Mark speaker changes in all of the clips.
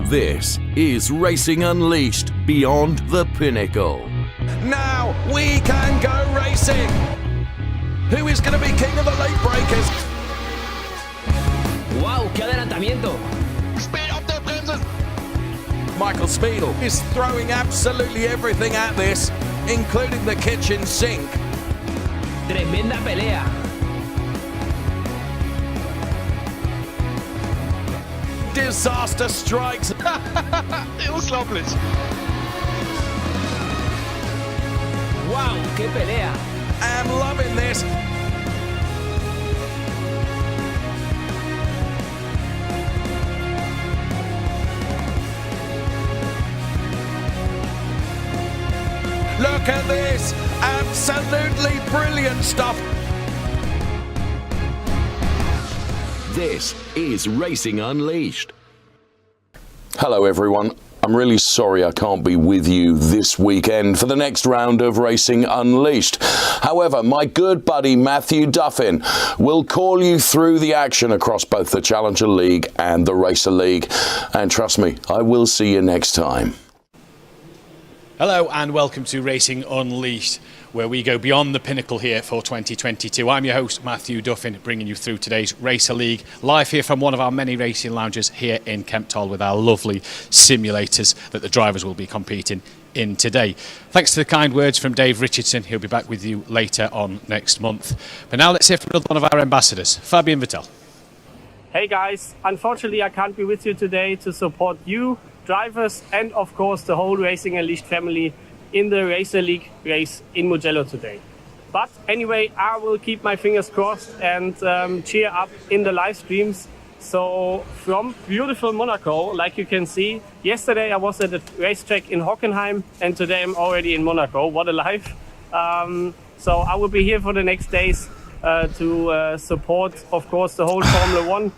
Speaker 1: This is Racing Unleashed Beyond the Pinnacle.
Speaker 2: Now we can go racing. Who is going to be king of the late breakers?
Speaker 3: Wow, qué adelantamiento.
Speaker 2: Speed up the bremses. Michael Speedle is throwing absolutely everything at this, including the kitchen sink.
Speaker 3: Tremenda pelea.
Speaker 2: Disaster strikes. Unglaublich.
Speaker 3: Wow, qué pelea.
Speaker 2: I'm loving this. Look at this. Absolutely brilliant stuff.
Speaker 1: This is Racing Unleashed.
Speaker 4: Hello everyone. I'm really sorry I can't be with you this weekend for the next round of Racing Unleashed. However, my good buddy Matthew Duffin will call you through the action across both the Challenger League and the Racer League. And trust me, I will see you next time.
Speaker 5: Hello and welcome to Racing Unleashed, where we go beyond the pinnacle here for 2022. I'm your host, Matthew Duffin, bringing you through today's Racer League, live here from one of our many racing lounges here in Kemptol with our lovely simulators that the drivers will be competing in today. Thanks to the kind words from Dave Richardson. He'll be back with you later on next month. But now let's hear from another one of our ambassadors, Fabian Vettel.
Speaker 6: Hey guys, unfortunately I can't be with you today to support you, drivers, and of course the whole Racing Unleashed family in the Racer League race in Mugello today. But anyway, I will keep my fingers crossed and cheer up in the live streams. So from beautiful Monaco, like you can see, yesterday I was at the racetrack in Hockenheim and today I'm already in Monaco. What a life. So I will be here for the next days to support, of course, the whole Formula One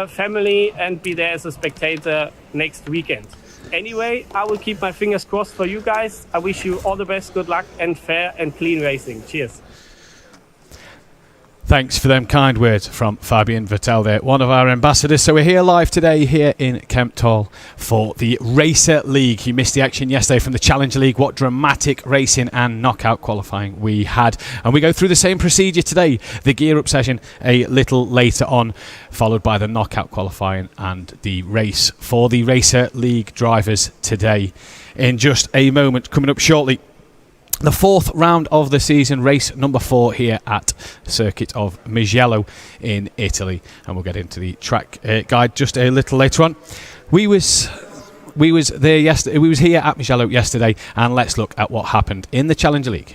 Speaker 6: family and be there as a spectator next weekend. Anyway, I will keep my fingers crossed for you guys. I wish you all the best, good luck, and fair and clean racing. Cheers.
Speaker 5: Thanks for them kind words from Fabian Vettel there, one of our ambassadors. So we're here live today here in Kemptol for the Racer League. You missed the action yesterday from the Challenger League. What dramatic racing and knockout qualifying we had. And we go through the same procedure today. The gear-up session a little later on, followed by the knockout qualifying and the race for the Racer League drivers today. In just a moment, coming up shortly, the fourth round of the season, race number 4 here at the circuit of Mugello in Italy, and we'll get into the track guide just a little later on. We was there yesterday. We was here at Mugello yesterday, and let's look at what happened in the Challenger League.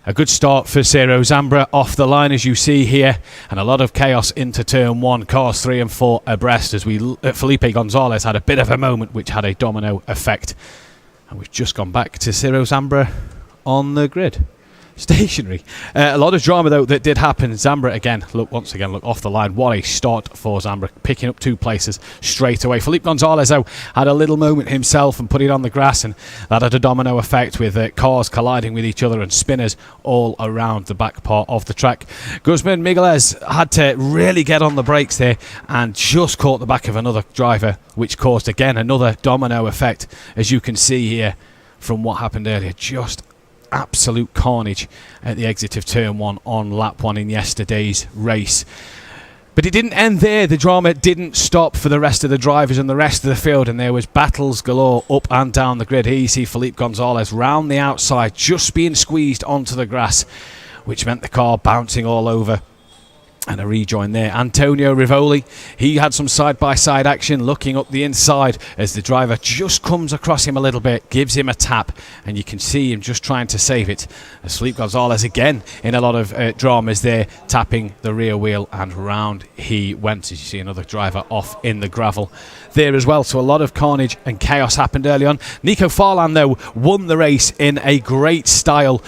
Speaker 5: A good start for Ciro Zambra off the line, as you see here, and a lot of chaos into turn 1, cars 3 and 4 abreast, as Felipe Gonzalez had a bit of a moment which had a domino effect. And we've just gone back to Ciro Zambra on the grid, stationary. A lot of drama though that did happen. Zambra again, look off the line. What a start for Zambra, picking up 2 places straight away. Felipe Gonzalez though had a little moment himself and put it on the grass, and that had a domino effect with cars colliding with each other and spinners all around the back part of the track. Guzman Migueles had to really get on the brakes there and just caught the back of another driver, which caused again another domino effect, as you can see here from what happened earlier. Just absolute carnage at the exit of turn 1 on lap 1 in yesterday's race. But it didn't end there. The drama didn't stop for the rest of the drivers and the rest of the field, and there was battles galore up and down the grid. Here you see Felipe Gonzalez round the outside, just being squeezed onto the grass, which meant the car bouncing all over. And a rejoin there. Antonio Rivoli, he had some side-by-side action looking up the inside as the driver just comes across him a little bit, gives him a tap, and you can see him just trying to save it. As Felipe Gonzalez again in a lot of dramas there, tapping the rear wheel, and round he went, as you see another driver off in the gravel there as well. So a lot of carnage and chaos happened early on. Nico Farlan though won the race in a great style,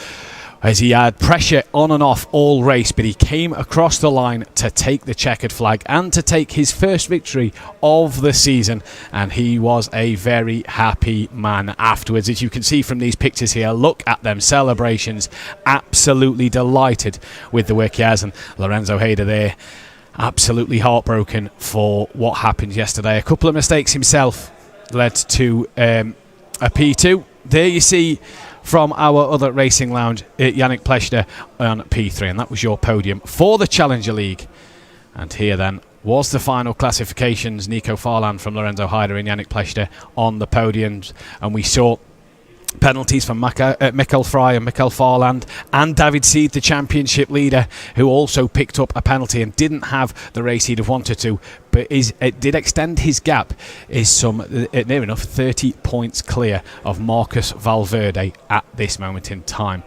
Speaker 5: as he had pressure on and off all race, but he came across the line to take the checkered flag and to take his first victory of the season, and he was a very happy man afterwards. As you can see from these pictures here, look at them celebrations, absolutely delighted with the work he has, and Lorenzo Hayder there absolutely heartbroken for what happened yesterday. A couple of mistakes himself led to a P2. There you see from our other racing lounge, Yannick Pleshner on P3, and that was your podium for the Challenger League. And here then was the final classifications. Nico Farland from Lorenzo Heider and Yannick Pleshner on the podiums, and we saw penalties from Mikkel Frey and Mikkel Farland, and David Seed, the championship leader, who also picked up a penalty and didn't have the race he'd have wanted to, but it did extend his gap, is some near enough 30 points clear of Marcus Valverde at this moment in time.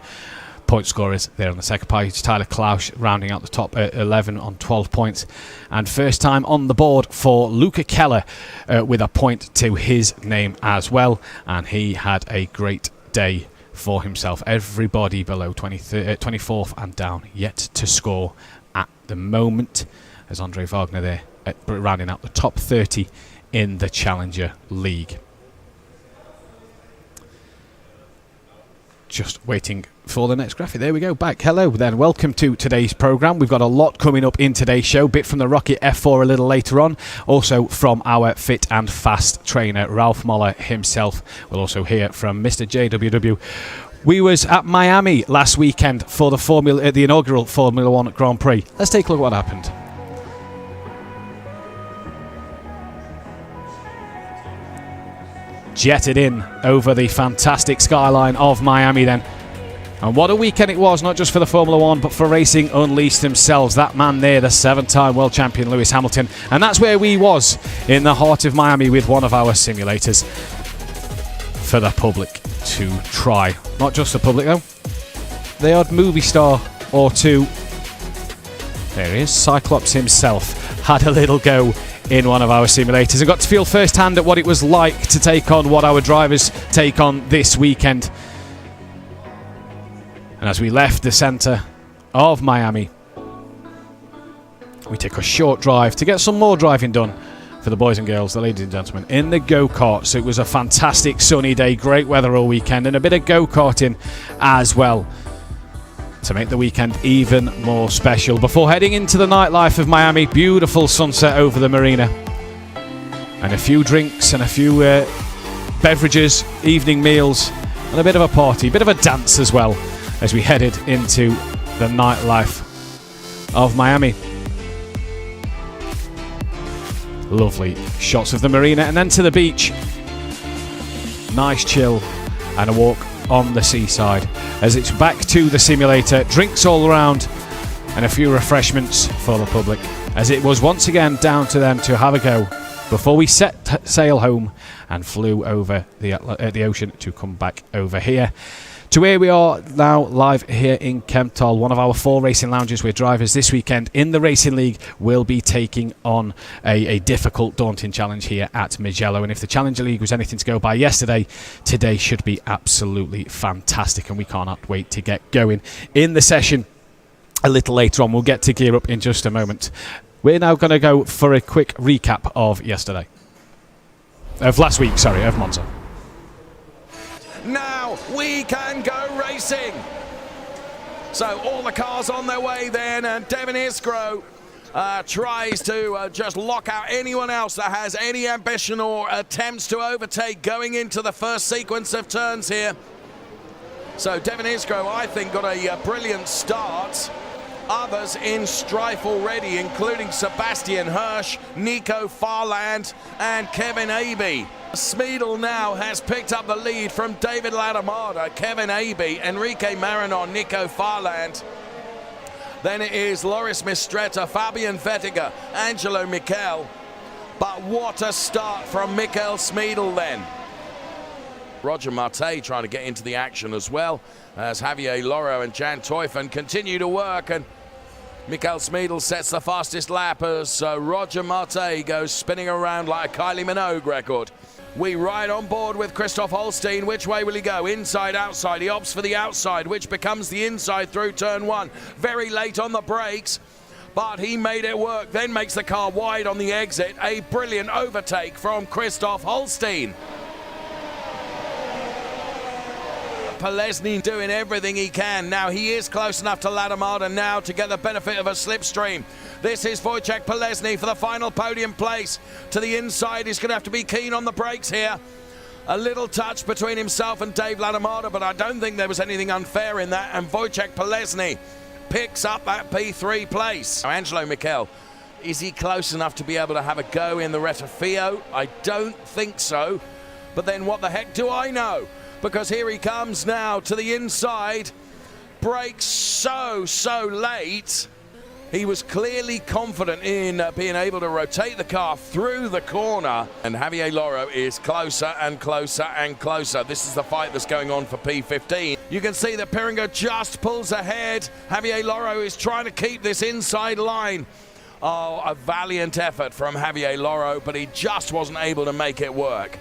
Speaker 5: Point scorers there on the second page. Tyler Klausch rounding out the top at 11 on 12 points. And first time on the board for Luca Keller with a point to his name as well. And he had a great day for himself. Everybody below 24th and down yet to score at the moment. As Andre Wagner there rounding out the top 30 in the Challenger League. Just waiting for the next graphic. There we go, back. Hello then, welcome to today's programme. We've got a lot coming up in today's show. Bit from the Rocket F4 a little later on. Also from our fit and fast trainer, Ralph Moller himself. We'll also hear from Mr. JWW. We was at Miami last weekend for the inaugural Formula One Grand Prix. Let's take a look at what happened. Jetted in over the fantastic skyline of Miami then. And what a weekend it was, not just for the Formula One, but for Racing Unleashed themselves. That man there, the 7-time world champion Lewis Hamilton. And that's where we was, in the heart of Miami, with one of our simulators for the public to try. Not just the public though, the odd movie star or two. There he is, Cyclops himself had a little go in one of our simulators and got to feel firsthand at what it was like to take on what our drivers take on this weekend. And as we left the centre of Miami, we took a short drive to get some more driving done for the boys and girls, the ladies and gentlemen, in the go-karts. It was a fantastic sunny day, great weather all weekend, and a bit of go-karting as well to make the weekend even more special. Before heading into the nightlife of Miami, beautiful sunset over the marina, and a few drinks and a few beverages, evening meals, and a bit of a party, a bit of a dance as well, as we headed into the nightlife of Miami. Lovely shots of the marina and then to the beach. Nice chill and a walk on the seaside as it's back to the simulator, drinks all around and a few refreshments for the public, as it was once again down to them to have a go before we set sail home and flew over the ocean to come back over here to where we are now, live here in Kemptol, one of our 4 racing lounges where drivers this weekend in the Racing League will be taking on a difficult, daunting challenge here at Mugello. And if the Challenger League was anything to go by yesterday, today should be absolutely fantastic, and we cannot wait to get going in the session a little later on. We'll get to gear up in just a moment. We're now going to go for a quick recap of yesterday. Of last week, sorry, of Monza.
Speaker 2: Now we can go racing. So all the cars on their way then, and Devin Iskro tries to just lock out anyone else that has any ambition or attempts to overtake going into the first sequence of turns here. So Devin Iskro, I think, got a brilliant start. Others in strife already, including Sebastian Hirsch, Nico Farland and Kevin Abe. Smeedle now has picked up the lead from David Latamada, Kevin Abe, Enrique Marinon, Nico Farland. Then it is Loris Mistretta, Fabian Vettiger, Angelo Mikel. But what a start from Mikel Smeedle then. Roger Marte trying to get into the action as well, as Javier Loro and Jan Teufen continue to work, and Mikel Smeedle sets the fastest lap as Roger Marte goes spinning around like a Kylie Minogue record. We ride on board with Christoph Holstein. Which way will he go? Inside, outside. He opts for the outside, which becomes the inside through turn 1. Very late on the brakes, but he made it work, then makes the car wide on the exit. A brilliant overtake from Christoph Holstein. Polesny doing everything he can. Now he is close enough to Ladamada now to get the benefit of a slipstream. This is Wojciech Polesny for the final podium place. To the inside, he's going to have to be keen on the brakes here. A little touch between himself and Dave Ladamada, but I don't think there was anything unfair in that. And Wojciech Polesny picks up that P3 place. Now, Angelo Michel, is he close enough to be able to have a go in the Retafio? I don't think so. But then what the heck do I know? Because here he comes now to the inside. Brakes so late. He was clearly confident in being able to rotate the car through the corner. And Javier Loro is closer and closer and closer. This is the fight that's going on for P15. You can see that Piringa just pulls ahead. Javier Loro is trying to keep this inside line. Oh, a valiant effort from Javier Loro, but he just wasn't able to make it work.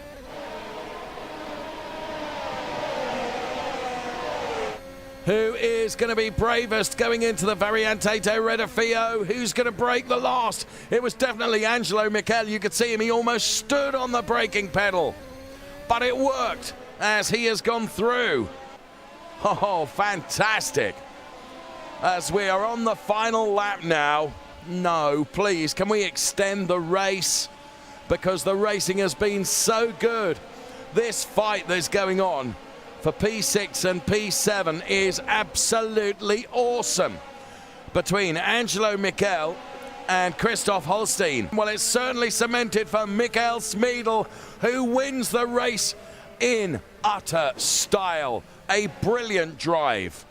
Speaker 2: Who is going to be bravest going into the Variante de Retafio? Who's going to break the last? It was definitely Angelo Michel. You could see him. He almost stood on the braking pedal. But it worked as he has gone through. Oh, fantastic. As we are on the final lap now. No, please, can we extend the race? Because the racing has been so good. This fight that's going on for P6 and P7 is absolutely awesome between Angelo Michel and Christoph Holstein. Well, it's certainly cemented for Michael Schmiedl, who wins the race in utter style. A brilliant drive.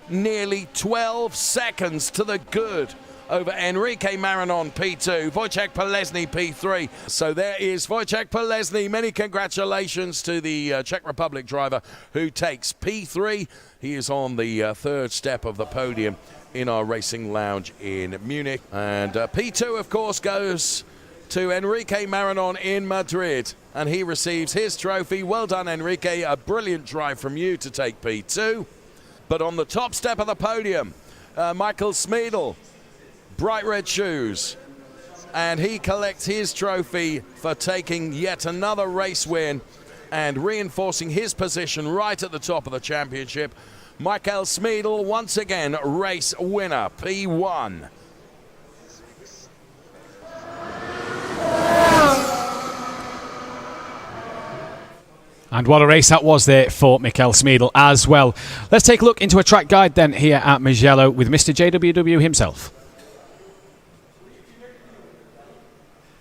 Speaker 2: Nearly 12 seconds to the good over Enrique Marinon P2, Wojciech Polesny P3. So there is Wojciech Polesny. Many congratulations to the Czech Republic driver who takes P3. He is on the third step of the podium in our racing lounge in Munich. And P2, of course, goes to Enrique Marinon in Madrid. And he receives his trophy. Well done, Enrique. A brilliant drive from you to take P2. But on the top step of the podium, Michael Schmiedl, bright red shoes, and he collects his trophy for taking yet another race win and reinforcing his position right at the top of the championship. Michael Schmiedl, once again, race winner, P1.
Speaker 5: And what a race that was there for Michael Schmiedl as well. Let's take a look into a track guide then here at Mugello with Mr. JWW himself.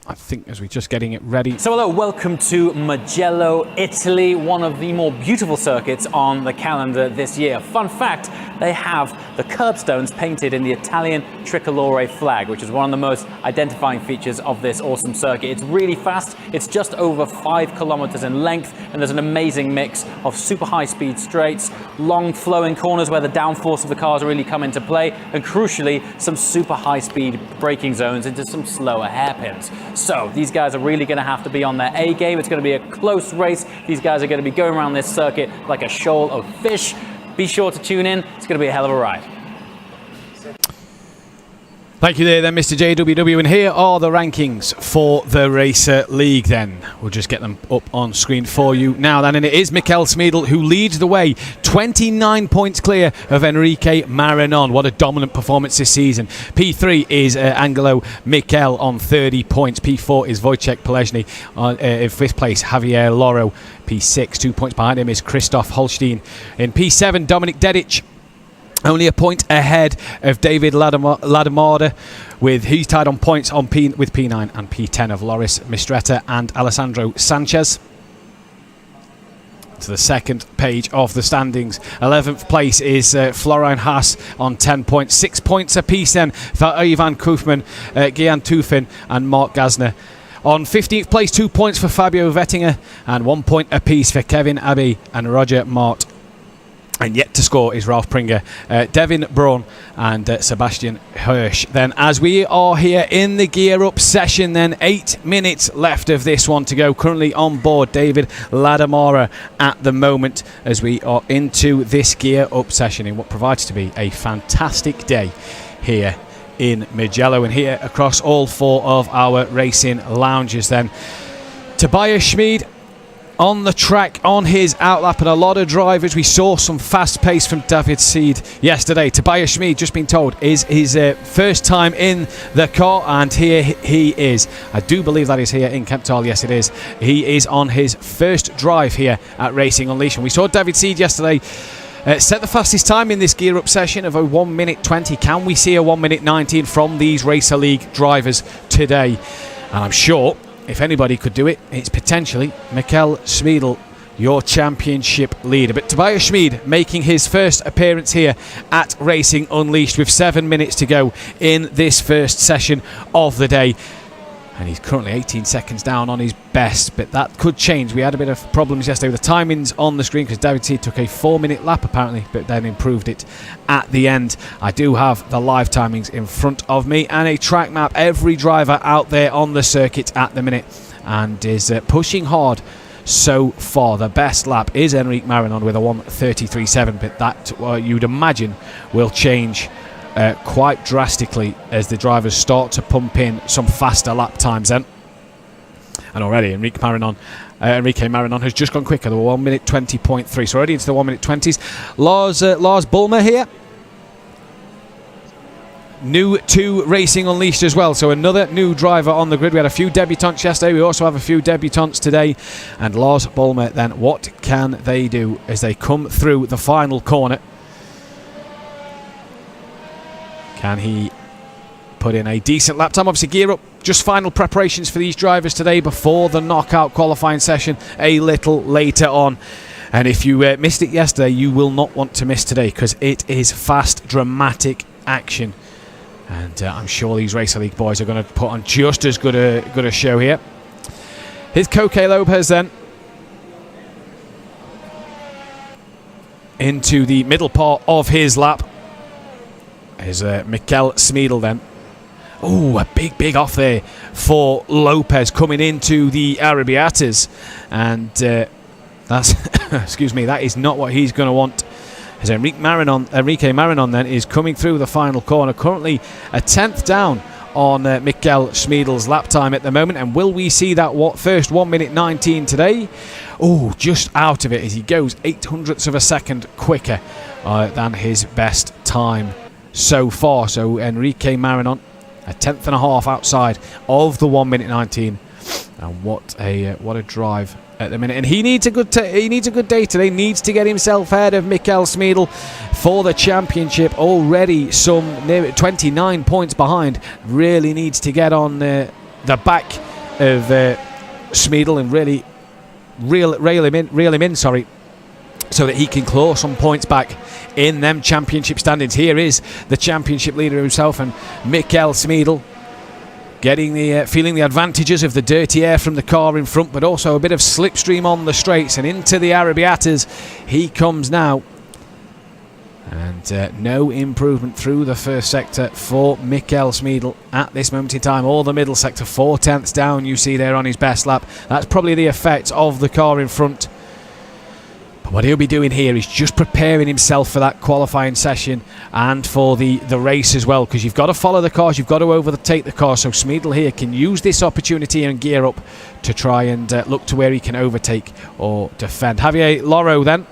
Speaker 5: I think as we're just getting it ready.
Speaker 7: So hello, welcome to Mugello, Italy, one of the more beautiful circuits on the calendar this year. Fun fact, they have the curbstones painted in the Italian tricolore flag, which is one of the most identifying features of this awesome circuit. It's really fast, it's just over 5 kilometers in length, and there's an amazing mix of super high speed straights, long flowing corners where the downforce of the cars really come into play, and crucially, some super high speed braking zones into some slower hairpins. So these guys are really going to have to be on their A game. It's going to be a close race. These guys are going to be going around this circuit like a shoal of fish. Be sure to tune in. It's going to be a hell of a ride.
Speaker 5: Thank you there then, Mr. JWW. And here are the rankings for the Racer League then. We'll just get them up on screen for you now then. And it is Michael Schmiedl who leads the way, 29 points clear of Enrique Marinon. What a dominant performance this season. P3 is Angelo Michel on 30 points. P4 is Wojciech Polesny. In 5th place, Javier Loro. P6, 2 points behind him is Christoph Holstein. In P7, Dominik Dedic, only a point ahead of David Ladamada, with he's tied on points on with P9 and P10 of Loris Mistretta and Alessandro Sanchez. To the second page of the standings. 11th place is Florian Haas on 10 points. 6 points apiece then for Ivan Kufman, Gian Tufin and Mark Gasner. On 15th place, 2 points for Fabio Vettinger and 1 point apiece for Kevin Abbey and Roger Mart. And yet to score is Ralph Pringer, Devin Braun and Sebastian Hirsch. Then as we are here in the gear up session, then 8 minutes left of this one to go. Currently on board David Ladamara at the moment as we are into this gear up session in what provides to be a fantastic day here in Mugello and here across all 4 of our racing lounges then. Tobias Schmid on the track on his outlap, and a lot of drivers. We saw some fast pace from David Seed yesterday. Tobias Schmid, just been told, is his first time in the car, and here he is. I do believe that is here in Kempthal. Yes, it is. He is on his first drive here at Racing Unleashed. And we saw David Seed yesterday set the fastest time in this gear up session of a 1 minute 20. Can we see a 1 minute 19 from these Racer League drivers today? And I'm sure if anybody could do it, it's potentially Mikkel Schmidl, your championship leader. But Tobias Schmid making his first appearance here at Racing Unleashed with 7 minutes to go in this first session of the day. And he's currently 18 seconds down on his best, but that could change. We had a bit of problems yesterday with the timings on the screen because David Seed took a 4-minute lap apparently, but then improved it at the end. I do have the live timings in front of me and a track map. Every driver out there on the circuit at the minute and is pushing hard so far. The best lap is Enrique Marinon with a 1:33.7, but that you'd imagine will change quite drastically as the drivers start to pump in some faster lap times then. And already Enrique Marinon has just gone quicker. They were 1 minute 20.3, so already into the 1 minute 20s. Lars Bulmer here, new to Racing Unleashed as well, so another new driver on the grid. We had a few debutants yesterday, we also have a few debutants today. And Lars Bulmer then, what can they do as they come through the final corner? Can he put in a decent lap time? Obviously gear up, just final preparations for these drivers today before the knockout qualifying session a little later on. And if you missed it yesterday, you will not want to miss today because it is fast, dramatic action. And I'm sure these Racer League boys are going to put on just as good a show here. Here's Coque Lopez then into the middle part of his lap. Is Mikkel Schmidl then. Oh, a big off there for Lopez coming into the Arabiatas. And that's, excuse me, that is not what he's going to want. As Enrique Marinon then is coming through the final corner. Currently a 10th down on Mikkel Schmidl's lap time at the moment. And will we see that first 1 minute 19 today? Oh, just out of it as he goes 0.08 of a second quicker than his best time so far. So Enrique Marinon a 10.5 outside of the 1 minute 19, and what a drive at the minute. And he needs a good day today. Needs to get himself ahead of Mikkel Schmidl for the championship. Already some near 29 points behind. Really needs to get on the back of Schmidl and really reel him in. Sorry. So that he can claw some points back in them championship standings. Here is the championship leader himself, and Mikkel Schmidl getting feeling the advantages of the dirty air from the car in front, but also a bit of slipstream on the straights, and into the Arabiatas he comes now. And no improvement through the first sector for Mikkel Schmidl at this moment in time. All the middle sector, 4/10 down you see there on his best lap. That's probably the effect of the car in front. But what he'll be doing here is just preparing himself for that qualifying session and for the race as well, because you've got to follow the cars, you've got to overtake the cars. So Schmidl here can use this opportunity and gear up to try and look to where he can overtake or defend. Javier Loro then,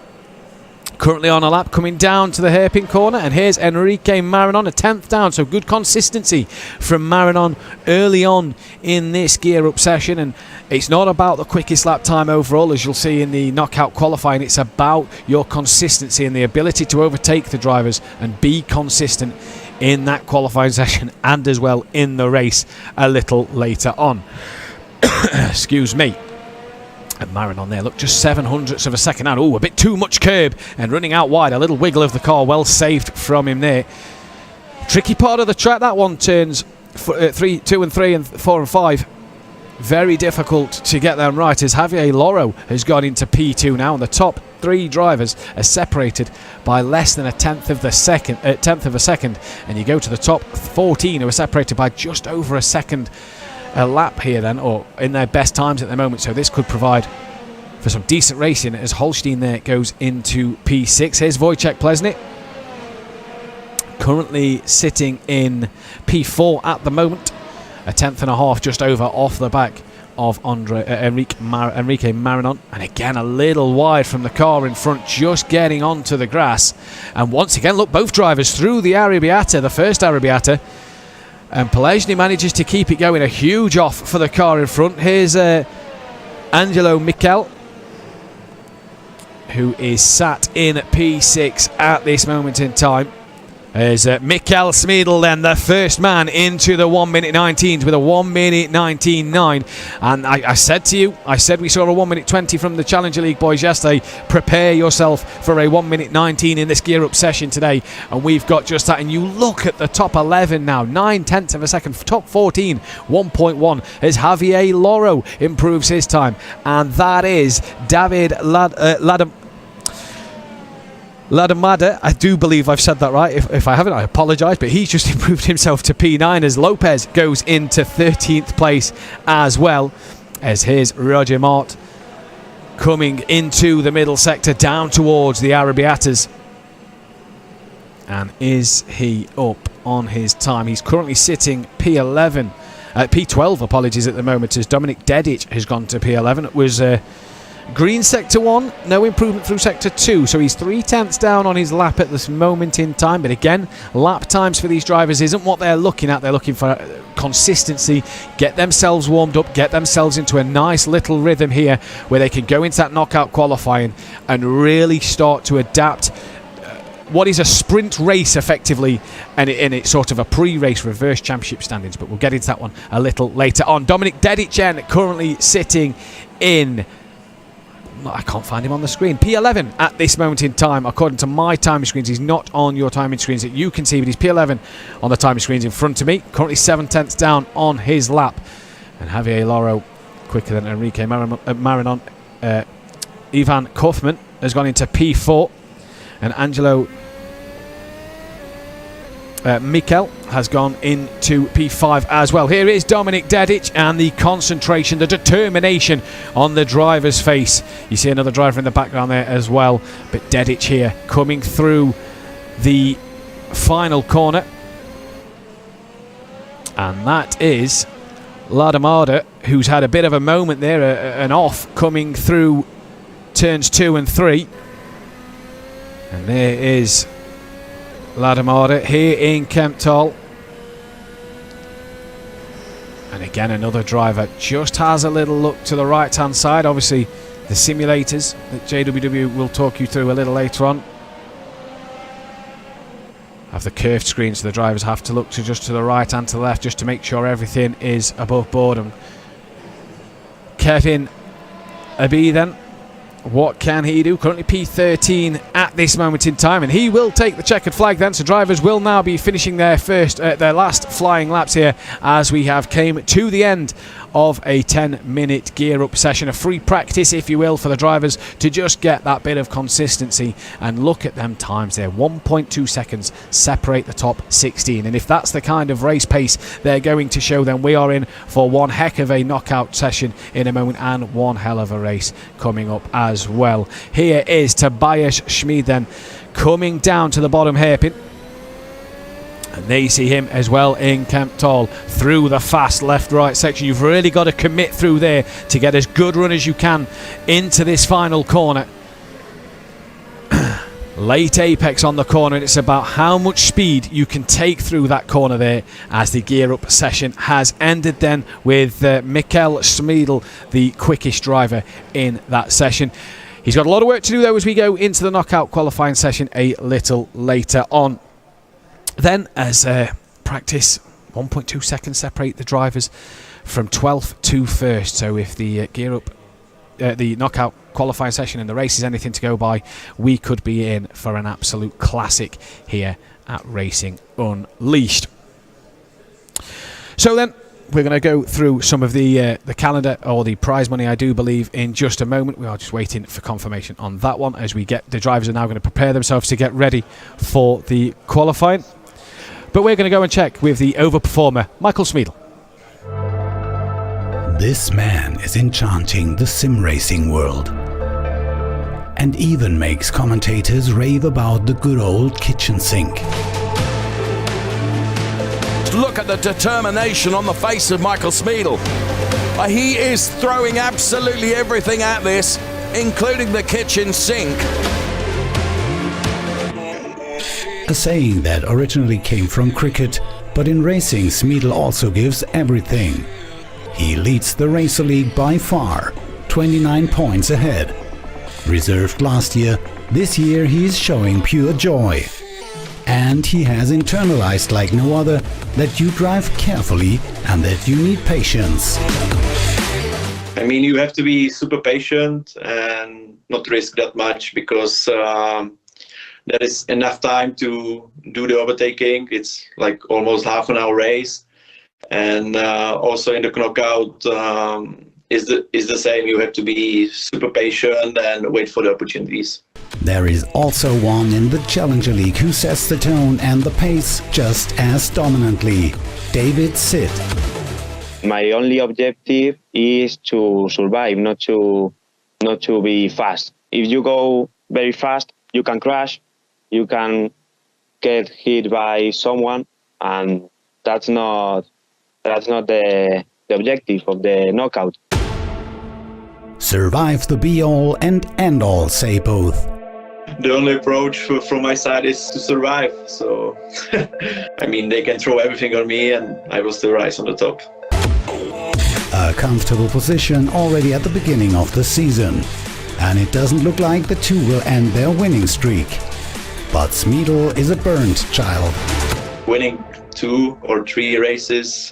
Speaker 5: currently on a lap, coming down to the hairpin corner, and here's Enrique Marinon, a 10th down. So good consistency from Marinon early on in this gear up session. And it's not about the quickest lap time overall, as you'll see in the knockout qualifying. It's about your consistency and the ability to overtake the drivers and be consistent in that qualifying session and as well in the race a little later on. Excuse me. And Marinon there, look, just 0.07 of a second out. Oh, a bit too much curb and running out wide. A little wiggle of the car, well saved from him there. Tricky part of the track, that one. Turns 3, 2 and 3 and 4 and 5. Very difficult to get them right, as Javier Loro has gone into P2 now, and the top 3 drivers are separated by less than a tenth of a second. And you go to the top 14 who are separated by just over a second a lap here then, or in their best times at the moment. So this could provide for some decent racing as Holstein there goes into P6. Here's Wojciech Plesnik, currently sitting in P4 at the moment, a 10.5 just over off the back of Enrique Marinon. And again, a little wide from the car in front, just getting onto the grass. And once again, look, both drivers through the Arrabbiata, the first Arrabbiata. And Pellegrini manages to keep it going. A huge off for the car in front. Here's Angelo Michel, who is sat in P6 at this moment in time. There's Mikel Smeedel then, the first man into the 1 minute 19s with a 1 minute 19.9. And I said to you, we saw a 1 minute 20 from the Challenger League boys yesterday. Prepare yourself for a 1 minute 19 in this gear up session today. And we've got just that. And you look at the top 11 now, 9/10 of a second. Top 14, 1.1 as Javier Loro improves his time. And that is David Ladamada, I do believe I've said that right. If I haven't, I apologise, but he's just improved himself to P9 as Lopez goes into 13th place as well. As here's Roger Mort coming into the middle sector down towards the Arrabbiatas. And is he up on his time? He's currently sitting P11, P12, apologies, at the moment, as Dominic Dedic has gone to P11. It was green sector 1, no improvement through sector 2, so he's 3/10 down on his lap at this moment in time. But again, lap times for these drivers isn't what they're looking at. They're looking for consistency, get themselves warmed up, get themselves into a nice little rhythm here where they can go into that knockout qualifying and really start to adapt what is a sprint race effectively, and it's sort of a pre-race reverse championship standings, but we'll get into that one a little later on. Dominic Dedic currently sitting in, I can't find him on the screen, P11 at this moment in time. According to my timing screens, he's not on your timing screens that you can see, but he's P11 on the timing screens in front of me. Currently 7/10 down on his lap. And Javier Loro quicker than Enrique Marinon. Ivan Kaufman has gone into P4. And Angelo Mikel has gone into P5 as well. Here is Dominic Dedic, and the concentration, the determination on the driver's face. You see another driver in the background there as well, but Dedic here coming through the final corner. And that is Ladamada, who's had a bit of a moment there, an off coming through turns 2 and 3. And there is Ladamada here in Kemptol. And again, another driver just has a little look to the right hand side. Obviously the simulators that JWW will talk you through a little later on have the curved screen, so the drivers have to look to just to the right and to the left just to make sure everything is above board. And Kevin Abi then, what can he do? Currently P13 at this moment in time, and he will take the checkered flag then. So drivers will now be finishing their last flying laps here, as we have came to the end of a 10-minute gear up session, a free practice, if you will, for the drivers to just get that bit of consistency. And look at them times there, 1.2 seconds separate the top 16. And if that's the kind of race pace they're going to show, then we are in for one heck of a knockout session in a moment, and one hell of a race coming up as well. Here is Tobias Schmid then coming down to the bottom hairpin. And they see him as well in Kemptol through the fast left-right section. You've really got to commit through there to get as good run as you can into this final corner. Late apex on the corner, and it's about how much speed you can take through that corner there, as the gear up session has ended then with Mikel Smeedel, the quickest driver in that session. He's got a lot of work to do though as we go into the knockout qualifying session a little later on. Then, as practice, 1.2 seconds separate the drivers from 12th to 1st. So if the gear up, the knockout qualifying session and the race is anything to go by, we could be in for an absolute classic here at Racing Unleashed. So then, we're going to go through some of the calendar, or the prize money, I do believe, in just a moment. We are just waiting for confirmation on that one, as we get the drivers are now going to prepare themselves to get ready for the qualifying. But we're going to go and check with the overperformer, Michael Smeedel.
Speaker 8: This man is enchanting the sim racing world, and even makes commentators rave about the good old kitchen sink.
Speaker 2: Look at the determination on the face of Michael Smeedle. He is throwing absolutely everything at this, including the kitchen sink.
Speaker 8: A saying that originally came from cricket, but in racing Smeedle also gives everything. He leads the Racer League by far, 29 points ahead. Reserved last year, this year he is showing pure joy. And he has internalized like no other that you drive carefully and that you need patience.
Speaker 9: I mean, you have to be super patient and not risk that much, because there is enough time to do the overtaking. It's like almost half an hour race. And also in the knockout is the same. You have to be super patient and wait for the opportunities.
Speaker 8: There is also one in the Challenger League who sets the tone and the pace just as dominantly. David Sid.
Speaker 10: My only objective is to survive, not to be fast. If you go very fast, you can crash, you can get hit by someone, and that's not the objective of the knockout.
Speaker 8: Survive the be-all and end-all, say both.
Speaker 9: The only approach from my side is to survive. So, I mean, they can throw everything on me and I will still rise on the top.
Speaker 8: A comfortable position already at the beginning of the season. And it doesn't look like the two will end their winning streak. But Smeedle is a burnt child.
Speaker 9: Winning 2 or 3 races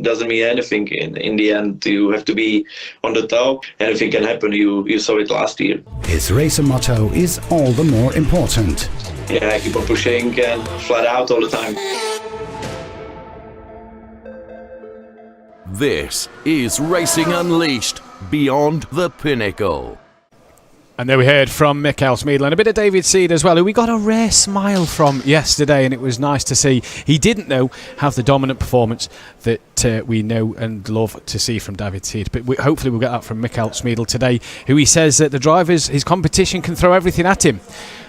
Speaker 9: doesn't mean anything. In the end, you have to be on the top. Anything can happen. You saw it last year.
Speaker 8: His racer motto is all the more important.
Speaker 9: Yeah, keep on pushing and flat out all the time.
Speaker 1: This is Racing Unleashed Beyond the Pinnacle.
Speaker 5: And there we heard from Mikkel Smeedle and a bit of David Seed as well, who we got a rare smile from yesterday, and it was nice to see. He didn't have the dominant performance that we know and love to see from David Seed, but hopefully we'll get that from Mikkel Smeedle today, who he says that the drivers, his competition, can throw everything at him.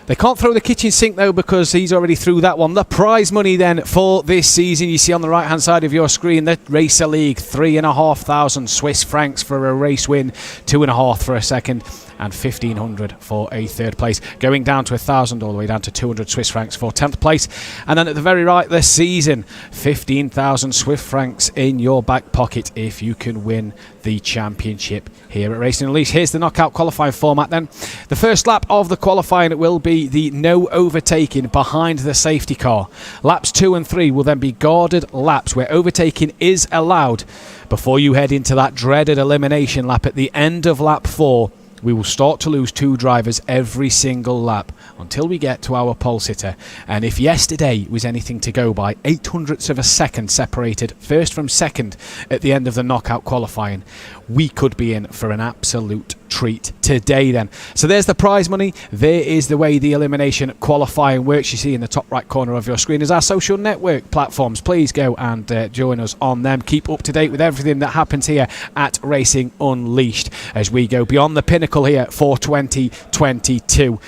Speaker 5: They can't throw the kitchen sink though, because he's already through that one. The prize money then for this season, you see on the right hand side of your screen, the Racer League, 3,500 Swiss francs for a race win, 2,500 for a second, and 1,500 for a third place, going down to 1,000 all the way down to 200 Swiss francs for 10th place. And then at the very right, this season, 15,000 Swiss francs in your back pocket if you can win the championship here at Racing Unleashed. Here's the knockout qualifying format then. The first lap of the qualifying will be the no overtaking behind the safety car. Laps 2 and 3 will then be guarded laps where overtaking is allowed before you head into that dreaded elimination lap at the end of lap 4. We will start to lose 2 drivers every single lap until we get to our pole sitter. And if yesterday was anything to go by, 0.08 of a second separated first from second at the end of the knockout qualifying, we could be in for an absolute treat today then. So there's the prize money. There is the way the elimination qualifying works. You see in the top right corner of your screen is our social network platforms. Please go and join us on them. Keep up to date with everything that happens here at Racing Unleashed as we go beyond the pinnacle here for 2022.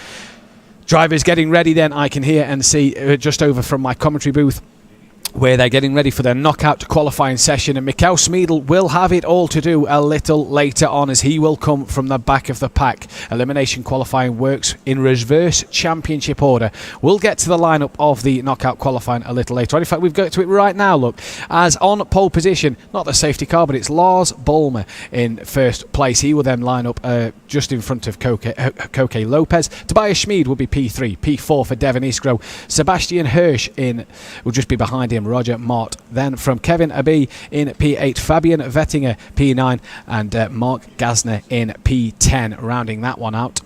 Speaker 5: Drivers getting ready then, I can hear and see just over from my commentary booth, where they're getting ready for their knockout qualifying session, and Mikkel Smeedle will have it all to do a little later on as he will come from the back of the pack. Elimination qualifying works in reverse championship order. We'll get to the lineup of the knockout qualifying a little later on. In fact, we've got to it right now, look, as on pole position, not the safety car, but it's Lars Bolmer in first place. He will then line up just in front of Koke Lopez. Tobias Schmid will be P3, P4 for Devin Iskro. Sebastian Hirsch will just be behind him, Roger Mott. Then from Kevin Abbey in P8, Fabian Vettinger P9, and Mark Gasner in P10, rounding that one out.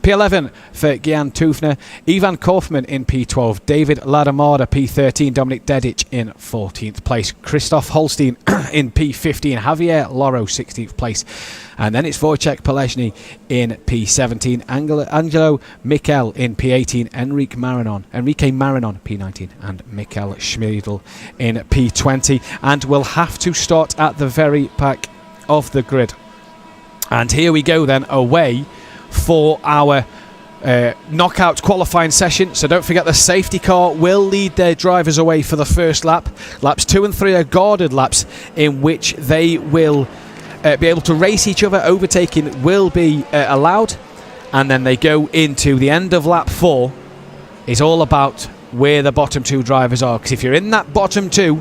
Speaker 5: P11 for Gian Tufner, Ivan Kaufman in P12, David Ladamada P13, Dominic Dedic in 14th place, Christoph Holstein in P15, Javier Loro 16th place, and then it's Wojciech Polezny in P17, Angelo Mikel in P18, Enrique Marinon P19, and Mikkel Smeedle in P20, and we'll have to start at the very back of the grid. And here we go then, away for our knockout qualifying session, so don't forget the safety car will lead their drivers away for the first lap. Laps 2 and 3 are guarded laps in which they will be able to race each other. Overtaking will be allowed, and then they go into the end of lap 4 is all about where the bottom 2 drivers are, because if you're in that bottom 2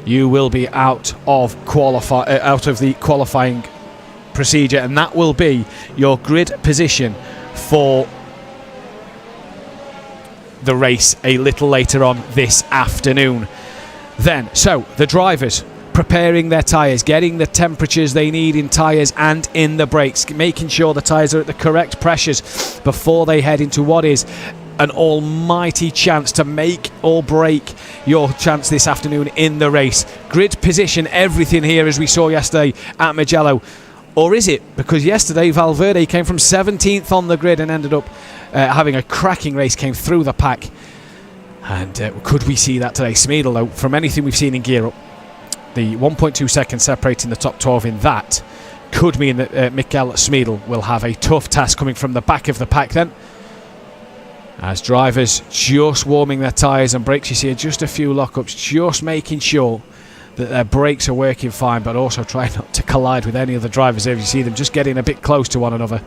Speaker 5: you will be out of the qualifying procedure, and that will be your grid position for the race a little later on this afternoon. Then, so the drivers preparing their tyres, getting the temperatures they need in tyres and in the brakes, making sure the tyres are at the correct pressures before they head into what is an almighty chance to make or break your chance this afternoon in the race. Grid position, everything here as we saw yesterday at Mugello. Or is it? Because yesterday Valverde came from 17th on the grid and ended up having a cracking race, came through the pack. And could we see that today? Smeedle, though, from anything we've seen in Gear Up, the 1.2 seconds separating the top 12 in that could mean that Mikel Smeedle will have a tough task coming from the back of the pack then. As drivers just warming their tyres and brakes, you see just a few lockups, just making sure that their brakes are working fine, but also trying not to collide with any other drivers there. You see them just getting a bit close to one another.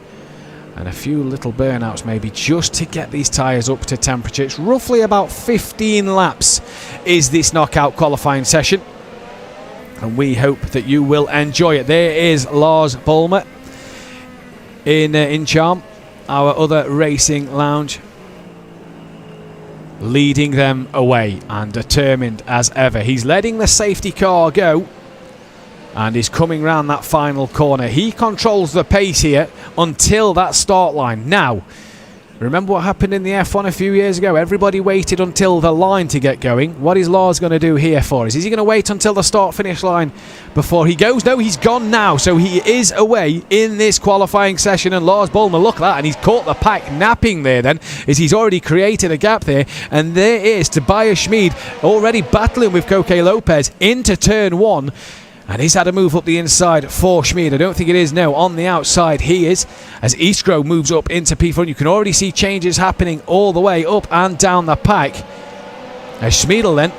Speaker 5: And a few little burnouts maybe just to get these tyres up to temperature. It's roughly about 15 laps is this knockout qualifying session. And we hope that you will enjoy it. There is Lars Bulmer in Charm, our other racing lounge, leading them away and determined as ever. He's letting the safety car go and is coming round that final corner. He controls the pace here until that start line. Now, remember what happened in the F1 a few years ago? Everybody waited until the line to get going. What is Lars going to do here for us? Is he going to wait until the start-finish line before he goes? No, he's gone now. So he is away in this qualifying session. And Lars Bulmer, look at that. And he's caught the pack napping there then, as he's already created a gap there. And there is Tobias Schmid already battling with Coque Lopez into turn 1. And he's had a move up the inside for Schmid. I don't think it is, no. On the outside he is, as Eastgrove moves up into P4. You can already see changes happening all the way up and down the pack. As Schmidl then,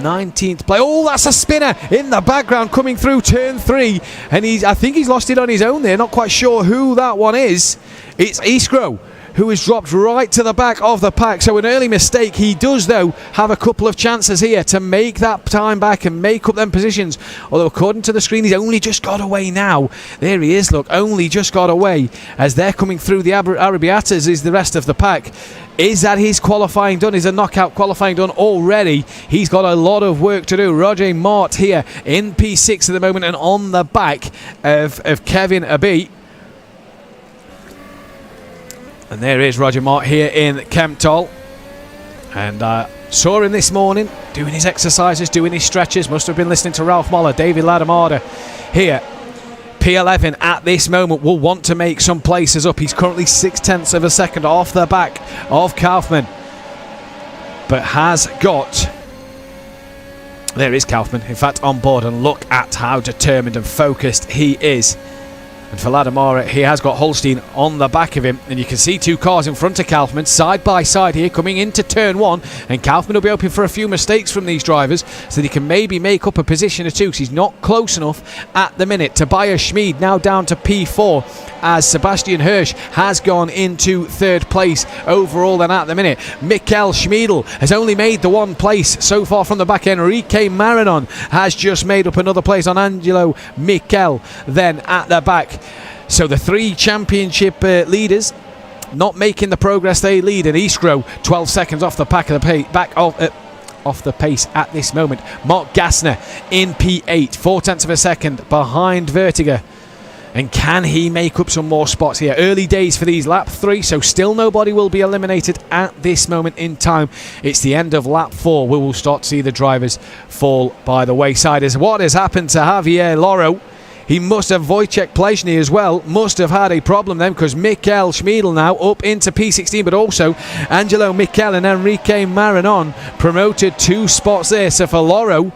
Speaker 5: 19th place. Oh, that's a spinner in the background coming through turn 3. And I think he's lost it on his own there. Not quite sure who that one is. It's Eastgrove, who is dropped right to the back of the pack. So an early mistake. He does, though, have a couple of chances here to make that time back and make up them positions. Although, according to the screen, he's only just got away now. There he is, look, only just got away. As they're coming through the Arabiatas is the rest of the pack. Is that his qualifying done? Is a knockout qualifying done already? He's got a lot of work to do. Roger Mart here in P6 at the moment and on the back of Kevin Abbey. And there is Roger Mart here in Kemptol. And saw him this morning doing his exercises, doing his stretches. Must have been listening to Ralph Moller. David Ladamada here. P11 at this moment will want to make some places up. He's currently 0.6 of a second off the back of Kaufman. But has got... There is Kaufman, in fact, on board. And look at how determined and focused he is. And for Ladamara, he has got Holstein on the back of him. And you can see 2 cars in front of Kaufman, side by side here, coming into turn 1. And Kaufman will be hoping for a few mistakes from these drivers so that he can maybe make up a position or 2, because he's not close enough at the minute. Tobias Schmid now down to P4, as Sebastian Hirsch has gone into 3rd place overall then at the minute. Mikel Schmidl has only made the 1 place so far from the back. Enrique Marinon has just made up another place on Angelo Mikel then at the back. So the 3 championship leaders not making the progress they lead, and Eastgrove 12 seconds off the pack of the off the pace at this moment. Mark Gassner in P8, 0.4 of a second behind Vertiger. And can he make up some more spots here? Early days for these lap 3, so still nobody will be eliminated at this moment in time. It's the end of lap 4 where we'll start to see the drivers fall by the wayside. As what has happened to Javier Loro? He must have Wojciech Plesny as well. Must have had a problem then, because Mikel Schmidl now up into P16, but also Angelo Mikel and Enrique Marinon promoted 2 spots there. So for Loro,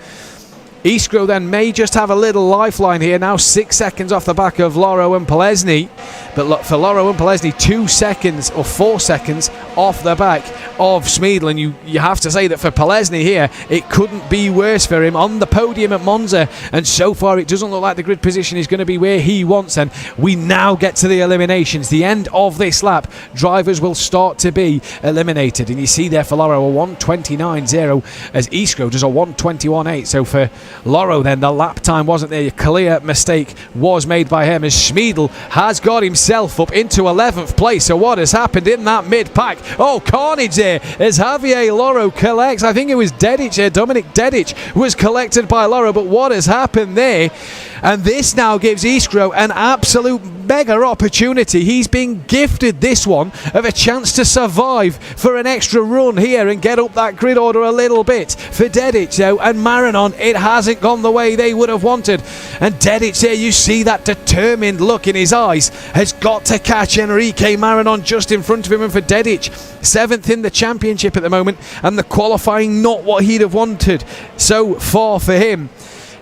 Speaker 5: Iskro then may just have a little lifeline here. Now 6 seconds off the back of Loro and Polesny. But look, for Loro and Polesny, 2 seconds or 4 seconds off the back of Smeedle. And you have to say that for Polesny here, it couldn't be worse for him on the podium at Monza. And so far, it doesn't look like the grid position is going to be where he wants. And we now get to the eliminations. The end of this lap, drivers will start to be eliminated. And you see there for Loro a 1:29.0 as Iskro does a 1:21.8. So for Loro then, the lap time wasn't there. A clear mistake was made by him as Smeedle has got himself up into 11th place. So what has happened in that mid-pack? Oh, carnage there as Javier Loro collects. I think it was Dedic here. Dominic Dedic was collected by Loro. But what has happened there? And this now gives Iskro an absolute mega opportunity. He's been gifted this one of a chance to survive for an extra run here and get up that grid order a little bit. For Dedic though and Marinon, it hasn't gone the way they would have wanted. And Dedic there, you see that determined look in his eyes, has got to catch Enrique Marinon just in front of him. And for Dedic, 7th in the championship at the moment, and the qualifying not what he'd have wanted so far for him,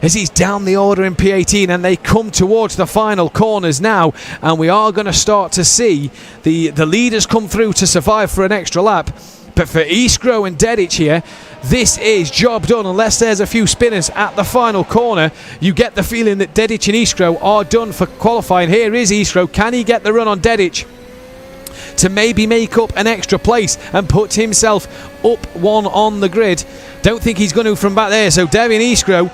Speaker 5: as he's down the order in P18 and they come towards the final corners now, and we are going to start to see the leaders come through to survive for an extra lap. But for Iskro and Dedic here, this is job done unless there's a few spinners at the final corner. You get the feeling that Dedic and Iskro are done for qualifying. Here is Iskro. Can he get the run on Dedic to maybe make up an extra place and put himself up one on the grid? Don't think he's going to from back there. So Devin Iskro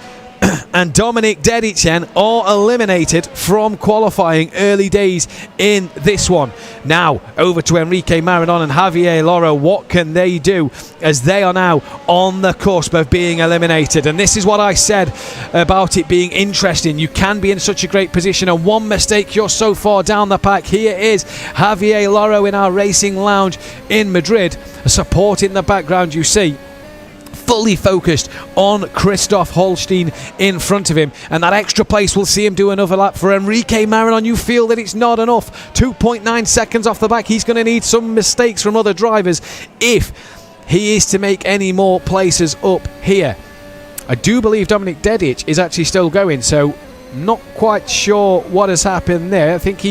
Speaker 5: and Dominic Dedic are eliminated from qualifying early days in this one. Now over to Enrique Marinon and Javier Loro. What can they do as they are now on the cusp of being eliminated? And this is what I said about it being interesting. You can be in such a great position, and one mistake you're so far down the pack. Here is Javier Loro in our racing lounge in Madrid. A support in the background you see, fully focused on Christoph Holstein in front of him, and that extra place will see him do another lap. For Enrique Marinon, you feel that it's not enough. 2.9 seconds off the back. He's going to need some mistakes from other drivers if he is to make any more places up here. I do believe Dominic Dedic is actually still going, so not quite sure what has happened there. I think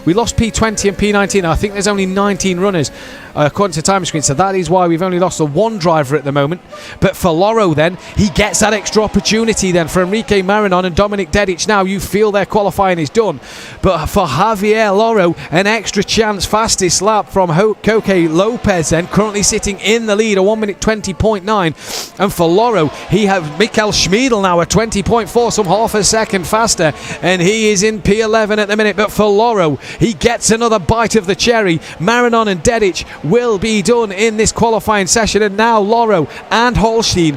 Speaker 5: we lost P20 and P19. I think there's only 19 runners according to time screen, so that is why we've only lost the one driver at the moment. But for Loro then, he gets that extra opportunity then. For Enrique Marinon and Dominic Dedic now, you feel their qualifying is done. But for Javier Loro, an extra chance. Fastest lap from Koke Lopez then, currently sitting in the lead, a 1:20.9. And for Loro, he has Michael Schmiedel now a 20.4, some half a second faster, and he is in P11 at the minute. But for Loro, he gets another bite of the cherry. Marinon and Dedic will be done in this qualifying session, and now Loro and Holstein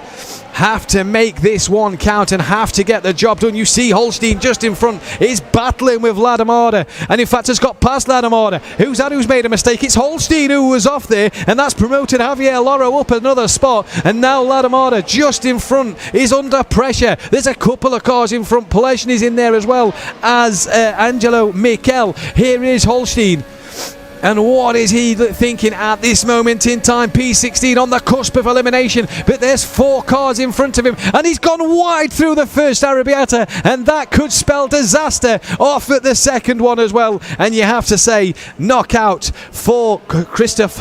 Speaker 5: have to make this one count and have to get the job done. You see Holstein just in front is battling with Ladamada, and in fact has got past Ladamada. Who's made a mistake? It's Holstein who was off there, and that's promoted Javier Loro up another spot. And now Ladamada just in front is under pressure. There's a couple of cars in front. Polesny is in there as well as Angelo Mikel. Here is Holstein. And what is he thinking at this moment in time? P16 on the cusp of elimination, but there's 4 cars in front of him, and he's gone wide through the first Arrabbiata, and that could spell disaster off at the second one as well. And you have to say, knockout for Christoph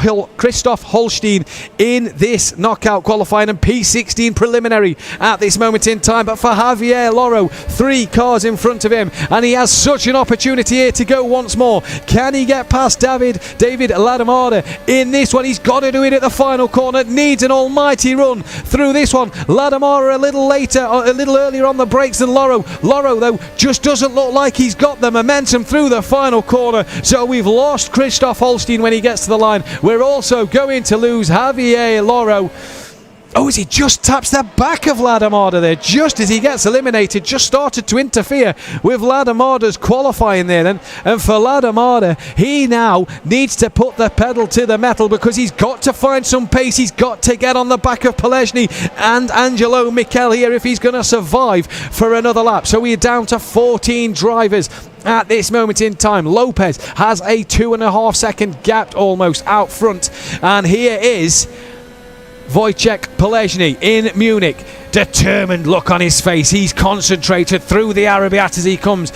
Speaker 5: Holstein in this knockout qualifying, and P16 preliminary at this moment in time. But for Javier Loro, 3 cars in front of him, and he has such an opportunity here to go once more. Can he get past David Ladamada in this one? He's got to do it at the final corner. Needs an almighty run through this one. Ladamada a little earlier on the brakes than Loro. Loro though just doesn't look like he's got the momentum through the final corner, so we've lost Christoph Holstein when he gets to the line. We're also going to lose Javier Loro. Oh, as he just taps the back of Ladamada there, just as he gets eliminated, just started to interfere with Ladamada's qualifying there. And for Ladamada, he now needs to put the pedal to the metal because he's got to find some pace. He's got to get on the back of Polesny and Angelo Mikel here if he's going to survive for another lap. So we're down to 14 drivers at this moment in time. Lopez has a 2.5 second gap almost out front. And here is Wojciech Polezny in Munich. Determined look on his face. He's concentrated through the Arabiat as he comes,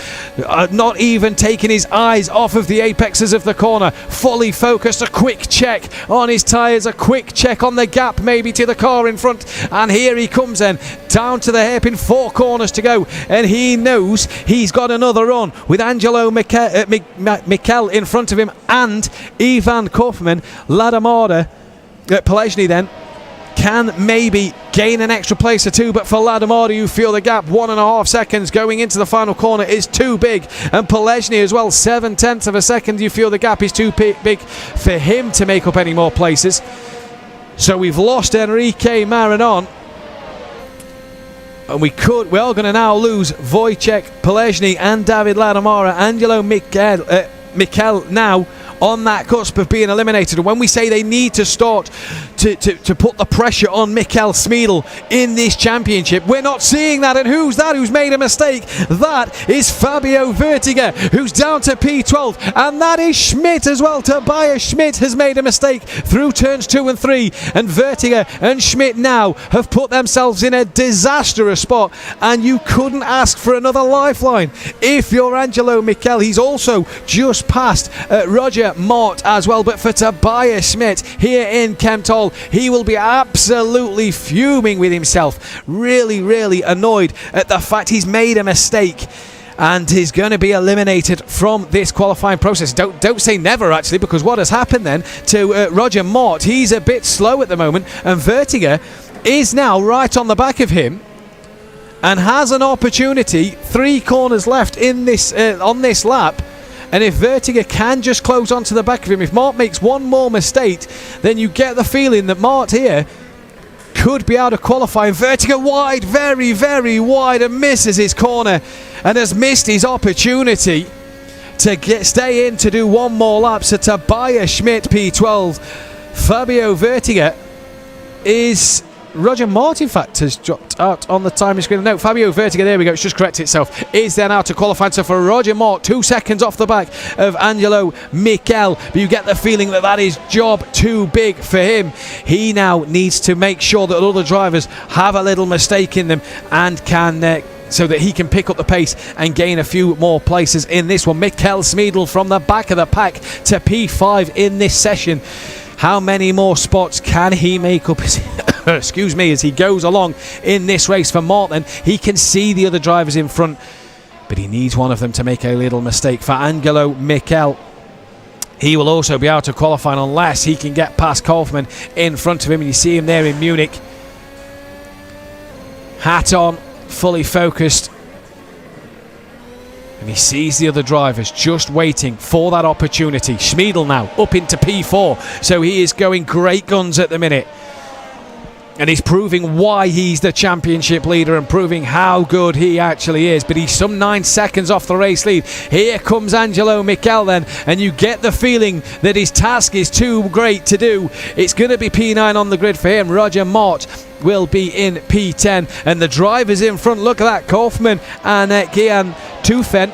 Speaker 5: not even taking his eyes off of the apexes of the corner. Fully focused. A quick check on his tyres, a quick check on the gap maybe to the car in front, and here he comes then down to the hairpin. 4 corners to go, and he knows he's got another run with Angelo Mikel in front of him and Ivan Kaufman. Ladamada Polezny then can maybe gain an extra place or two, but for Ladamada, you feel the gap 1.5 seconds going into the final corner is too big, and Polezny as well, 0.7 of a second, you feel the gap is too big for him to make up any more places. So we've lost Enrique Marinon, and we're going to now lose Wojciech Polezny and David Ladamada. Angelo Mikel now on that cusp of being eliminated. And when we say they need to start to put the pressure on Mikel Schmiedl in this championship, we're not seeing that. And who's that who's made a mistake? That is Fabio Vertiger, who's down to P12, and that is Schmidt as well. Tobias Schmidt has made a mistake through turns 2 and 3, and Vertiger and Schmidt now have put themselves in a disastrous spot, and you couldn't ask for another lifeline if you're Angelo Mikel. He's also just passed Roger Mort as well, but for Tobias Schmidt here in Kemptol, he will be absolutely fuming with himself, really annoyed at the fact he's made a mistake and he's going to be eliminated from this qualifying process. Don't say never, actually, because what has happened then to Roger Mort, he's a bit slow at the moment, and Vertiger is now right on the back of him and has an opportunity. 3 corners left in this on this lap. And if Vertiger can just close onto the back of him, if Mart makes one more mistake, then you get the feeling that Mart here could be out of qualifying. Vertiger wide, very wide, and misses his corner and has missed his opportunity to stay in to do one more lap. So Tobias Schmidt, P12. Fabio Vertiger is... Roger Mort, in fact, has dropped out on the timing screen. No, Fabio Vertiger, there we go, it's just corrected itself, is then out of qualifying. So for Roger Mort, 2 seconds off the back of Angelo Mikel. But you get the feeling that that is job too big for him. He now needs to make sure that other drivers have a little mistake in them and can... so that he can pick up the pace and gain a few more places in this one. Mikel Schmiedl from the back of the pack to P5 in this session. How many more spots can he make up excuse me, as he goes along in this race? For Martin, he can see the other drivers in front, but he needs one of them to make a little mistake. For Angelo Mikel, he will also be out of qualifying unless he can get past Kaufman in front of him, and you see him there in Munich. Hat on, fully focused, and he sees the other drivers just waiting for that opportunity. Schmiedl now up into P4, so he is going great guns at the minute, and he's proving why he's the championship leader and proving how good he actually is. But he's some 9 seconds off the race lead. Here comes Angelo Mikel then, and you get the feeling that his task is too great to do. It's going to be P9 on the grid for him. Roger Mort will be in P10, and the drivers in front, look at that, Kaufman and Gian Tufen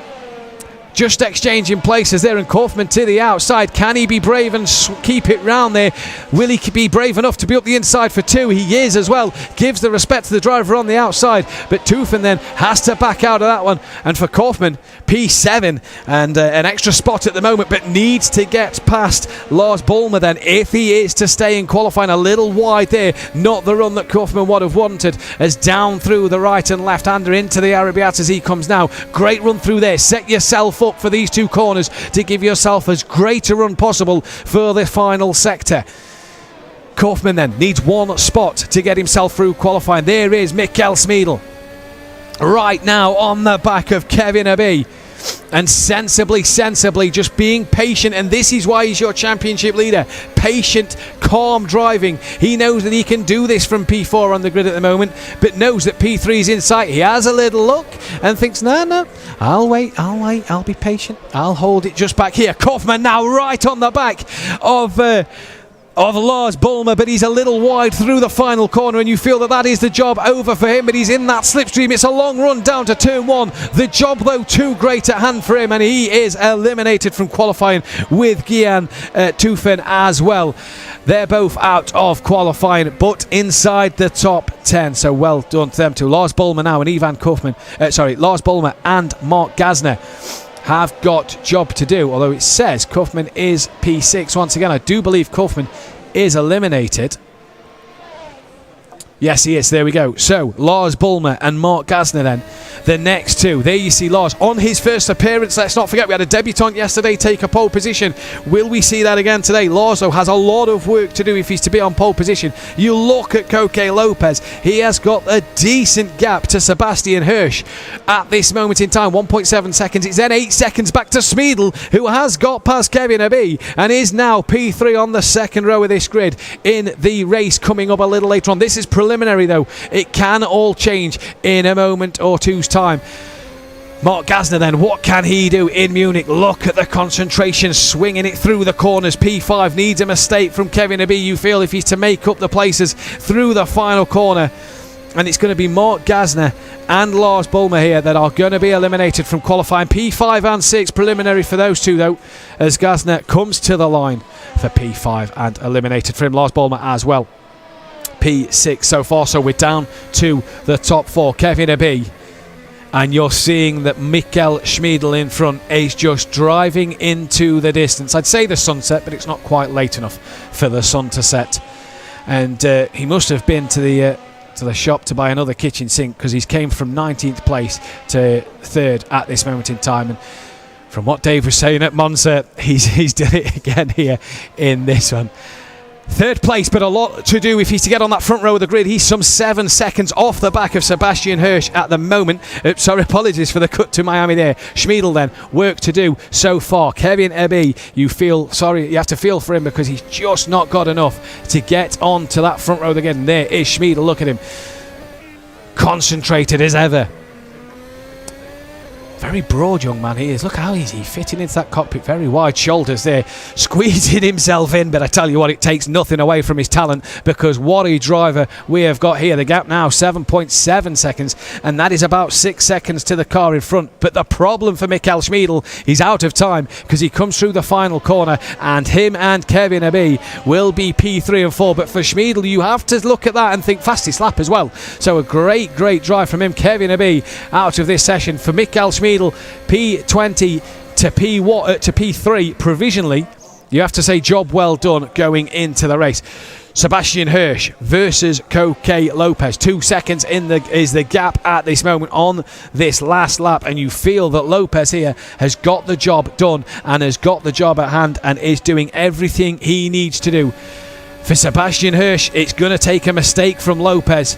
Speaker 5: just exchanging places there, and Kaufman to the outside. Can he be brave and keep it round there? Will he be brave enough to be up the inside for 2? He is as well. Gives the respect to the driver on the outside, but Tufen then has to back out of that one. And for Kaufman, P7 and an extra spot at the moment, but needs to get past Lars Bulmer then if he is to stay in qualifying. A little wide there, not the run that Kaufman would have wanted, as down through the right and left hander into the Arabiat as he comes now. Great run through there. Set yourself up for these 2 corners to give yourself as great a run possible for the final sector. Kaufman then needs 1 spot to get himself through qualifying. There is Mikel Schmiedl right now on the back of Kevin Abbey, and sensibly just being patient, and this is why he's your championship leader. Patient, calm driving. He knows that he can do this from P4 on the grid at the moment, but knows that P3 is in sight. He has a little look and thinks, no, I'll wait, I'll be patient, I'll hold it just back here. Kaufman now right on the back of of Lars Bulmer, but he's a little wide through the final corner, and you feel that is the job over for him, but he's in that slipstream. It's a long run down to turn 1. The job, though, too great at hand for him, and he is eliminated from qualifying with Gian Tufen as well. They're both out of qualifying, but inside the top 10, so well done to them too. Lars Bulmer now and Lars Bulmer and Mark Gasner have got job to do, although it says Kaufman is P6 once again. I do believe Kaufman is eliminated. Yes, he is. There we go. So, Lars Bulmer and Mark Gasner then. The next two. There you see Lars on his first appearance. Let's not forget we had a debutant yesterday take a pole position. Will we see that again today? Lars, though, has a lot of work to do if he's to be on pole position. You look at Koke Lopez. He has got a decent gap to Sebastian Hirsch at this moment in time. 1.7 seconds. It's then 8 seconds back to Schmiedl, who has got past Kevin Abbey and is now P3 on the second row of this grid in the race coming up a little later on. This is preliminary, though. It can all change in a moment or two's time. Mark Gasner then, what can he do in Munich? Look at the concentration, swinging it through the corners. P5 needs a mistake from Kevin Abbey, you feel, if he's to make up the places through the final corner. And it's going to be Mark Gasner and Lars Bulmer here that are going to be eliminated from qualifying. P5 and 6 preliminary for those two, though, as Gasner comes to the line for P5 and eliminated for him. Lars Bulmer as well. P6 so far, so we're down to the top 4. Kevin Abbey, and you're seeing that Mikkel Schmiedl in front is just driving into the distance. I'd say the sunset, but it's not quite late enough for the sun to set. And he must have been to the shop to buy another kitchen sink, because he's came from 19th place to 3rd at this moment in time. And from what Dave was saying at Monza, he's done it again here in this one. 3rd place, but a lot to do if he's to get on that front row of the grid. He's some 7 seconds off the back of Sebastian Hirsch at the moment. Sorry, apologies for the cut to Miami there. Schmiedl then, work to do so far. Kevin Abbey, you have to feel for him, because he's just not got enough to get on to that front row again. There is Schmiedl, look at him. Concentrated as ever. Very broad young man he is. Look how he's fitting into that cockpit. Very wide shoulders there, squeezing himself in. But I tell you what, it takes nothing away from his talent, because what a driver we have got here. The gap now 7.7 seconds, and that is about 6 seconds to the car in front. But the problem for Mikkel Schmiedl, he's out of time, because he comes through the final corner, and him and Kevin Abbey will be P3 and 4. But for Schmiedl, you have to look at that and think fastest lap as well. So a great drive from him. Kevin Abbey out of this session. For Mikkel Schmiedl, P20 to P3 provisionally. You have to say job well done going into the race. Sebastian Hirsch versus Koke Lopez. 2 seconds is the gap at this moment on this last lap, and you feel that Lopez here has got the job done and has got the job at hand and is doing everything he needs to do. For Sebastian Hirsch, it's going to take a mistake from Lopez.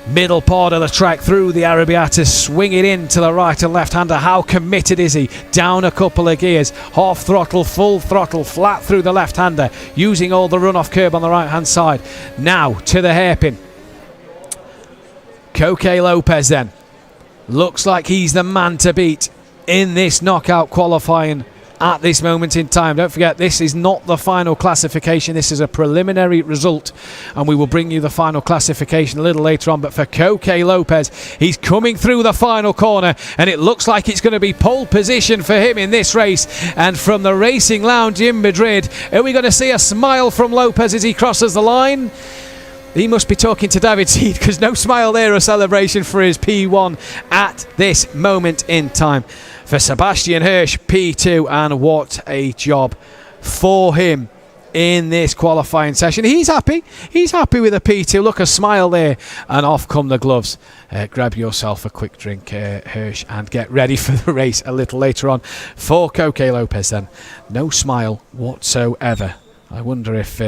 Speaker 5: Middle part of the track through the Arrabbiata, swing it in to the right and left hander. How committed is he? Down a couple of gears, half throttle, full throttle, flat through the left hander, using all the runoff curb on the right hand side. Now to the hairpin. Koke Lopez then looks like he's the man to beat in this knockout qualifying at this moment in time. Don't forget, this is not the final classification. This is a preliminary result, and we will bring you the final classification a little later on. But for Koke Lopez, he's coming through the final corner, and it looks like it's going to be pole position for him in this race. And from the Racing Lounge in Madrid, are we going to see a smile from Lopez as he crosses the line? He must be talking to David Seed, because no smile there, a celebration for his P1 at this moment in time. For Sebastian Hirsch, P2, and what a job for him in this qualifying session. He's happy with a P2. Look, a smile there, and off come the gloves. Grab yourself a quick drink, Hirsch, and get ready for the race a little later on. For Koke Lopez then, no smile whatsoever. I wonder if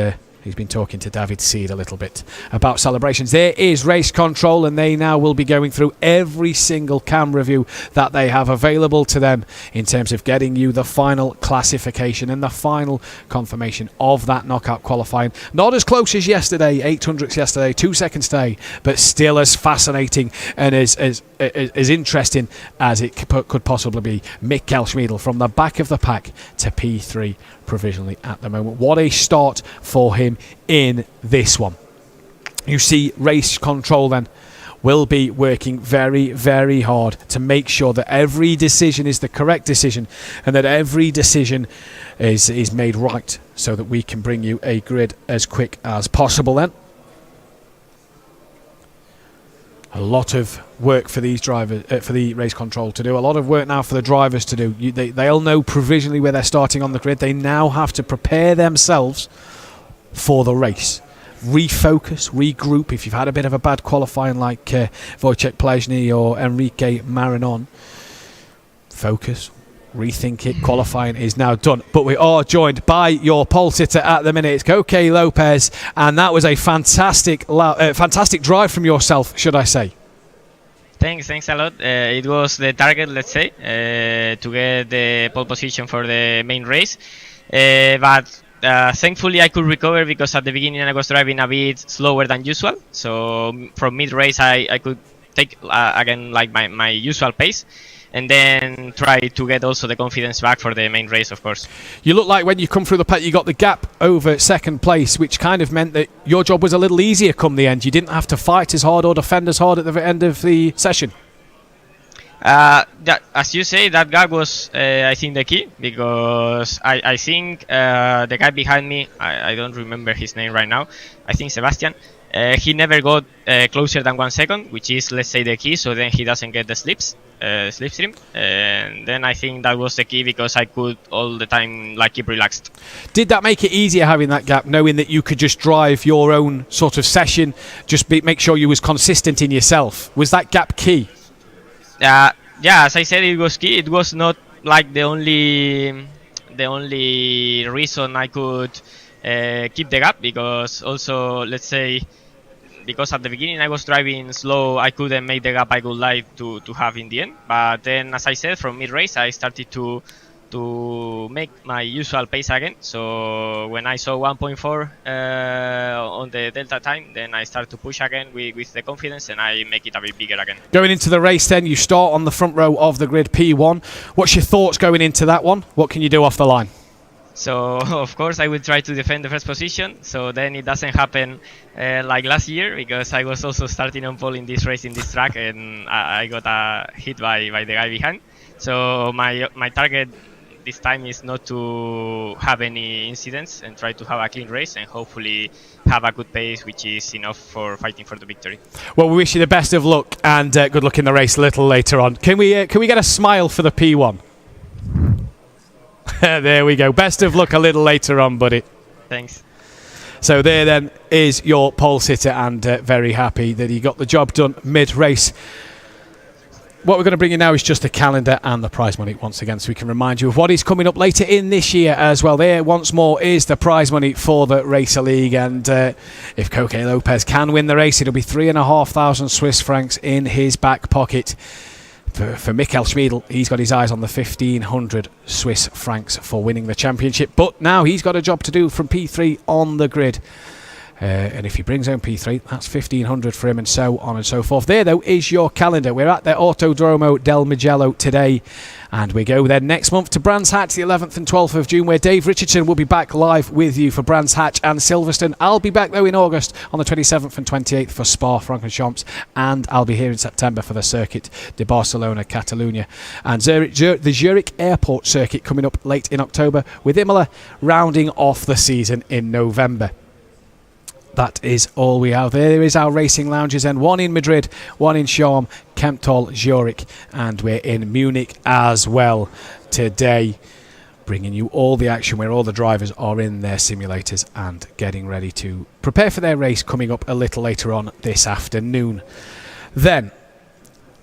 Speaker 5: He's been talking to David Seed a little bit about celebrations. There is race control, and they now will be going through every single camera view that they have available to them in terms of getting you the final classification and the final confirmation of that knockout qualifying. Not as close as yesterday, 800s yesterday, 2 seconds today, but still as fascinating and as interesting as it could possibly be. Mikkel Schmiedl from the back of the pack to P3 provisionally at the moment. What a start for him in this one. You see, race control then will be working very, very hard to make sure that every decision is the correct decision and that every decision is made right, so that we can bring you a grid as quick as possible then. A lot of work for these drivers, for the race control to do. A lot of work now for the drivers to do. They'll know provisionally where they're starting on the grid. They now have to prepare themselves for the race. Refocus, regroup. If you've had a bit of a bad qualifying like Wojciech Plezny or Enrique Marinon, focus, rethink it. Qualifying is now done, but we are joined by your pole sitter at the minute. It's Koke Lopez, and that was a fantastic drive from yourself, should I say.
Speaker 11: Thanks a lot. It was the target, let's say, to get the pole position for the main race, but thankfully I could recover, because at the beginning I was driving a bit slower than usual, so from mid-race I could take again like my usual pace, and then try to get also the confidence back for the main race, of course.
Speaker 5: You look like when you come through the pack you got the gap over second place, which kind of meant that your job was a little easier come the end. You didn't have to fight as hard or defend as hard at the end of the session.
Speaker 11: As you say, that gap was I think the key, because I think the guy behind me, I don't remember his name right now, I think Sebastian, he never got closer than 1 second, which is, let's say, the key, so then he doesn't get the slipstream, and then I think that was the key, because I could all the time like keep relaxed.
Speaker 5: Did that make it easier having that gap, knowing that you could just drive your own sort of session, just make sure you was consistent in yourself? Was that gap key?
Speaker 11: Yeah, as I said, it was key. It was not like the only reason I could keep the gap, because also, let's say, because at the beginning I was driving slow, I couldn't make the gap I would like to have in the end. But then, as I said, from mid-race I started to make my usual pace again. So when I saw 1.4 on the delta time, then I start to push again with the confidence, and I make it a bit bigger again.
Speaker 5: Going into the race then, you start on the front row of the grid, P1. What's your thoughts going into that one? What can you do off the line?
Speaker 11: So of course I will try to defend the first position, so then it doesn't happen like last year, because I was also starting on pole in this race, in this track, and I got hit by the guy behind. So my target this time is not to have any incidents and try to have a clean race, and hopefully have a good pace, which is enough for fighting for the victory.
Speaker 5: Well, we wish you the best of luck, and good luck in the race a little later on. Can we get a smile for the P1? There we go. Best of luck a little later on, buddy.
Speaker 11: Thanks.
Speaker 5: So there then is your pole sitter, and very happy that he got the job done mid-race. What we're going to bring you now is just the calendar and the prize money once again, so we can remind you of what is coming up later in this year as well. There once more is the prize money for the Racer League, and if Koke Lopez can win the race, it'll be 3,500 Swiss francs in his back pocket. For Mikkel Schmiedl, he's got his eyes on the 1,500 Swiss francs for winning the championship, but now he's got a job to do from P3 on the grid. And if he brings home P3, that's 1,500 for him, and so on and so forth. There, though, is your calendar. We're at the Autodromo del Mugello today, and we go then next month to Brands Hatch, the 11th and 12th of June, where Dave Richardson will be back live with you for Brands Hatch and Silverstone. I'll be back, though, in August on the 27th and 28th for Spa-Francorchamps, and I'll be here in September for the Circuit de Barcelona, Catalunya, and the Zurich Airport Circuit coming up late in October, with Imola rounding off the season in November. That is all we have. There is our racing lounges, and one in Madrid, one in Schaum, Kemptthal, Zurich, and we're in Munich as well today, bringing you all the action where all the drivers are in their simulators and getting ready to prepare for their race coming up a little later on this afternoon. Then,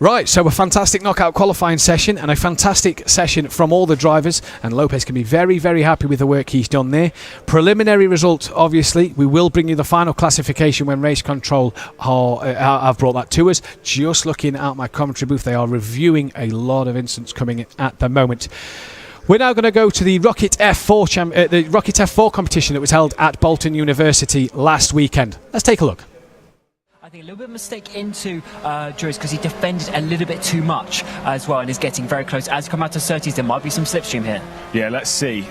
Speaker 5: Right, so a fantastic knockout qualifying session and a fantastic session from all the drivers, and Lopez can be very, very happy with the work he's done there. Preliminary result, obviously, we will bring you the final classification when race control have brought that to us. Just looking at my commentary booth, they are reviewing a lot of incidents coming in at the moment. We're now going to go to the Rocket F4 competition that was held at Bolton University last weekend. Let's take a look.
Speaker 12: I think a little bit of a mistake into Joyce because he defended a little bit too much as well and is getting very close. As you come out to 30s, there might be some slipstream here.
Speaker 13: Yeah, let's see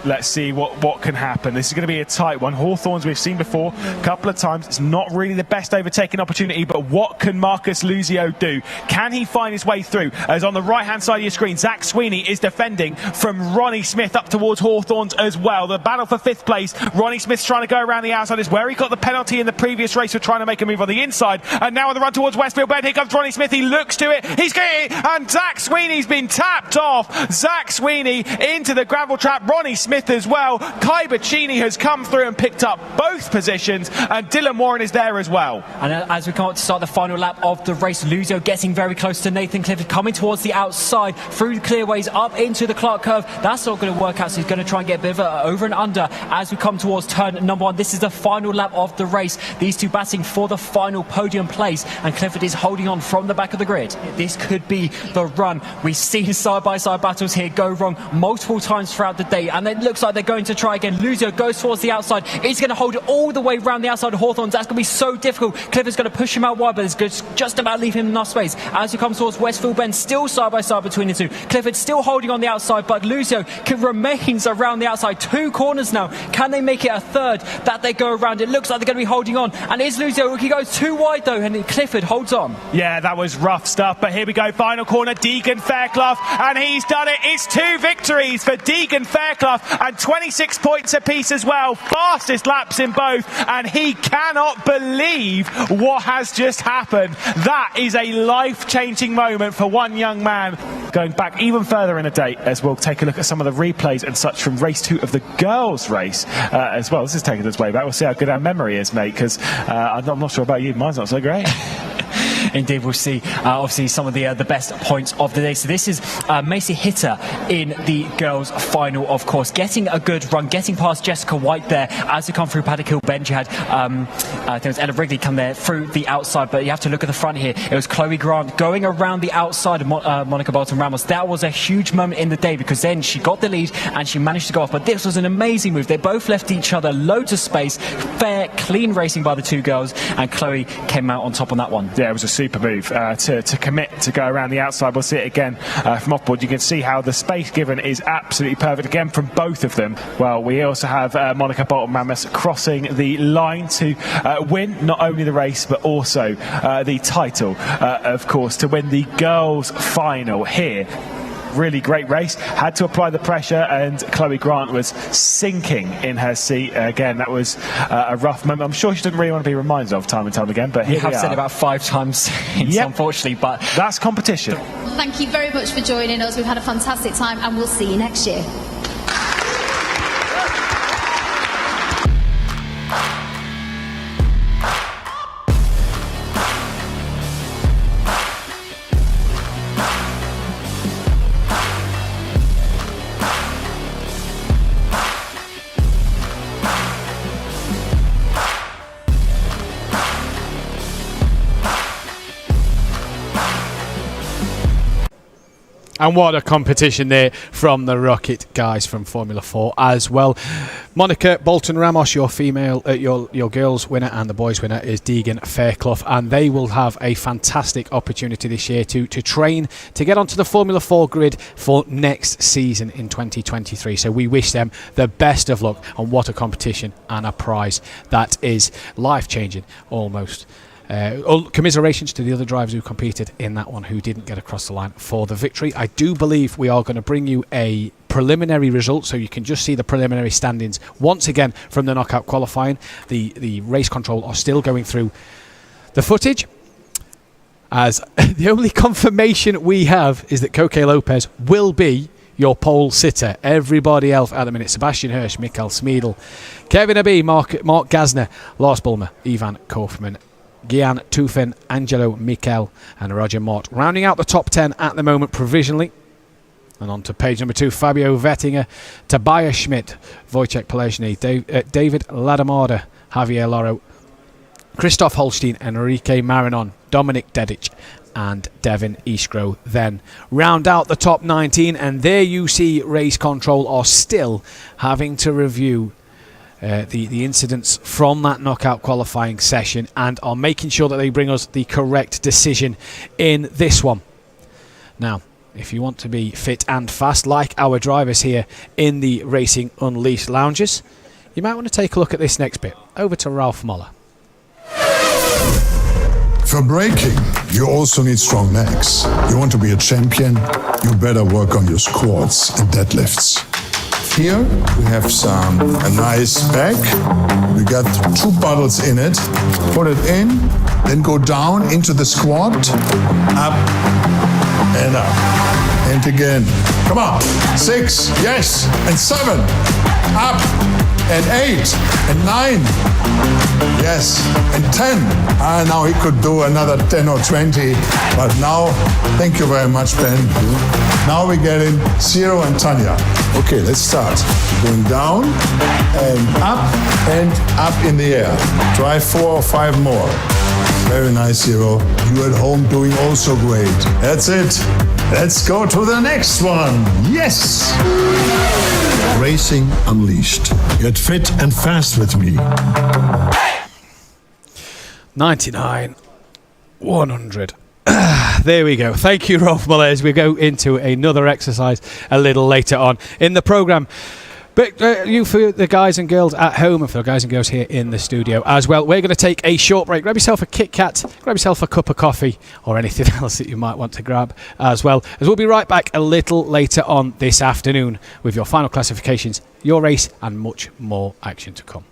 Speaker 13: what can happen. This is going to be a tight one. Hawthorns we've seen before a couple of times. It's not really the best overtaking opportunity, but what can Marcus Luzio do? Can he find his way through? As on the right-hand side of your screen, Zach Sweeney is defending from Ronnie Smith up towards Hawthorns as well. The battle for 5th place. Ronnie Smith's trying to go around the outside. Is where he got the penalty in the previous race for trying to make a move on the inside. And now on the run towards Westfield Bend, here comes Ronnie Smith. He looks to it. He's getting it, and Zach Sweeney's been tapped off. Zach Sweeney into the gravel trap. Ronnie Smith as well. Kai Bacchini has come through and picked up both positions, and Dylan Warren is there as well.
Speaker 12: And as we come up to start the final lap of the race, Luzio getting very close to Nathan Clifford, coming towards the outside through the clearways up into the Clark curve. That's not going to work out, so he's going to try and get a bit of a over and under as we come towards turn number 1. This is the final lap of the race. These two batting for the final podium place, and Clifford is holding on from the back of the grid. This could be the run. We've seen side-by-side battles here go wrong multiple times throughout the day, and it looks like they're going to try again. Luzio goes towards the outside. He's going to hold it all the way around the outside of Hawthorns. That's going to be so difficult. Clifford's going to push him out wide, but it's just about leave him enough space. As he comes towards Westfield Bend, still side-by-side between the two. Clifford still holding on the outside, but Luzio remains around the outside. 2 corners now. Can they make it a third that they go around? It looks like they're going to be holding on. And is Luzio, he goes too wide though, and Clifford holds on.
Speaker 13: Yeah, that was rough stuff, but here we go, final corner, Deegan Fairclough, and he's done it. It's 2 victories for Deegan Fairclough, and 26 points apiece as well, fastest laps in both, and he cannot believe what has just happened. That is a life-changing moment for one young man. Going back even further in the day, as we'll take a look at some of the replays and such from race 2 of the girls' race as well. This is taking us way back. We'll see how good our memory is, mate, because I'm not sure about you, mine's not so great.
Speaker 12: Indeed, we'll see obviously some of the best points of the day. So this is Macy Hitter in the girls' final, of course, getting a good run, getting past Jessica White there as we come through Paddock Hill Bend. You had I think it was Ella Wrigley come there through the outside, but you have to look at the front here. It was Chloe Grant going around the outside of Monica Bolton Ramos. That was a huge moment in the day because then she got the lead and she managed to go off. But this was an amazing move. They both left each other loads of space. Fair, clean racing by the two girls, and Chloe came out on top on that one.
Speaker 13: Yeah, it was a super move to commit to go around the outside. We'll see it again from offboard. You can see how the space given is absolutely perfect again from both of them. Well, we also have Monica Bolton Ramos crossing the line to win not only the race but also the title, of course, to win the girls' final here. Really great race, had to apply the pressure, and Chloe Grant was sinking in her seat. Again, that was a rough moment. I'm sure she didn't really want to be reminded of time and time again, but here we are.
Speaker 12: You have said about 5 times, unfortunately, but
Speaker 13: that's competition.
Speaker 14: Thank you very much for joining us. We've had a fantastic time, and we'll see you next year.
Speaker 5: And what a competition there from the Rocket guys from Formula 4 as well. Monica Bolton Ramos, your female, your girls winner, and the boys winner is Deegan Fairclough, and they will have a fantastic opportunity this year to train to get onto the Formula 4 grid for next season in 2023. So we wish them the best of luck, and what a competition and a prize that is life-changing almost. Commiserations to the other drivers who competed in that one who didn't get across the line for the victory. I do believe we are going to bring you a preliminary result so you can just see the preliminary standings once again from the knockout qualifying. The race control are still going through the footage, as the only confirmation we have is that Coque Lopez will be your pole sitter. Everybody else at the minute: Sebastian Hirsch, Mikael Smeedel, Kevin Abbey, Mark Gasner, Lars Bulmer, Ivan Kaufman, Gian Tufin, Angelo Michel and Roger Mott. Rounding out the top 10 at the moment provisionally. And on to page number 2, Fabio Vettinger, Tobias Schmidt, Wojciech Polesny, David Ladamoda, Javier Loro, Christoph Holstein, Enrique Marinon, Dominic Dedic and Devin Eastgrow then round out the top 19. And there you see Race Control are still having to review the incidents from that knockout qualifying session and are making sure that they bring us the correct decision in this one. Now, if you want to be fit and fast like our drivers here in the Racing Unleashed lounges, you might want to take a look at this next bit. Over to Ralph Muller.
Speaker 15: For braking, you also need strong legs. You want to be a champion, you better work on your squats and deadlifts. Here we have a nice bag. We got 2 bottles in it. Put it in, then go down into the squat, up and up. And again. Come on. 6, yes, and 7, up, and 8, and 9, yes, and 10. Now he could do another 10 or 20, but now, thank you very much, Ben. Now we get in Zero and Tanya. Okay, let's start. Going down, and up in the air. Try 4 or 5 more. Very nice, Zero. You at home doing also great. That's it. Let's go to the next one. Yes! Racing Unleashed. Get fit and fast with me.
Speaker 5: 99, 100. There we go. Thank you, Rolf Muller, as we go into another exercise a little later on in the programme. But you, for the guys and girls at home and for the guys and girls here in the studio as well, we're going to take a short break. Grab yourself a Kit Kat, grab yourself a cup of coffee or anything else that you might want to grab as well, as we'll be right back a little later on this afternoon with your final classifications, your race and much more action to come.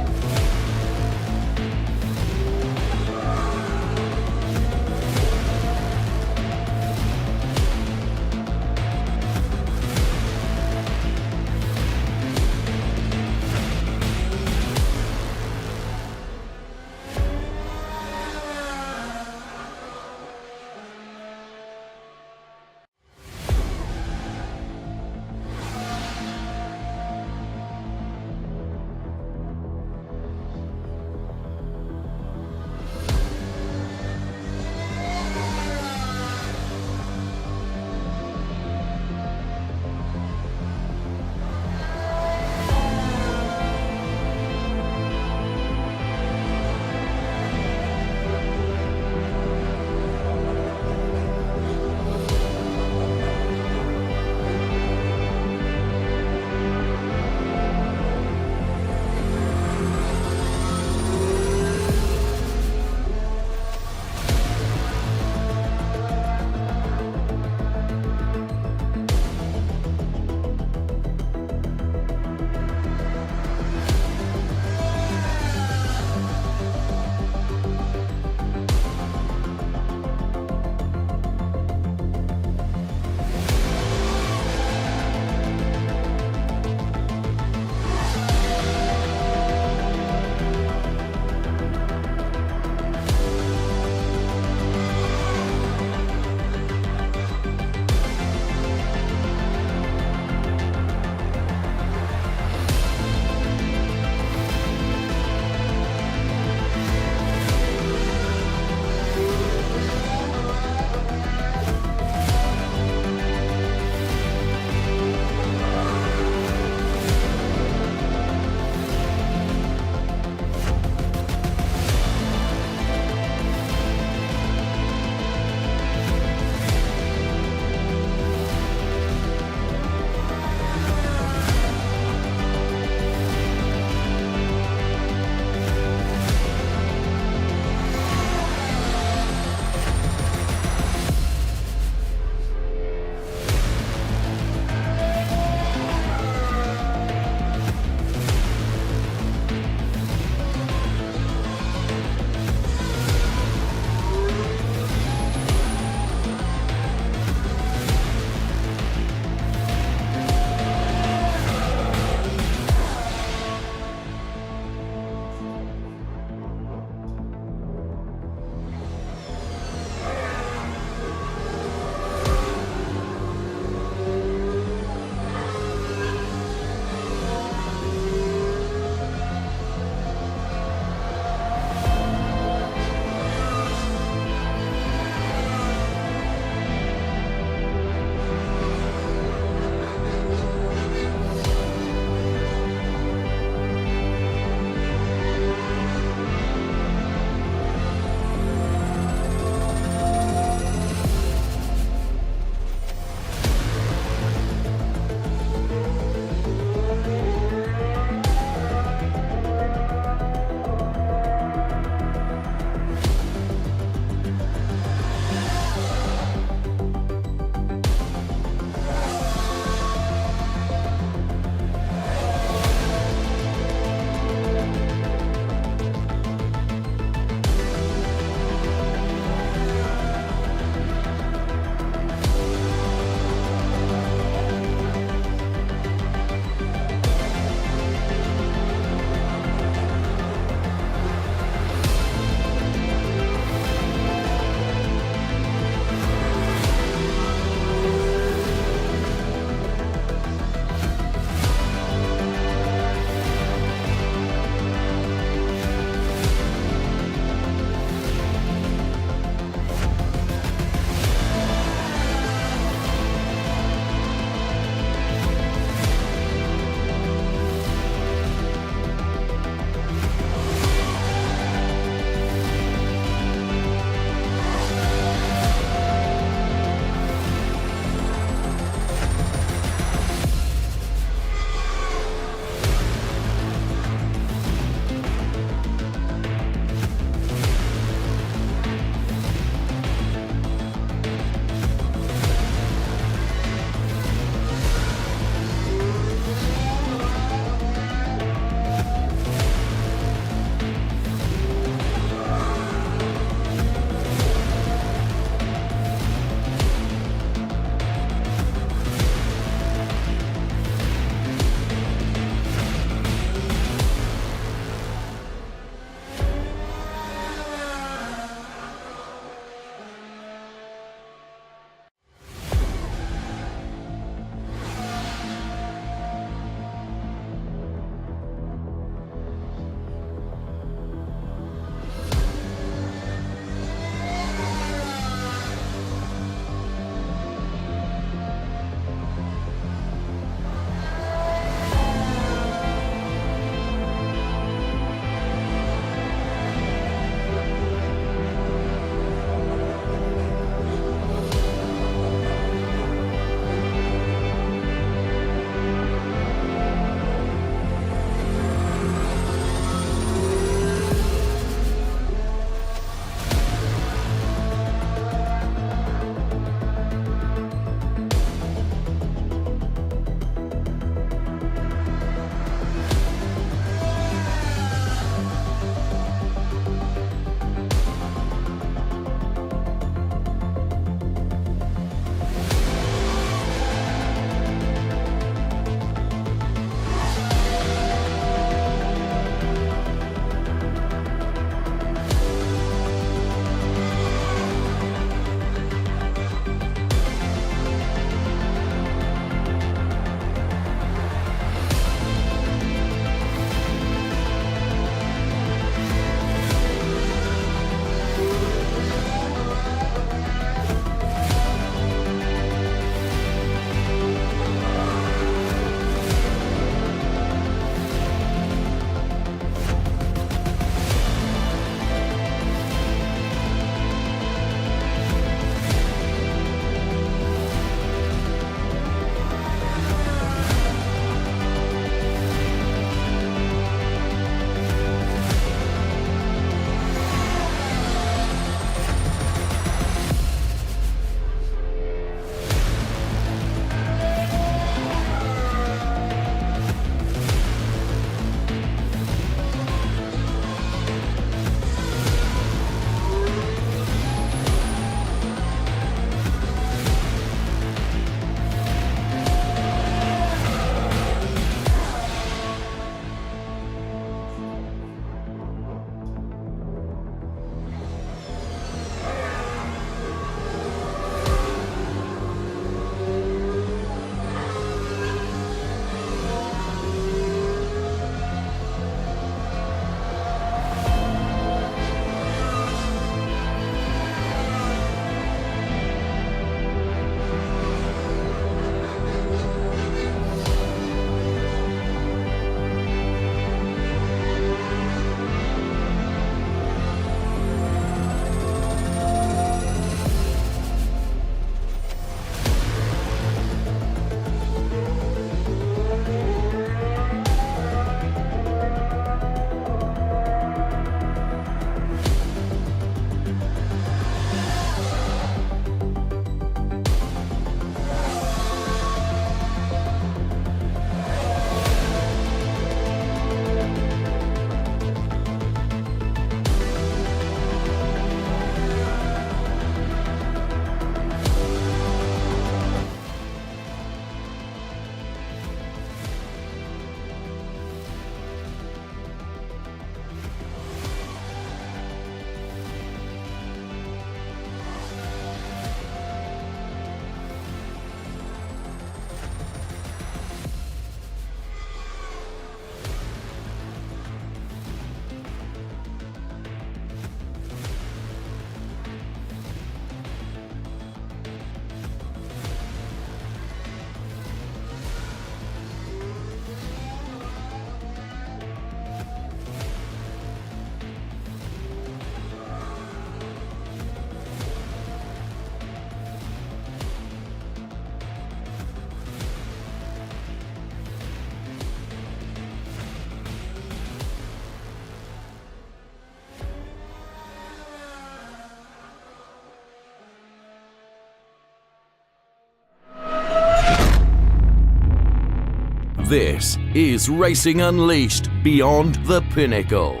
Speaker 1: This is Racing Unleashed Beyond the Pinnacle.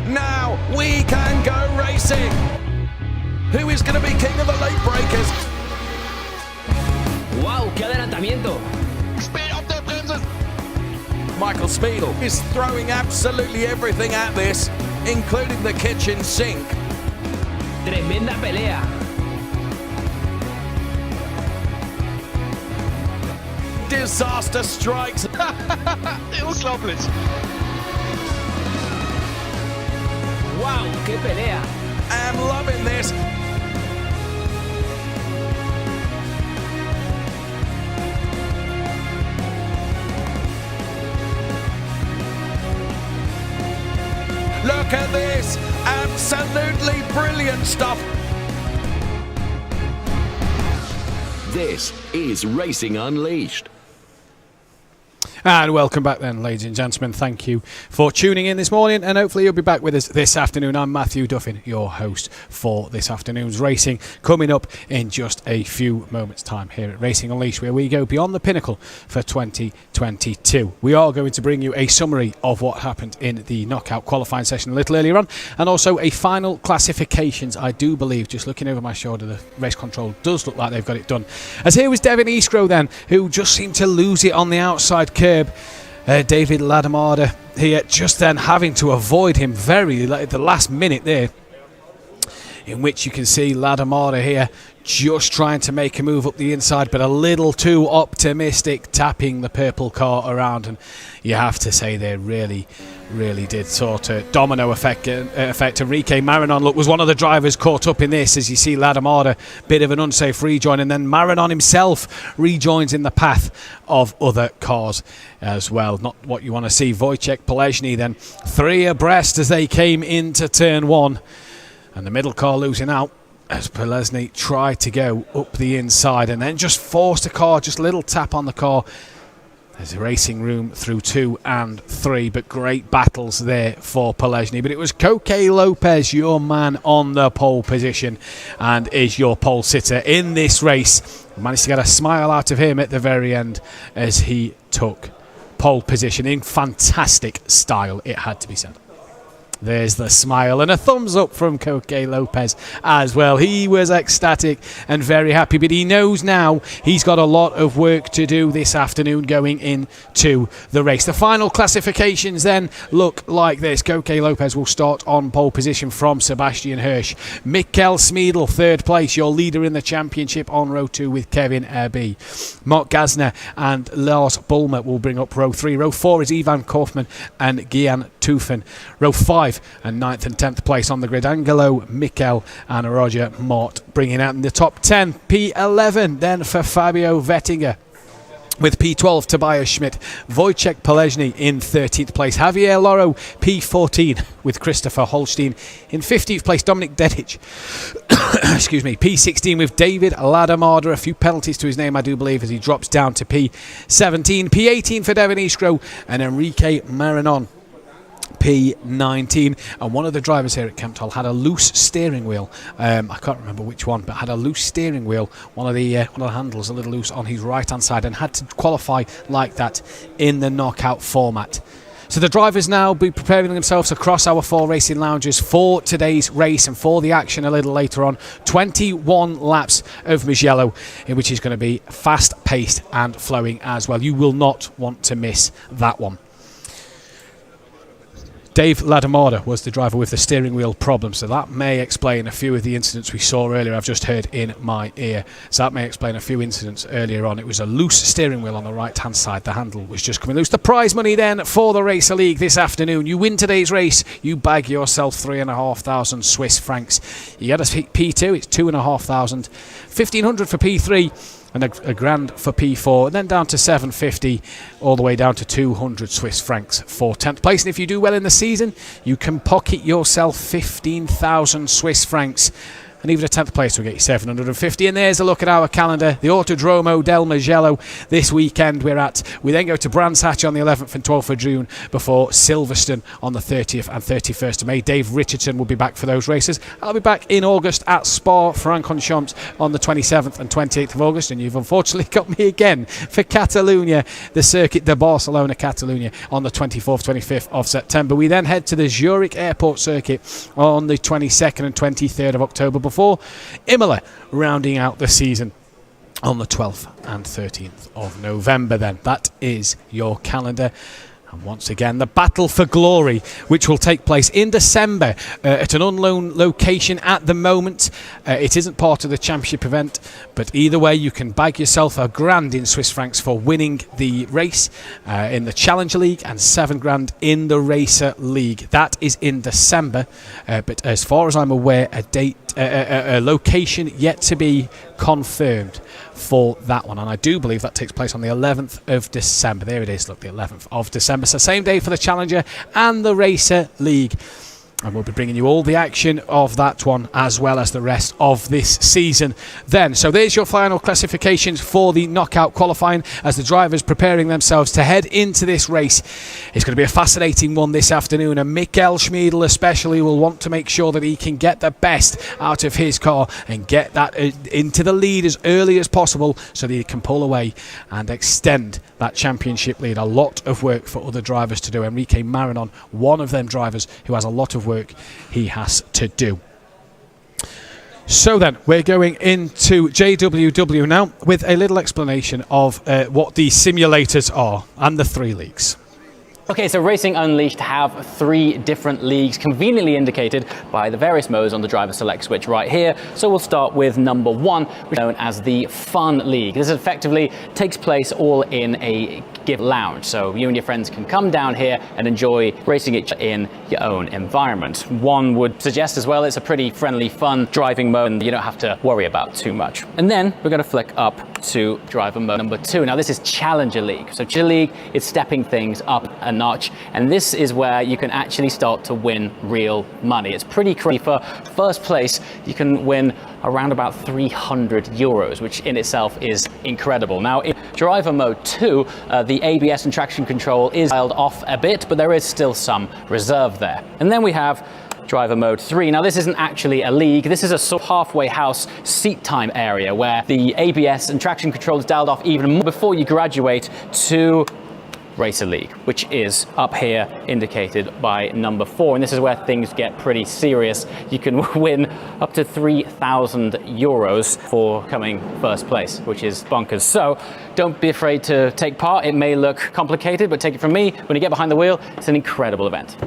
Speaker 2: Now we can go racing. Who is going to be king of the late breakers?
Speaker 3: ¡Wow! ¡Qué adelantamiento!
Speaker 2: Michael Speedle is throwing absolutely everything at this, including the kitchen sink.
Speaker 3: Tremenda pelea.
Speaker 2: Disaster strikes.
Speaker 11: Unglaublich.
Speaker 3: ¡Wow! ¡Qué pelea!
Speaker 2: I'm loving this. Look at this. Absolutely brilliant stuff.
Speaker 1: This is Racing Unleashed.
Speaker 5: And welcome back then, ladies and gentlemen. Thank you for tuning in this morning, and hopefully you'll be back with us this afternoon. I'm Matthew Duffin, your host for this afternoon's racing, coming up in just a few moments' time here at Racing Unleashed, where we go beyond the pinnacle for 2022. We are going to bring you a summary of what happened in the knockout qualifying session a little earlier on, and also a final classifications. I do believe, just looking over my shoulder, the race control does look like they've got it done. As here was Devin Eastgrove then, who just seemed to lose it on the outside curb. David Ladamada here just then having to avoid him very at the last minute there, in which you can see Ladamada here just trying to make a move up the inside, but a little too optimistic, tapping the purple car around. And you have to say they really did sort of domino effect. Enrique Marinon was one of the drivers caught up in this, as you see Ladamada, bit of an unsafe rejoin, and then Marinon himself rejoins in the path of other cars as well. Not what you want to see. Wojciech Polezny then 3 abreast as they came into turn 1, and the middle car losing out as Polezny tried to go up the inside and then just forced a car, just a little tap on the car. There's a racing room through 2 and 3, but great battles there for Polezny. But it was Coque Lopez, your man on the pole position, and is your pole sitter in this race. Managed to get a smile out of him at the very end as he took pole position in fantastic style, it had to be said. There's the smile and a thumbs up from Coque Lopez as well. He was ecstatic and very happy, but he knows now he's got a lot of work to do this afternoon going into the race. The final classifications then look like this. Coque Lopez will start on pole position from Sebastian Hirsch. Mikkel Smeedel, 3rd place, your leader in the championship on row 2 with Kevin Erby. Mark Gasner and Lars Bulmer will bring up row 3. Row 4 is Ivan Kaufman and Gian Tufen. Row 5 and 9th and 10th place on the grid, Angelo, Mikkel and Roger Mott bringing out in the top 10. P11 then for Fabio Vettinger, with P12 Tobias Schmidt, Wojciech Polezny in 13th place, Javier Loro P14 with Christopher Holstein in 15th place, Dominic Dedic excuse me, P16 with David Ladamada, a few penalties to his name I do believe as he drops down to P17, P18 for Devin Eastgrove and Enrique Marinon P19. And one of the drivers here at Kempthal had a loose steering wheel. I can't remember which one, but had a loose steering wheel. One of the handles a little loose on his right hand side, and had to qualify like that in the knockout format. So the drivers now be preparing themselves across our 4 racing lounges for today's race and for the action a little later on. 21 laps of Mugello, which is going to be fast paced and flowing as well. You will not want to miss that one. Dave Ladamada was the driver with the steering wheel problem, so that may explain a few of the incidents we saw earlier. I've just heard in my ear. So that may explain a few incidents earlier on. It was a loose steering wheel on the right-hand side. The handle was just coming loose. The prize money then for the Racer League this afternoon. You win today's race, you bag yourself 3,500 Swiss francs. You get a P2, it's 2,500. 1,500 for P3. And a grand for P4, and then down to 750, all the way down to 200 Swiss francs for 10th place. And if you do well in the season, you can pocket yourself 15,000 Swiss francs and even a 10th place will get you 750. And there's a look at our calendar. The Autodromo del Mugello this weekend we're at. We then go to Brands Hatch on the 11th and 12th of June before Silverstone on the 30th and 31st of May. Dave Richardson will be back for those races. I'll be back in August at Spa-Francorchamps on the 27th and 28th of August, and you've unfortunately got me again for Catalunya, the Circuit de Barcelona Catalunya on the 24th, 25th of September. We then head to the Zurich Airport Circuit on the 22nd and 23rd of October before Imola rounding out the season on the 12th and 13th of November. Then that is your calendar. And once again, the battle for glory, which will take place in December at an unknown location at the moment. It isn't part of the championship event, but either way, you can bag yourself £1,000 in Swiss francs for winning the race in the Challenger League and £7,000 in the Racer League. That is in December, but as far as I'm aware, a location yet to be confirmed for that one, and I do believe that takes place on the 11th of December. There it is, look, the 11th of December. So same day for the Challenger and the Racer League. And we'll be bringing you all the action of that one as well as the rest of this season then. So there's your final classifications for the knockout qualifying as the drivers preparing themselves to head into this race. It's going to be a fascinating one this afternoon, and Michael Schmiedl especially will want to make sure that he can get the best out of his car and get that into the lead as early as possible so that he can pull away and extend that championship lead. A lot of work for other drivers to do. Enrique Marinon, one of them drivers who has a lot of work he has to do. So then we're going into JWW now with a little explanation of what the simulators are and the 3 leagues.
Speaker 7: Okay, so Racing Unleashed have 3 different leagues conveniently indicated by the various modes on the driver select switch right here. So we'll start with number 1, which is known as the Fun League. This effectively takes place all in a Give lounge, so you and your friends can come down here and enjoy racing it in your own environment. One would suggest as well it's a pretty friendly, fun driving mode and you don't have to worry about too much. And then we're going to flick up to driver mode number 2. Now this is Challenger League. So Challenger League is stepping things up a notch, and this is where you can actually start to win real money. It's pretty crazy. For first place you can win around about €300, which in itself is incredible. Now in driver mode 2, the ABS and traction control is dialed off a bit, but there is still some reserve there. And then we have driver mode 3. Now this isn't actually a league, this is a sort of halfway house seat time area where the ABS and traction control is dialed off even more before you graduate to Racer League, which is up here indicated by number 4, and this is where things get pretty serious. You can win up to €3,000 for coming first place, which is bonkers. So don't be afraid to take part. It may look complicated, but take it from me, when you get behind the wheel, it's an incredible event.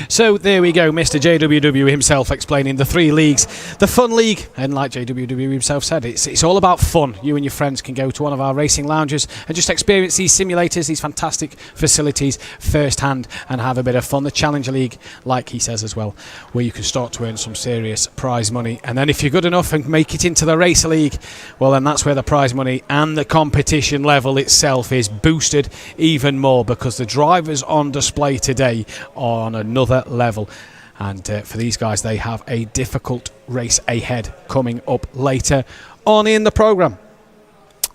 Speaker 5: So there we go, Mr. JWW himself explaining the 3 leagues. The Fun League, and like JWW himself said, it's all about fun. You and your friends can go to one of our racing lounges and just experience these simulators, these fantastic facilities firsthand and have a bit of fun. The Challenger League, like he says as well, where you can start to earn some serious prize money. And then if you're good enough and make it into the Racer League, well then that's where the prize money and the competition level itself is boosted even more, because the drivers on display today are on another level, and for these guys they have a difficult race ahead coming up later on in the programme.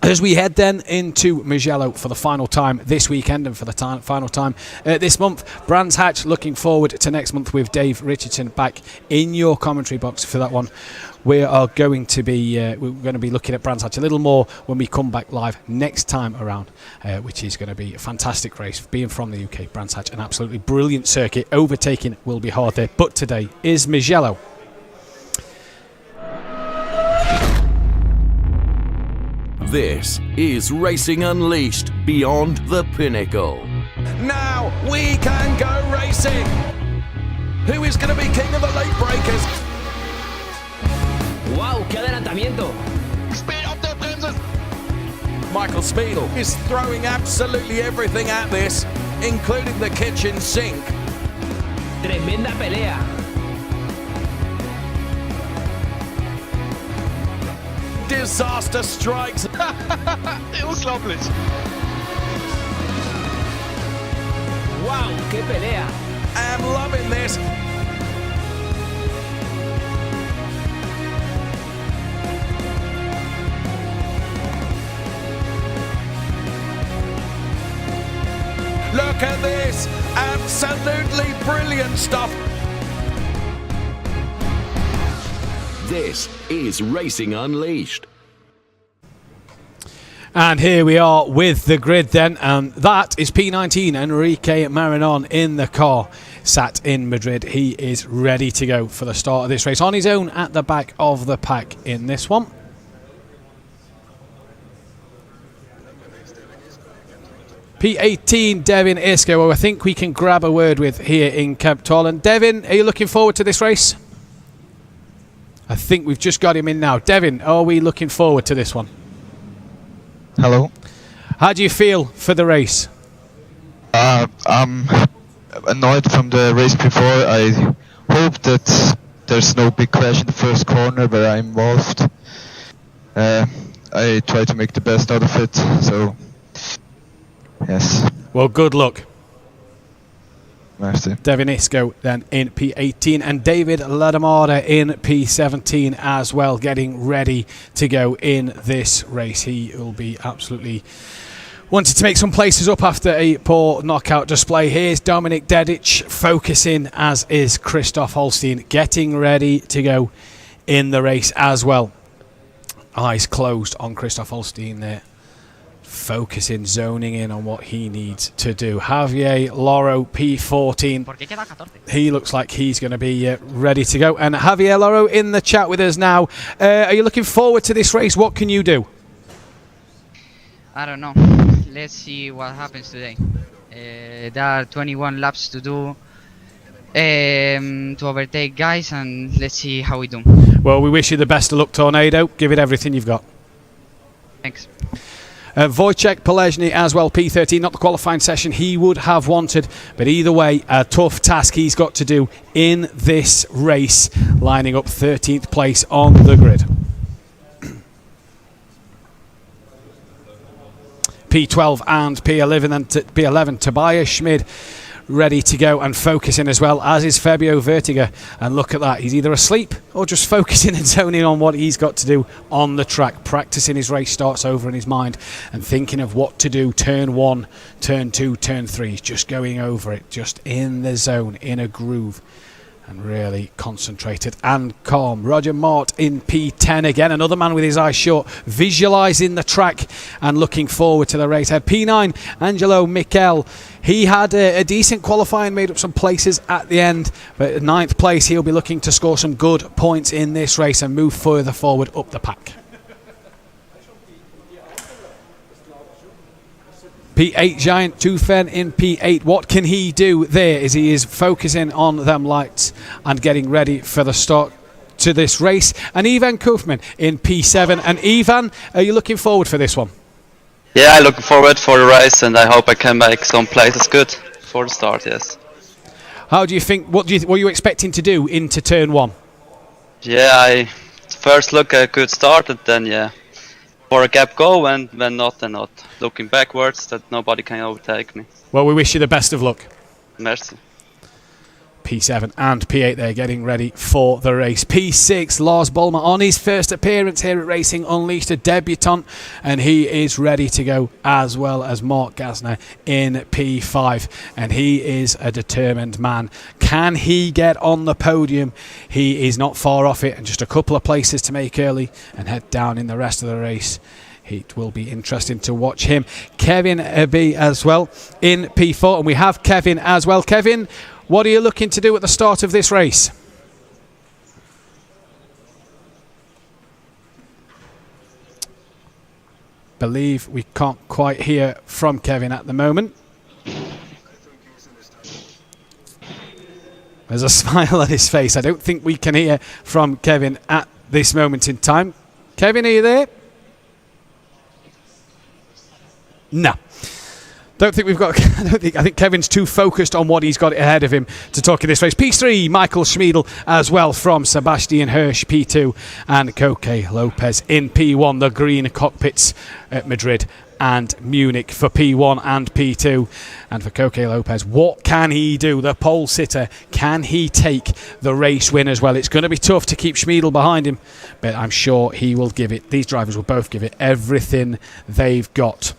Speaker 5: As we head then into Mugello for the final time this weekend and for the final time this month, Brands Hatch, looking forward to next month with Dave Richardson back in your commentary box for that one. We are going to be looking at Brands Hatch a little more when we come back live next time around, which is going to be a fantastic race. Being from the UK, Brands Hatch, an absolutely brilliant circuit. Overtaking will be hard there, but today is Mugello.
Speaker 1: This is Racing Unleashed Beyond the Pinnacle.
Speaker 2: Now we can go racing. Who is going to be king of the late breakers?
Speaker 3: ¡Wow! ¡Qué adelantamiento!
Speaker 2: Speed up the bremses. Michael Schmiedl is throwing absolutely everything at this, including the kitchen sink.
Speaker 3: Tremenda pelea.
Speaker 2: Disaster strikes. Unglaublich.
Speaker 3: ¡Wow! ¡Qué pelea!
Speaker 2: I'm loving this. Look at this. Absolutely brilliant stuff.
Speaker 1: This is Racing Unleashed.
Speaker 5: And here we are with the grid then, and that is P19 Enrique Marinon in the car, sat in Madrid. He is ready to go for the start of this race on his own at the back of the pack in this one. P18 Devin Isco, who I think we can grab a word with here in Kemptol. And Devin, are you looking forward to this race? I think we've just got him in now. Devin, are we looking forward to this one?
Speaker 16: Hello.
Speaker 5: How do you feel for the race?
Speaker 16: I'm annoyed from the race before. I hope that there's no big crash in the first corner where I'm involved. I try to make the best out of it, so yes.
Speaker 5: Well, good luck.
Speaker 16: Merci.
Speaker 5: Devin Isco then in P18 and David Ladamada in P17 as well, getting ready to go in this race. He will be absolutely wanted to make some places up after a poor knockout display. Here's Dominic Dedic focusing, as is Christoph Holstein, getting ready to go in the race as well. Eyes closed on Christoph Holstein there, focusing, zoning in on what he needs to do. Javier Loro, P14. He looks like he's going to be ready to go. And Javier Loro in the chat with us now. Are you looking forward to this race? What can you do?
Speaker 17: I don't know. Let's see what happens today. There are 21 laps to do to overtake guys, and let's see how we do.
Speaker 5: Well, we wish you the best of luck, Tornado. Give it everything you've got.
Speaker 17: Thanks.
Speaker 5: Wojciech Polezny as well, P13, not the qualifying session he would have wanted, but either way, a tough task he's got to do in this race, lining up 13th place on the grid. P12 and P11, and P11 Tobias Schmid ready to go and focusing as well, as is Fabio Vertiger. And look at that, he's either asleep or just focusing and zoning on what he's got to do on the track, practicing his race starts over in his mind and thinking of what to do. Turn 1, turn 2, turn 3, just going over it, just in the zone, in a groove, and really concentrated and calm. Roger Mort in P10 again, another man with his eyes shut, visualising the track and looking forward to the race ahead. P9 Angelo Michel, he had a decent qualifying, made up some places at the end, but at 9th place he'll be looking to score some good points in this race and move further forward up the pack. P8 Giant Tufen in P8. What can he do there as he is focusing on them lights and getting ready for the start to this race? And Ivan Kufman in P7. And Ivan, are you looking forward for this one?
Speaker 18: Yeah, I'm looking forward for the race, and I hope I can make some places good for the start, yes.
Speaker 5: How do you think, what are you expecting to do into turn 1?
Speaker 18: Yeah, I first look at a good start, and then, yeah, for a gap go, and when not, then not. Looking backwards, that nobody can overtake me.
Speaker 5: Well, we wish you the best of luck.
Speaker 18: Merci.
Speaker 5: P7 and P8 there getting ready for the race. P6 Lars Bolmer on his first appearance here at Racing Unleashed, a debutant, and he is ready to go, as well as Mark Gasner in P5, and he is a determined man. Can he get on the podium? He is not far off it, and just a couple of places to make early and head down in the rest of the race. It will be interesting to watch him. Kevin B as well in P4, and we have Kevin as well. Kevin, what are you looking to do at the start of this race? Believe we can't quite hear from Kevin at the moment. There's a smile on his face. I don't think we can hear from Kevin at this moment in time. Kevin, are you there? No. Don't think we've got. I think Kevin's too focused on what he's got ahead of him to talk in this race. P3, Michael Schmiedel as well from Sebastian Hirsch, P2, and Coque Lopez in P1. The green cockpits at Madrid and Munich for P1 and P2. And for Coque Lopez, what can he do? The pole sitter, can he take the race win as well? It's going to be tough to keep Schmiedel behind him, but I'm sure he will give it. These drivers will both give it everything they've got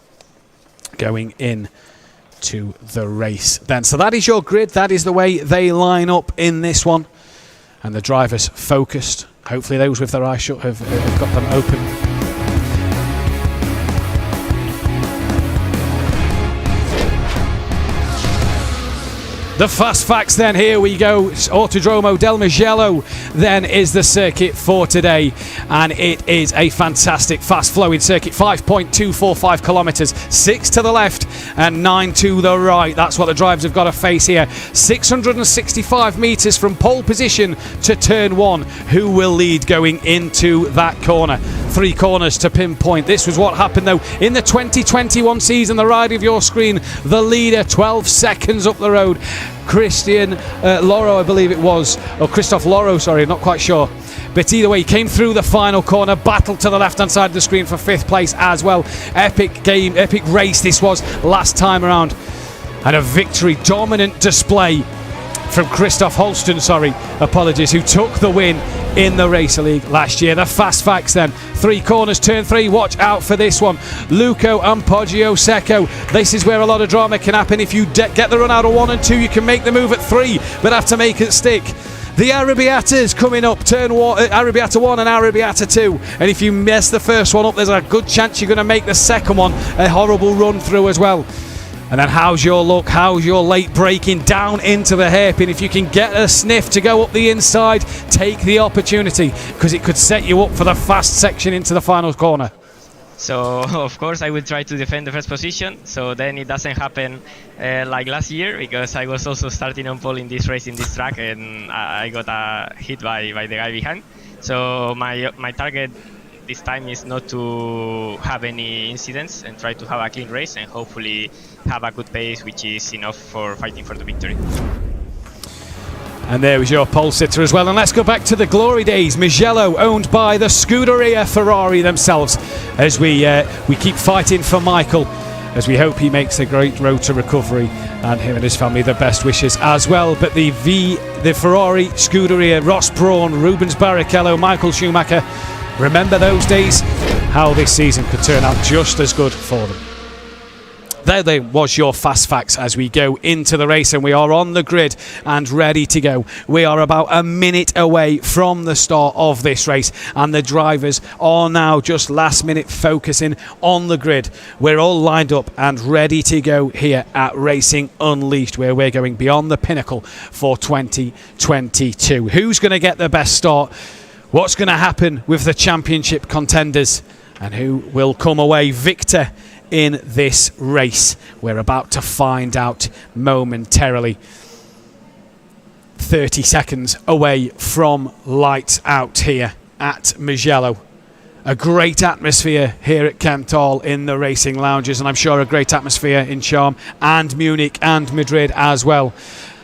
Speaker 5: going in to the race then. So that is your grid. That is the way they line up in this one. And the drivers focused. Hopefully those with their eyes shut have got them open. The fast facts then, here we go. Autodromo del Mugello then is the circuit for today, and it is a fantastic fast flowing circuit. 5.245 kilometres, 6 to the left and 9 to the right. That's what the drivers have got to face here. 665 metres from pole position to turn 1. Who will lead going into that corner? 3 corners to pinpoint. This was what happened though in the 2021 season. The ride of your screen, the leader 12 seconds up the road. Christian Loro, I believe it was, or Christoph Loro, sorry, not quite sure. But either way, he came through the final corner, battled to the left-hand side of the screen for 5th place as well. Epic game, epic race this was last time around. And a victory, dominant display from Christoph Holsten, who took the win in the Racer League last year. The fast facts then. 3 corners, turn 3, watch out for this one. Luco and Poggio Secco. This is where a lot of drama can happen. If you get the run out of 1 and 2, you can make the move at 3, but have to make it stick. The Arrabbiatas coming up, turn 1, Arrabbiata 1 and Arrabbiata 2. And if you mess the first one up, there's a good chance you're going to make the second one a horrible run through as well. And then how's your luck? How's your late braking down into the hairpin? If you can get a sniff to go up the inside, take the opportunity, because it could set you up for the fast section into the final corner.
Speaker 11: So of course I will try to defend the first position, so then it doesn't happen like last year, because I was also starting on pole in this race in this track, and I got hit by the guy behind. So my target this time is not to have any incidents and try to have a clean race and hopefully have a good pace, which is enough for fighting for the victory.
Speaker 5: And there was your pole sitter as well. And let's go back to the glory days. Mugello, owned by the Scuderia Ferrari themselves, as we keep fighting for Michael, as we hope he makes a great road to recovery, and him and his family the best wishes as well. But the Ferrari Scuderia, Ross Brawn, Rubens Barrichello, Michael Schumacher, remember those days? How this season could turn out just as good for them. There was your fast facts as we go into the race, and we are on the grid and ready to go. We are about a minute away from the start of this race, and the drivers are now just last minute focusing on the grid. We're all lined up and ready to go here at Racing Unleashed, where we're going beyond the Pinnacle for 2022. Who's going to get the best start? What's going to happen with the championship contenders? And who will come away victor in this race? We're about to find out momentarily. 30 seconds away from lights out here at Mugello. A great atmosphere here at Kempthal in the racing lounges, and I'm sure a great atmosphere in Charm and Munich and Madrid as well,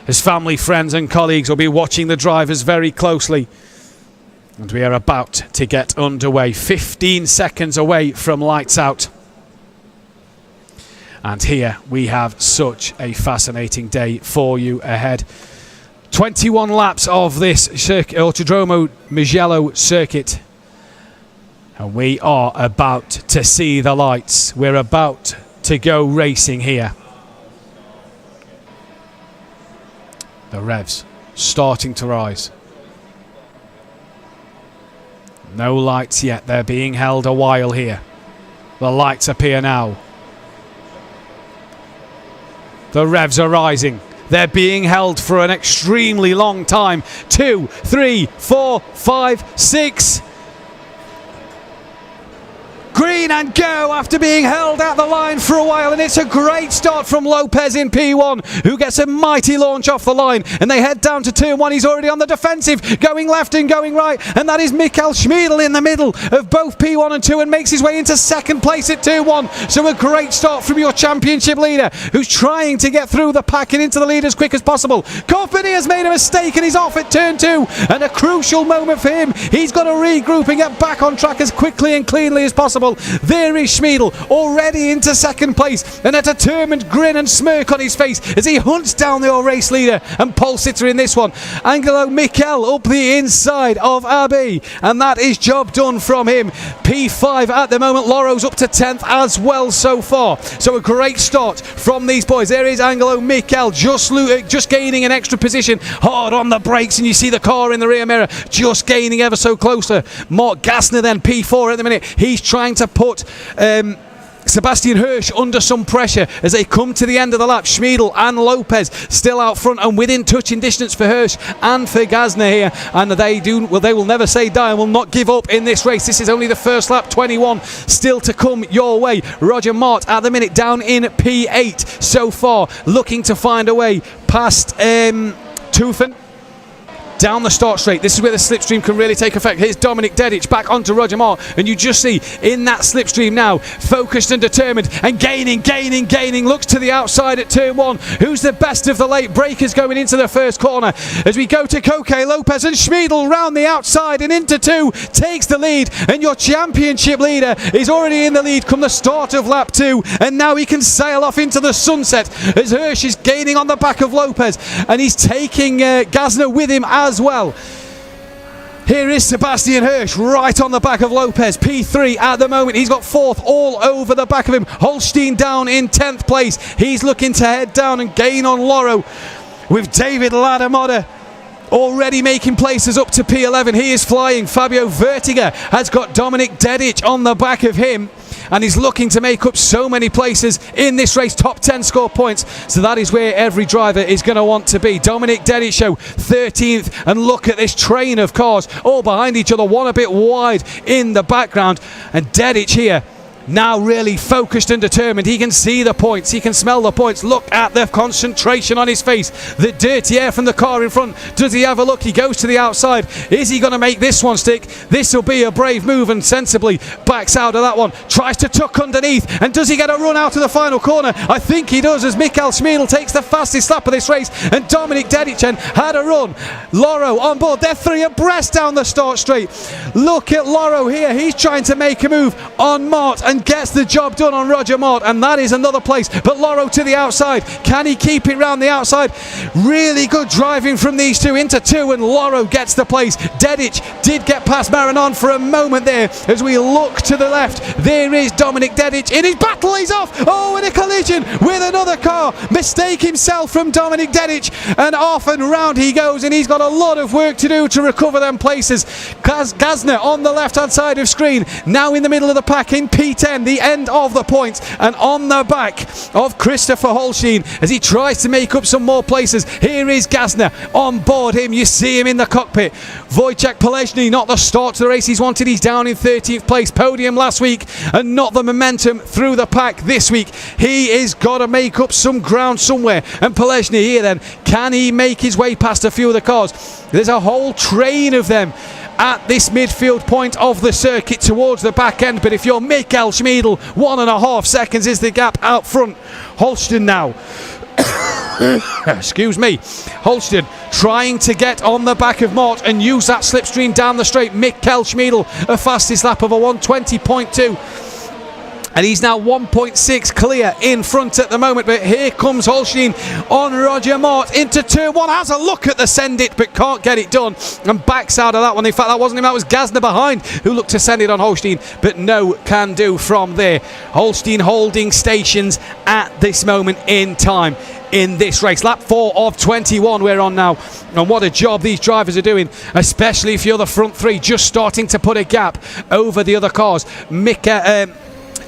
Speaker 5: as family, friends and colleagues will be watching the drivers very closely. And we are about to get underway. 15 seconds away from lights out. And here we have such a fascinating day for you ahead. 21 laps of this Autodromo Mugello circuit. And we are about to see the lights. We're about to go racing here. The revs starting to rise. No lights yet. They're being held a while here. The lights appear now. The revs are rising. They're being held for an extremely long time. 2, 3, 4, 5, 6. Green and go after being held at the line for a while, and it's a great start from Lopez in P1, who gets a mighty launch off the line, and they head down to turn 1. He's already on the defensive, going left and going right, and that is Michael Schmiedl in the middle of both P1 and 2 and makes his way into second place at turn 1. So a great start from your championship leader, who's trying to get through the pack and into the lead as quick as possible. Company has made a mistake and he's off at turn 2, and a crucial moment for him. He's got to regroup and get back on track as quickly and cleanly as possible. There is Schmiedl already into second place, and a determined grin and smirk on his face as he hunts down the race leader and pole sitter in this one. Angelo Michel up the inside of Abbey, and that is job done from him. P5 at the moment. Loro's up to 10th as well so far. So a great start from these boys. There is Angelo Michel just gaining an extra position, hard on the brakes, and you see the car in the rear mirror just gaining ever so closer. Mark Gassner then P4 at the minute. He's trying to put Sebastian Hirsch under some pressure as they come to the end of the lap. Schmiedl and Lopez still out front and within touching distance for Hirsch and for Gassner here, and they will never say die and will not give up in this race. This is only the first lap, 21 still to come your way. Roger Mart at the minute down in P8 so far, looking to find a way past Tufen down the start straight. This is where the slipstream can really take effect. Here's Dominic Dedic back onto Roger Mart, and you just see in that slipstream now, focused and determined and gaining, looks to the outside at turn 1. Who's the best of the late breakers going into the first corner as we go to Koke, Lopez and Schmiedl round the outside and into 2, takes the lead, and your championship leader is already in the lead come the start of lap 2, and now he can sail off into the sunset as Hirsch is gaining on the back of Lopez, and he's taking Gassner with him as well. Here is Sebastian Hirsch right on the back of Lopez, P3 at the moment. He's got 4th all over the back of him. Holstein down in 10th place. He's looking to head down and gain on Loro with David Ladamoda already making places up to P11. He is flying. Fabio Vertiger has got Dominic Dedic on the back of him, and he's looking to make up so many places in this race, top 10 score points. So that is where every driver is going to want to be. Dominic Dedic show 13th, and look at this train of cars all behind each other, one a bit wide in the background, and Dedic here now really focused and determined. He can see the points, he can smell the points. Look at the concentration on his face, the dirty air from the car in front. Does he have a look? He goes to the outside. Is he going to make this one stick? This will be a brave move, and sensibly backs out of that one, tries to tuck underneath, and does he get a run out of the final corner? I think he does, as Michael Schmiedl takes the fastest lap of this race, and Dominic Dedicen had a run. Loro on board, they're 3 abreast down the start straight. Look at Loro here, he's trying to make a move on Mart and gets the job done on Roger Mart, and that is another place. But Loro to the outside, can he keep it round the outside? Really good driving from these two into 2, and Loro gets the place. Dedic did get past Marinon for a moment there. As we look to the left, there is Dominic Dedic in his battle. He's off. Oh, in a collision with another car. Mistake himself from Dominic Dedic, and off and round he goes, and he's got a lot of work to do to recover them places. Gassner on the left hand side of screen, now in the middle of the pack in P10, the end of the points, and on the back of Christopher Holstein as he tries to make up some more places. Here is Gassner on board him, you see him in the cockpit. Wojciech Polezny, not the start to the race he's wanted. He's down in 13th place, podium last week, and not the momentum through the pack this week. He is got to make up some ground somewhere, and Polezny here then, can he make his way past a few of the cars? There's a whole train of them at this midfield point of the circuit towards the back end, but if you're Michael Schmiedl, 1.5 seconds is the gap out front. Holstein now excuse me, Holstein trying to get on the back of Mart and use that slipstream down the straight. Michael Schmiedl, a fastest lap of a 1:20.2, and he's now 1.6 clear in front at the moment. But here comes Holstein on Roger Mart into turn 1, has a look at the send it but can't get it done, and backs out of that one. In fact, that wasn't him, that was Gassner behind who looked to send it on Holstein, but no can do from there. Holstein holding stations at this moment in time in this race. Lap 4 of 21 we're on now, and what a job these drivers are doing, especially if you're the front 3, just starting to put a gap over the other cars.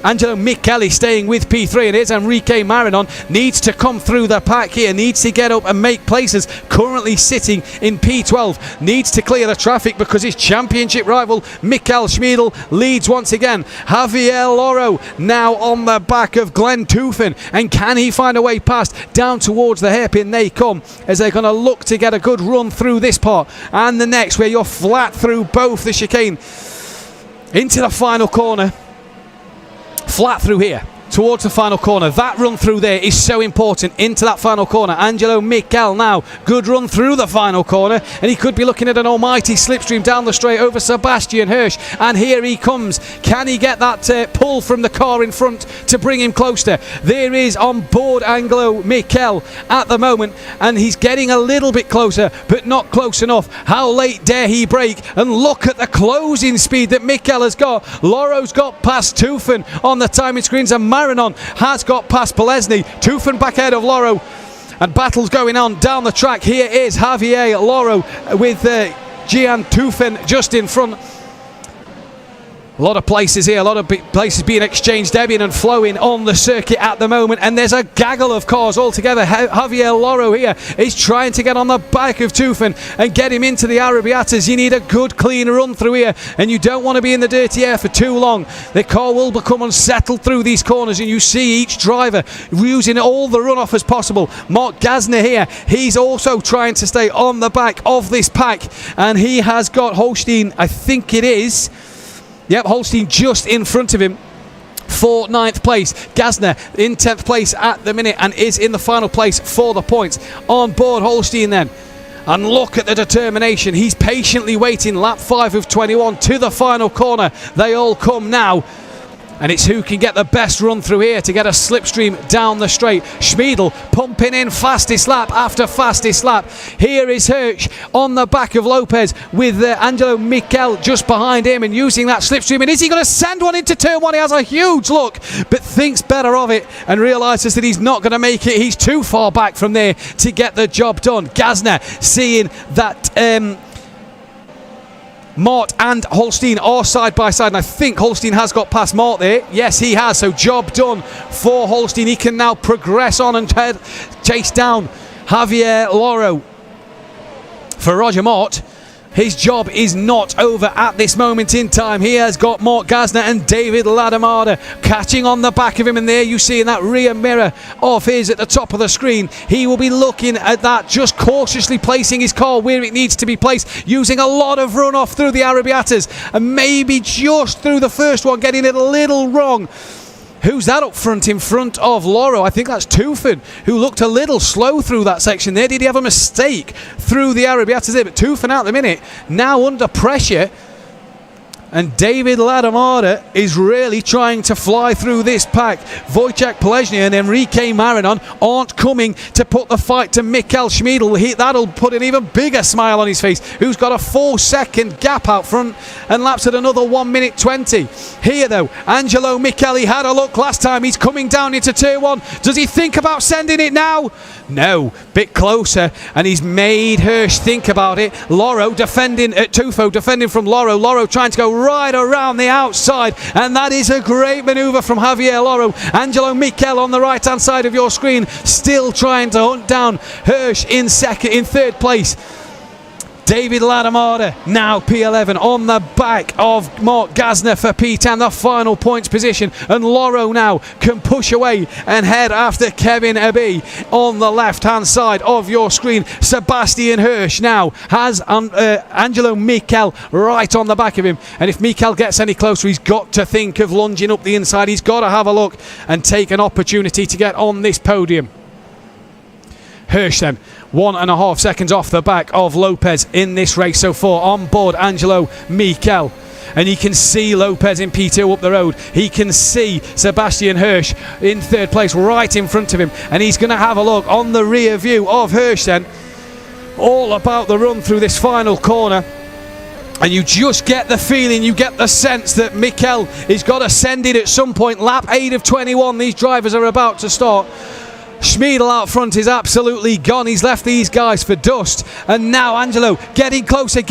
Speaker 5: Angelo Micheli staying with P3, and here's Enrique Marinon, needs to come through the pack here, needs to get up and make places, currently sitting in P12, needs to clear the traffic because his championship rival Michael Schmiedl leads once again. Javier Loro now on the back of Glenn Tufen, and can he find a way past? Down towards the hairpin they come, as they're going to look to get a good run through this part and the next, where you're flat through both the chicane into the final corner. Flat through here, towards the final corner. That run through there is so important into that final corner. Angelo Michel now, good run through the final corner, and he could be looking at an almighty slipstream down the straight over Sebastian Hirsch, and here he comes. Can he get that pull from the car in front to bring him closer? There is on board Angelo Michel at the moment, and he's getting a little bit closer, but not close enough. How late dare he brake? And look at the closing speed that Michel has got. Loro's got past Tufan on the timing screens, and Marinon has got past Polesny. Tufan back ahead of Loro, and battles going on down the track. Here is Javier Loro with Gian Tufan just in front. A lot of places here, a lot of places being exchanged, ebbing and flowing on the circuit at the moment, and there's a gaggle of cars all together. Javier Loro here is trying to get on the back of Tufan and get him into the Arabiatas. You need a good clean run through here, and you don't want to be in the dirty air for too long. The car will become unsettled through these corners, and you see each driver using all the runoff as possible. Mark Gasner here, he's also trying to stay on the back of this pack, and he has got Holstein, I think it is. Yep, Holstein just in front of him for 9th place. Gasner in 10th place at the minute and is in the final place for the points. On board Holstein then. And look at the determination. He's patiently waiting. Lap 5 of 21 to the final corner. They all come now. And it's who can get the best run through here to get a slipstream down the straight. Schmiedel pumping in fastest lap after fastest lap. Here is Hirsch on the back of Lopez with Angelo Michel just behind him and using that slipstream. And is he going to send one into turn 1? He has a huge look, but thinks better of it and realises that he's not going to make it. He's too far back from there to get the job done. Gasner seeing that Mort and Holstein are side by side, and I think Holstein has got past Mort there. Yes, he has, so job done for Holstein. He can now progress on and chase down Javier Loro. For Roger Mort, his job is not over at this moment in time. He has got Mort Gasner and David Ladamada catching on the back of him, and there you see in that rear mirror of his at the top of the screen, he will be looking at that, just cautiously placing his car where it needs to be placed, using a lot of runoff through the Arabiatas, and maybe just through the first one getting it a little wrong. Who's that up front in front of Loro? I think that's Tufan, who looked a little slow through that section there. Did he have a mistake through the Arabiatas there? But Tufan out the minute, now under pressure. And David Ladamada is really trying to fly through this pack. Wojciech Polesny and Enrique Marinon aren't coming to put the fight to Michael Schmiedel. That'll put an even bigger smile on his face, who's got a 4-second gap out front and laps at another 1 minute 20. Here though, Angelo Michel, he had a look last time. He's coming down into turn 1. Does he think about sending it now? No, bit closer, and he's made Hirsch think about it. Loro defending at Tufo, defending from Loro. Loro trying to go right around the outside, and that is a great manoeuvre from Javier Loro. Angelo Michel on the right hand side of your screen, still trying to hunt down Hirsch in third place. David Ladamada now P11 on the back of Mark Gasner for P10, the final points position, and Loro now can push away and head after Kevin Abbey on the left hand side of your screen. Sebastian Hirsch now has Angelo Michel right on the back of him, and if Michel gets any closer, he's got to think of lunging up the inside. He's got to have a look and take an opportunity to get on this podium. Hirsch then 1.5 seconds off the back of Lopez in this race so far. On board Angelo Michel, and you can see Lopez in P2 up the road. He can see Sebastian Hirsch in third place right in front of him, and he's going to have a look on the rear view of Hirsch then, all about the run through this final corner. And you just get the feeling, you get the sense that Michel is got to send it at some point. Lap 8 of 21, these drivers are about to start. Schmiedel out front is absolutely gone. He's left these guys for dust. And now Angelo getting closer,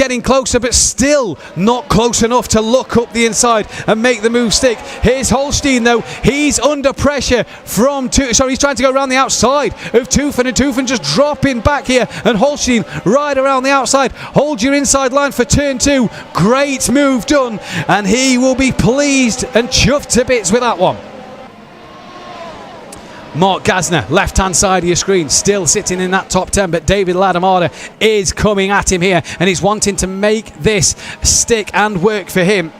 Speaker 5: but still not close enough to look up the inside and make the move stick. Here's Holstein though. He's under pressure from he's trying to go around the outside of Tufan, and Tufan just dropping back here, and Holstein right around the outside. Hold your inside line for turn 2. Great move done, and he will be pleased and chuffed to bits with that one. Mark Gasner, left hand side of your screen, still sitting in that top 10, but David Ladamada is coming at him here, and he's wanting to make this stick and work for him.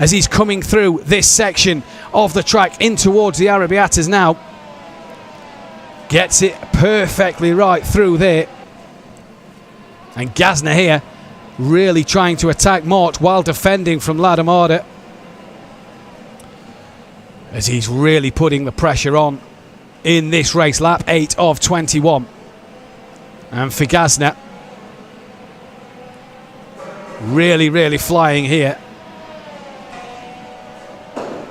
Speaker 5: as he's coming through this section of the track in towards the Arabiatas now. Gets it perfectly right through there. And Gazna here really trying to attack Mort while defending from Ladamada, as he's really putting the pressure on in this race. Lap 8 of 21. And for Gazna, really flying here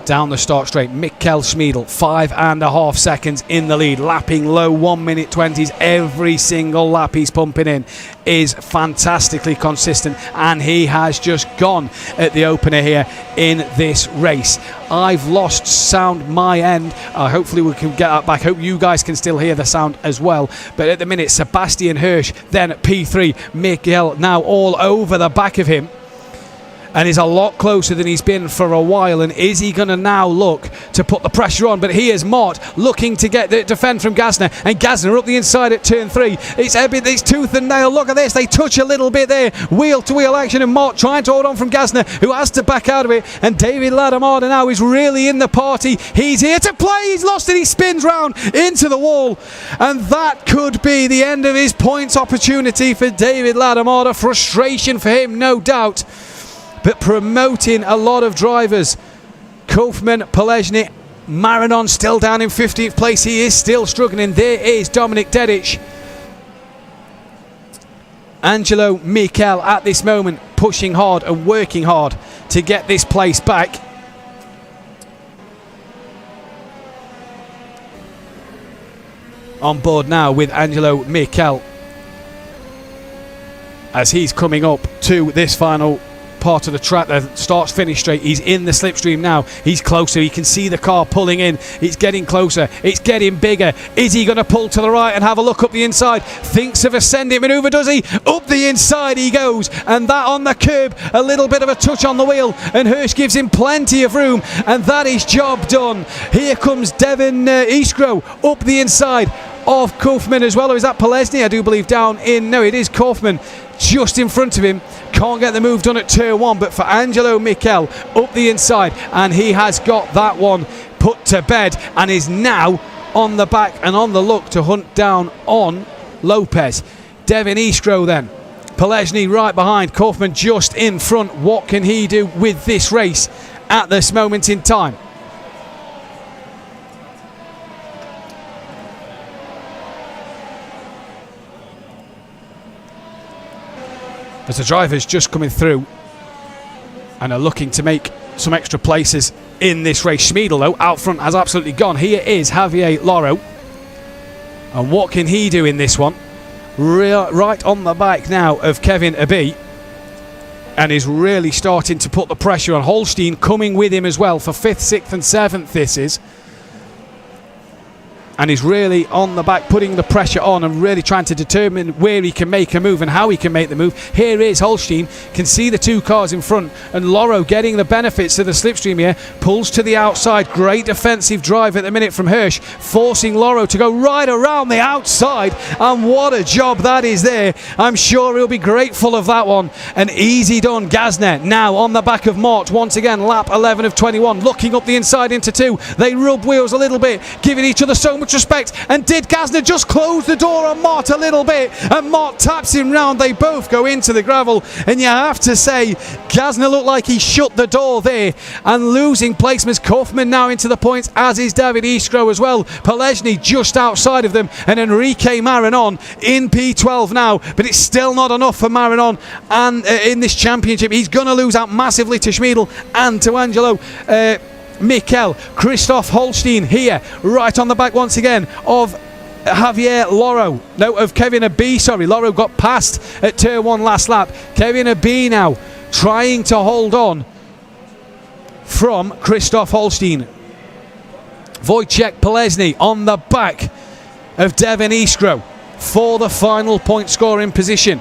Speaker 5: down the start straight. Mikkel Schmiedel, 5.5 seconds in the lead, lapping low 1 minute 20s. Every single lap he's pumping in is fantastically consistent, and he has just gone at the opener here in this race. I've lost sound my end. Hopefully we can get that back. Hope you guys can still hear the sound as well. But at the minute, Sebastian Hirsch, then at P3, Mikkel now all over the back of him, and is a lot closer than he's been for a while. And is he going to now look to put the pressure on? But here's Mort looking to get the defend from Gazna, and Gazna up the inside at turn 3. It's tooth and nail. Look at this, they touch a little bit there, wheel to wheel action, and Mort trying to hold on from Gazna, who has to back out of it. And David Ladamada now is really in the party. He's here to play. He's lost it. He spins round into the wall, and that could be the end of his points opportunity for David Ladamada. Frustration for him, no doubt, but promoting a lot of drivers. Kaufman, Polezny, Marinon still down in 15th place. He is still struggling. There is Dominik Dedic. Angelo Mikkel at this moment pushing hard and working hard to get this place back. On board now with Angelo Mikkel as he's coming up to this final part of the track, the starts finish straight. He's in the slipstream now. He's closer. He can see the car pulling in. It's getting closer. It's getting bigger. Is he going to pull to the right and have a look up the inside? Thinks of ascending maneuver, does he? Up the inside he goes, and that on the curb, a little bit of a touch on the wheel, and Hirsch gives him plenty of room, and that is job done. Here comes Devin Iskro up the inside of Kaufman as well. Or is that Polezny? I do believe down in, no, it is Kaufman just in front of him. Can't get the move done at turn 1, but for Angelo Mikkel up the inside, and he has got that one put to bed and is now on the back and on the look to hunt down on Lopez. Devin Iskro then, Polezny right behind, Kaufman just in front. What can he do with this race at this moment in time? As the drivers just coming through and are looking to make some extra places in this race. Schmiedel, though, out front has absolutely gone. Here is Javier Loro. And what can he do in this one? Right on the back now of Kevin Abbey, and is really starting to put the pressure on. Holstein coming with him as well for 5th, 6th and 7th this is. And he's really on the back, putting the pressure on and really trying to determine where he can make a move and how he can make the move. Here is Holstein, can see the two cars in front, and Loro getting the benefits of the slipstream here, pulls to the outside. Great defensive drive at the minute from Hirsch, forcing Loro to go right around the outside, and what a job that is there. I'm sure he'll be grateful of that one. And easy done. Gazna now on the back of Mort once again, lap 11 of 21, looking up the inside into 2. They rub wheels a little bit, giving each other so much respect. And did Gazna just close the door on Mort a little bit, and Mort taps him round. They both go into the gravel, and you have to say Gazna looked like he shut the door there. And losing placements, Kaufman now into the points, as is David Iskro as well. Polezny just outside of them, and Enrique Marinon in P12 now, but it's still not enough for Marinon. And in this championship he's going to lose out massively to Schmiedel and to Angelo Mikkel. Christoph Holstein here, right on the back once again of Javier Loro. No, of Kevin Abbey, sorry. Loro got past at turn 1 last lap. Kevin Abbey now trying to hold on from Christoph Holstein. Wojciech Polezny on the back of Devin Iskro for the final point scoring position.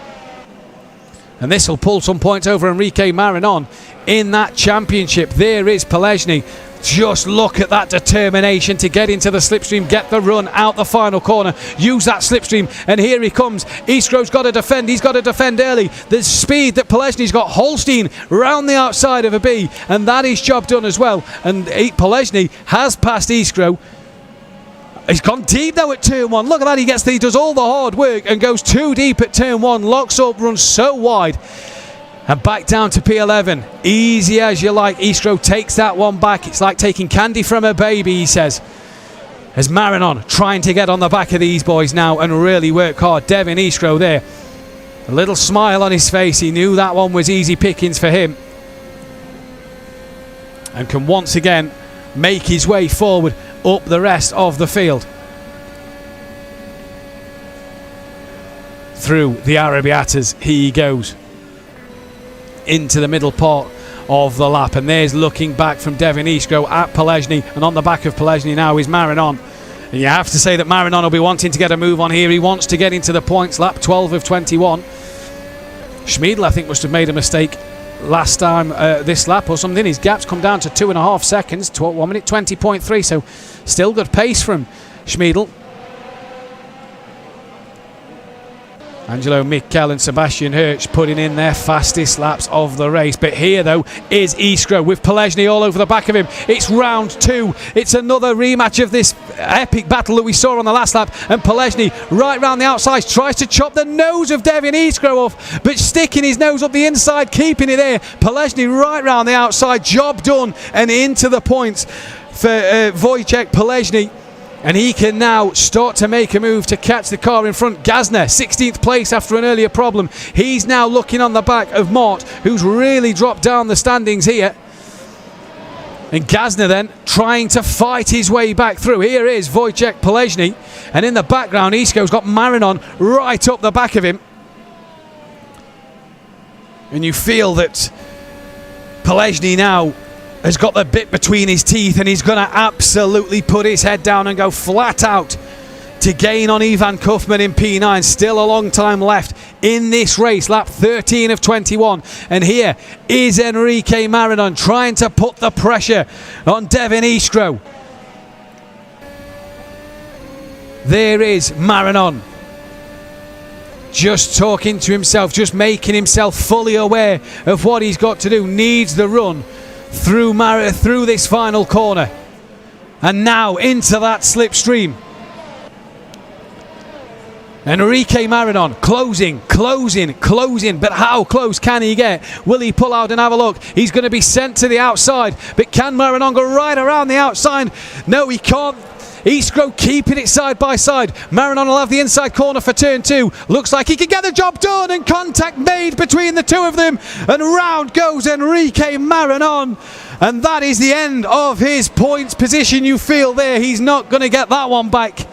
Speaker 5: And this will pull some points over Enrique Marinon in that championship. There is Polezny Just look at that determination to get into the slipstream, get the run out the final corner, use that slipstream, and here he comes. Eastgrove's got to defend, he's got to defend early. The speed that Polesny's got, Holstein round the outside of a B, and that is job done as well. And Polesny has passed Eastgrove. He's gone deep though at turn 1. Look at that, he does all the hard work and goes too deep at turn 1, locks up, runs so wide. And back down to P11. Easy as you like. Eastgrove takes that one back. It's like taking candy from a baby, he says. As Marinon trying to get on the back of these boys now and really work hard. Devin Eastgrove there. A little smile on his face. He knew that one was easy pickings for him. And can once again make his way forward up the rest of the field. Through the Arabiatas he goes. Into the middle part of the lap, and there's looking back from Devin Eastgrove at Polesny, and on the back of Polesny now is Marinon. And you have to say that Marinon will be wanting to get a move on here. He wants to get into the points, lap 12 of 21. Schmiedl, I think, must have made a mistake last time this lap or something. His gap's come down to 2.5 seconds, 1 minute 20.3, so still good pace from Schmiedl. Angelo Mikel and Sebastian Hirsch putting in their fastest laps of the race. But here, though, is Eastgrove with Polesny all over the back of him. It's round 2. It's another rematch of this epic battle that we saw on the last lap. And Polesny, right round the outside, tries to chop the nose of Devin Eastgrove off, but sticking his nose up the inside, keeping it there. Polesny right round the outside, job done, and into the points for Wojciech Polesny. And he can now start to make a move to catch the car in front. Gazner, 16th place after an earlier problem. He's now looking on the back of Mort, who's really dropped down the standings here. And Gazner then trying to fight his way back through. Here is Wojciech Polesny. And in the background, Eastgrove's got Marinon right up the back of him. And you feel that Polesny now has got the bit between his teeth, and he's going to absolutely put his head down and go flat out to gain on Ivan Kufman in P9. Still a long time left in this race, lap 13 of 21. And here is Enrique Marinon trying to put the pressure on Devin Eastgrove. There is Marinon, just talking to himself, just making himself fully aware of what he's got to do. Needs the run through this final corner, and now into that slipstream. Enrique Marinon closing, but how close can he get? Will he pull out and have a look? He's going to be sent to the outside, but can Marinon go right around the outside? No, he can't. Eastgrove keeping it side by side. Marinon will have the inside corner for turn 2. Looks like he can get the job done, and contact made between the two of them. And round goes Enrique Marinon. And that is the end of his points position. You feel there, he's not going to get that one back.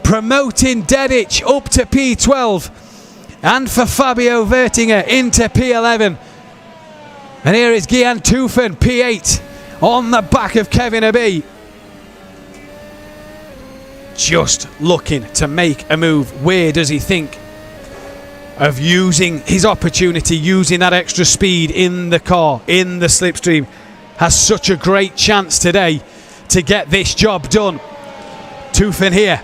Speaker 5: Promoting Dedic up to P12. And for Fabio Vertinger into P11. And here is Gian Tufen, P8, on the back of Kevin Abbey. Just looking to make a move. Where does he think of using his opportunity, using that extra speed in the car, in the slipstream? Has such a great chance today to get this job done. Tufen here,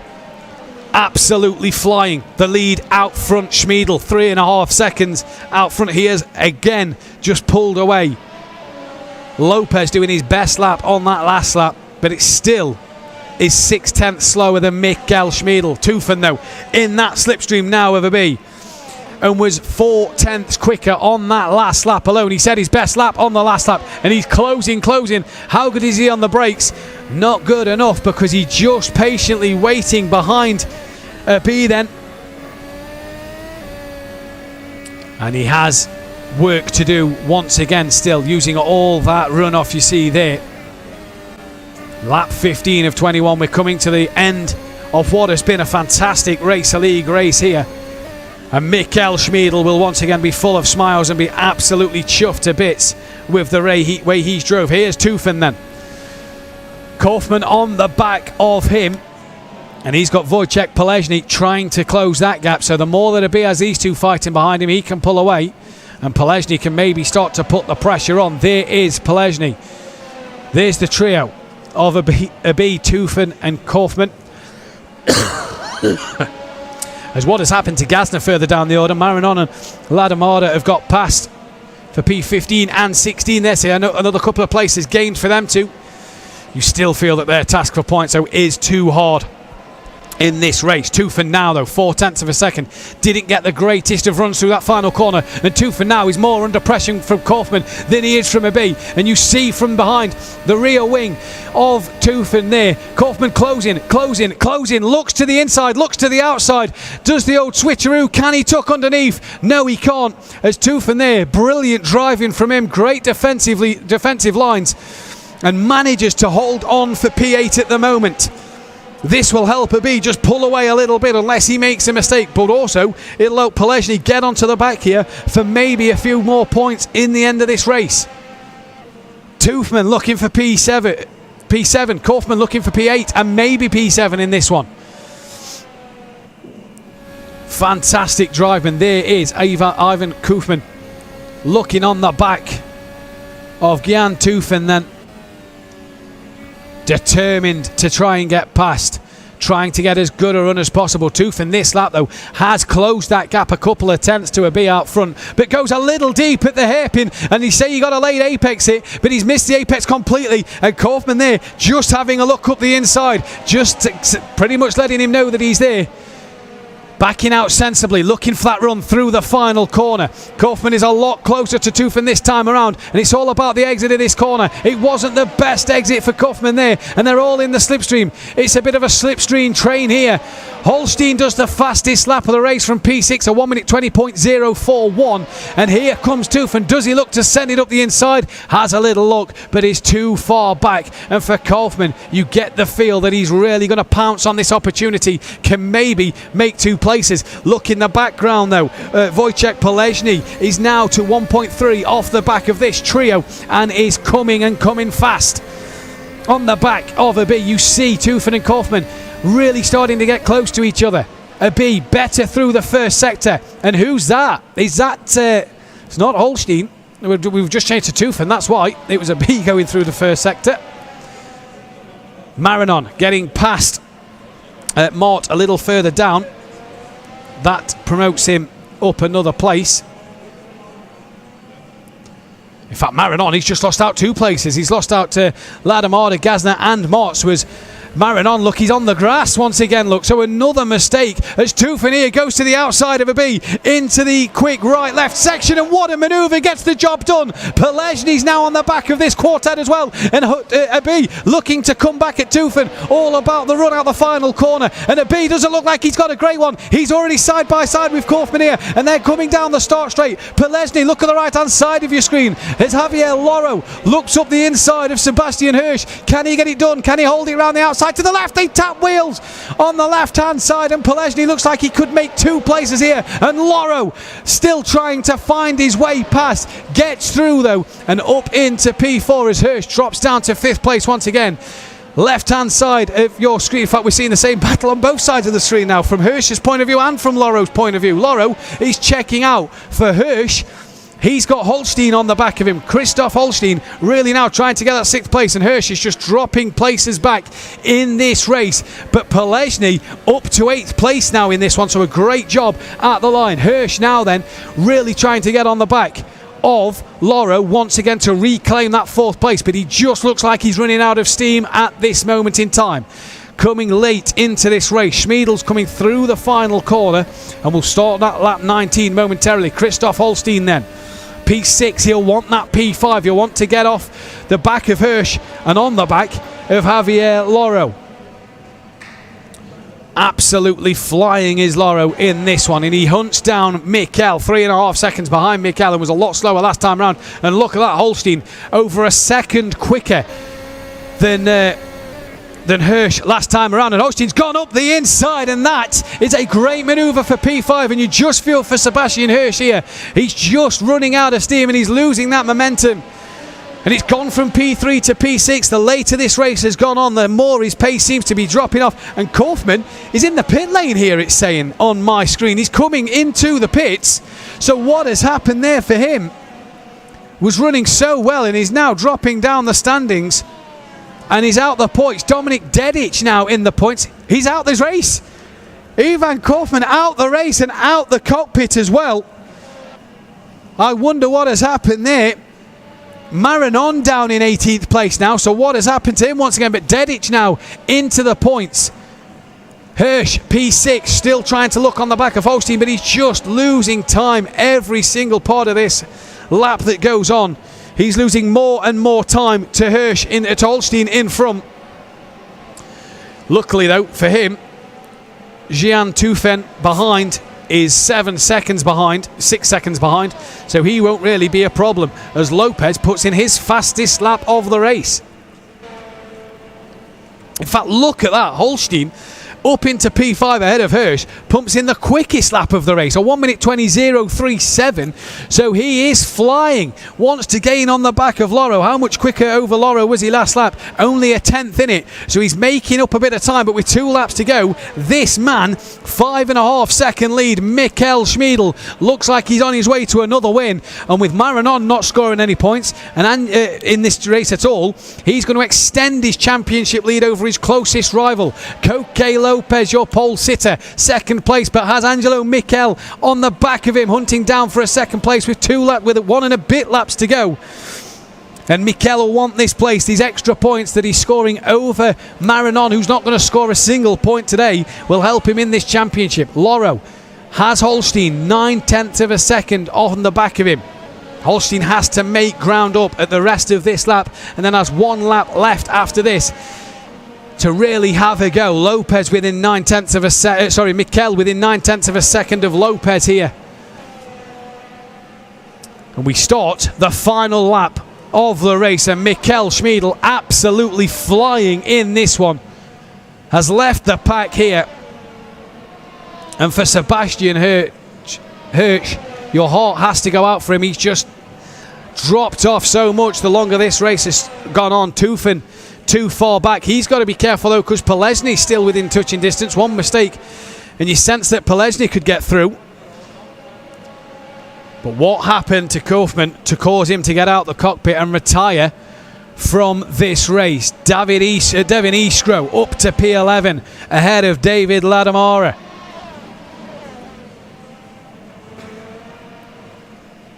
Speaker 5: absolutely flying. The lead out front, Schmiedl, 3.5 seconds out front. He has again just pulled away. Lopez doing his best lap on that last lap, but it's still is 6/10 slower than Mikael Schmiedl. Tufen, though, in that slipstream now of a B, and was 4/10 quicker on that last lap alone. He said his best lap on the last lap, and he's closing. How good is he on the brakes? Not good enough, because he just patiently waiting behind a B then. And he has work to do once again, still using all that runoff you see there. Lap 15 of 21, we're coming to the end of what has been a fantastic Racer League race here. And Mikael Schmiedl will once again be full of smiles and be absolutely chuffed to bits with the way he drove. Here's Tufen then. Kaufman on the back of him. And he's got Wojciech Polesny trying to close that gap. So the more that Abbey has these two fighting behind him, he can pull away. And Polesny can maybe start to put the pressure on. There is Polesny. There's the trio of Abi, Tufan and Kaufman. As what has happened to Gasner further down the order, Marinon and Ladamada have got past for P15 and 16 there, so another couple of places gained for them too. You still feel that their task for points, though, is too hard in this race. Tufan now, though, 0.4 of a second, didn't get the greatest of runs through that final corner, and Tufan now is more under pressure from Kaufman than he is from Abi, and you see from behind the rear wing of Tufan there, Kaufman closing, looks to the inside, looks to the outside, does the old switcheroo, can he tuck underneath? No, he can't, as Tufan there, brilliant driving from him, great defensive lines, and manages to hold on for P8 at the moment. This will help Abi just pull away a little bit unless he makes a mistake, but also it'll help Polezny get onto the back here for maybe a few more points in the end of this race. Tufman looking for P7, Kaufman looking for P8 and maybe P7 in this one. Fantastic driving. There is Ivan Kaufman looking on the back of Gian Tufan then. Determined to try and get past, trying to get as good a run as possible. Tufan this lap though has closed that gap a couple of tenths to Abi out front, but goes a little deep at the hairpin, and he say he got a late apex hit, but he's missed the apex completely, and Kaufman there just having a look up the inside, just pretty much letting him know that he's there. Backing out sensibly, looking for that run through the final corner. Kaufman is a lot closer to Tufan this time around, and it's all about the exit of this corner. It wasn't the best exit for Kaufman there, and they're all in the slipstream. It's a bit of a slipstream train here. Holstein does the fastest lap of the race from P6, a 1 minute 20.041, and here comes Tufan. Does he look to send it up the inside? Has a little look, but is too far back, and for Kaufman, you get the feel that he's really going to pounce on this opportunity, can maybe make two places. Look in the background though, Wojciech Polezny is now to 1.3 off the back of this trio and is coming fast. On the back of Abi, you see Tufan and Kaufman really starting to get close to each other. Abi better through the first sector, and who's that? Is that it's not Holstein. We've just changed to Tufan, that's why it was Abi going through the first sector. Marinon getting past Mort a little further down. That promotes him up another place. In fact, Marinon, he's just lost out 2 places. He's lost out to Ladamada, Gasner and Morts. Was Marinon, look, he's on the grass once again, look. So another mistake as Tufan here goes to the outside of Abi into the quick right-left section, and what a manoeuvre, gets the job done. Polezny's now on the back of this quartet as well, and Abi looking to come back at Tufan, all about the run out the final corner, and Abi doesn't look like he's got a great one. He's already side by side with Kaufman here, and they're coming down the start straight. Polezny, look at the right-hand side of your screen as Javier Loro looks up the inside of Sebastian Hirsch. Can he get it done? Can he hold it around the outside? To the left, they tap wheels on the left hand side, and Polezny looks like he could make 2 places here, and Loro still trying to find his way past, gets through though and up into P4 as Hirsch drops down to 5th place once again. Left hand side of your screen, in fact we're seeing the same battle on both sides of the screen now, from Hirsch's point of view and from Loro's point of view. Loro is checking out for Hirsch. He's got Holstein on the back of him. Christoph Holstein really now trying to get that 6th place, and Hirsch is just dropping places back in this race. But Polezny up to 8th place now in this one, so a great job at the line. Hirsch now then really trying to get on the back of Loro once again to reclaim that 4th place, but he just looks like he's running out of steam at this moment in time. Coming late into this race, Schmiedel's coming through the final corner, and we'll start that lap 19 momentarily. Christoph Holstein then. P6, he'll want that P5, he'll want to get off the back of Hirsch and on the back of Javier Loro. Absolutely flying is Loro in this one, and he hunts down Mikel, 3.5 seconds behind Mikel, and was a lot slower last time round. And look at that, Holstein over a second quicker than Hirsch last time around, and Holstein's gone up the inside, and that is a great manoeuvre for P5, and you just feel for Sebastian Hirsch here. He's just running out of steam and he's losing that momentum, and it's gone from P3 to P6. The later this race has gone on, the more his pace seems to be dropping off, and Kaufman is in the pit lane here, it's saying on my screen. He's coming into the pits, so what has happened there for him? Was running so well and is now dropping down the standings and he's out the points. Dominik Dedic now in the points. He's out this race. Ivan Kaufman out the race and out the cockpit as well. I wonder what has happened there. Marinon down in 18th place now, so what has happened to him once again? But Dedic now into the points. Hirsch, P6, still trying to look on the back of Holstein, but he's just losing time every single part of this lap that goes on. He's losing more and more time to Hirsch, to Holstein in front. Luckily though, for him, Gian Tufen behind is 6 seconds behind, so he won't really be a problem as Lopez puts in his fastest lap of the race. In fact, look at that, Holstein up into P5 ahead of Hirsch, pumps in the quickest lap of the race, a 1:20.037, so he is flying, wants to gain on the back of Loro. How much quicker over Loro was he last lap? Only a 10th in it, so he's making up a bit of time, but with 2 laps to go, this man, 5.5 second lead, Mikkel Schmiedl, looks like he's on his way to another win, and with Marinon not scoring any points, and in this race at all, he's going to extend his championship lead over his closest rival, Koke Lopez, your pole sitter, second place, but has Angelo Mikkel on the back of him, hunting down for a second place with 1 and a bit laps to go. And Mikkel will want this place, these extra points that he's scoring over Marinon, who's not going to score a single point today, will help him in this championship. Loro has Holstein 9/10 of a second on the back of him. Holstein has to make ground up at the rest of this lap, and then has 1 lap left after this to really have a go. Lopez within 9/10 of a Mikkel within 9/10 of a second of Lopez here. And we start the final lap of the race, and Mikkel Schmiedl absolutely flying in this one. Has left the pack here. And for Sebastian Hirsch, your heart has to go out for him. He's just dropped off so much the longer this race has gone on. Tufen too far back. He's got to be careful though, because Polesny's still within touching distance. One mistake and you sense that Polesny could get through. But what happened to Kaufman to cause him to get out the cockpit and retire from this race? Devin Iskro up to P11 ahead of David Ladamara.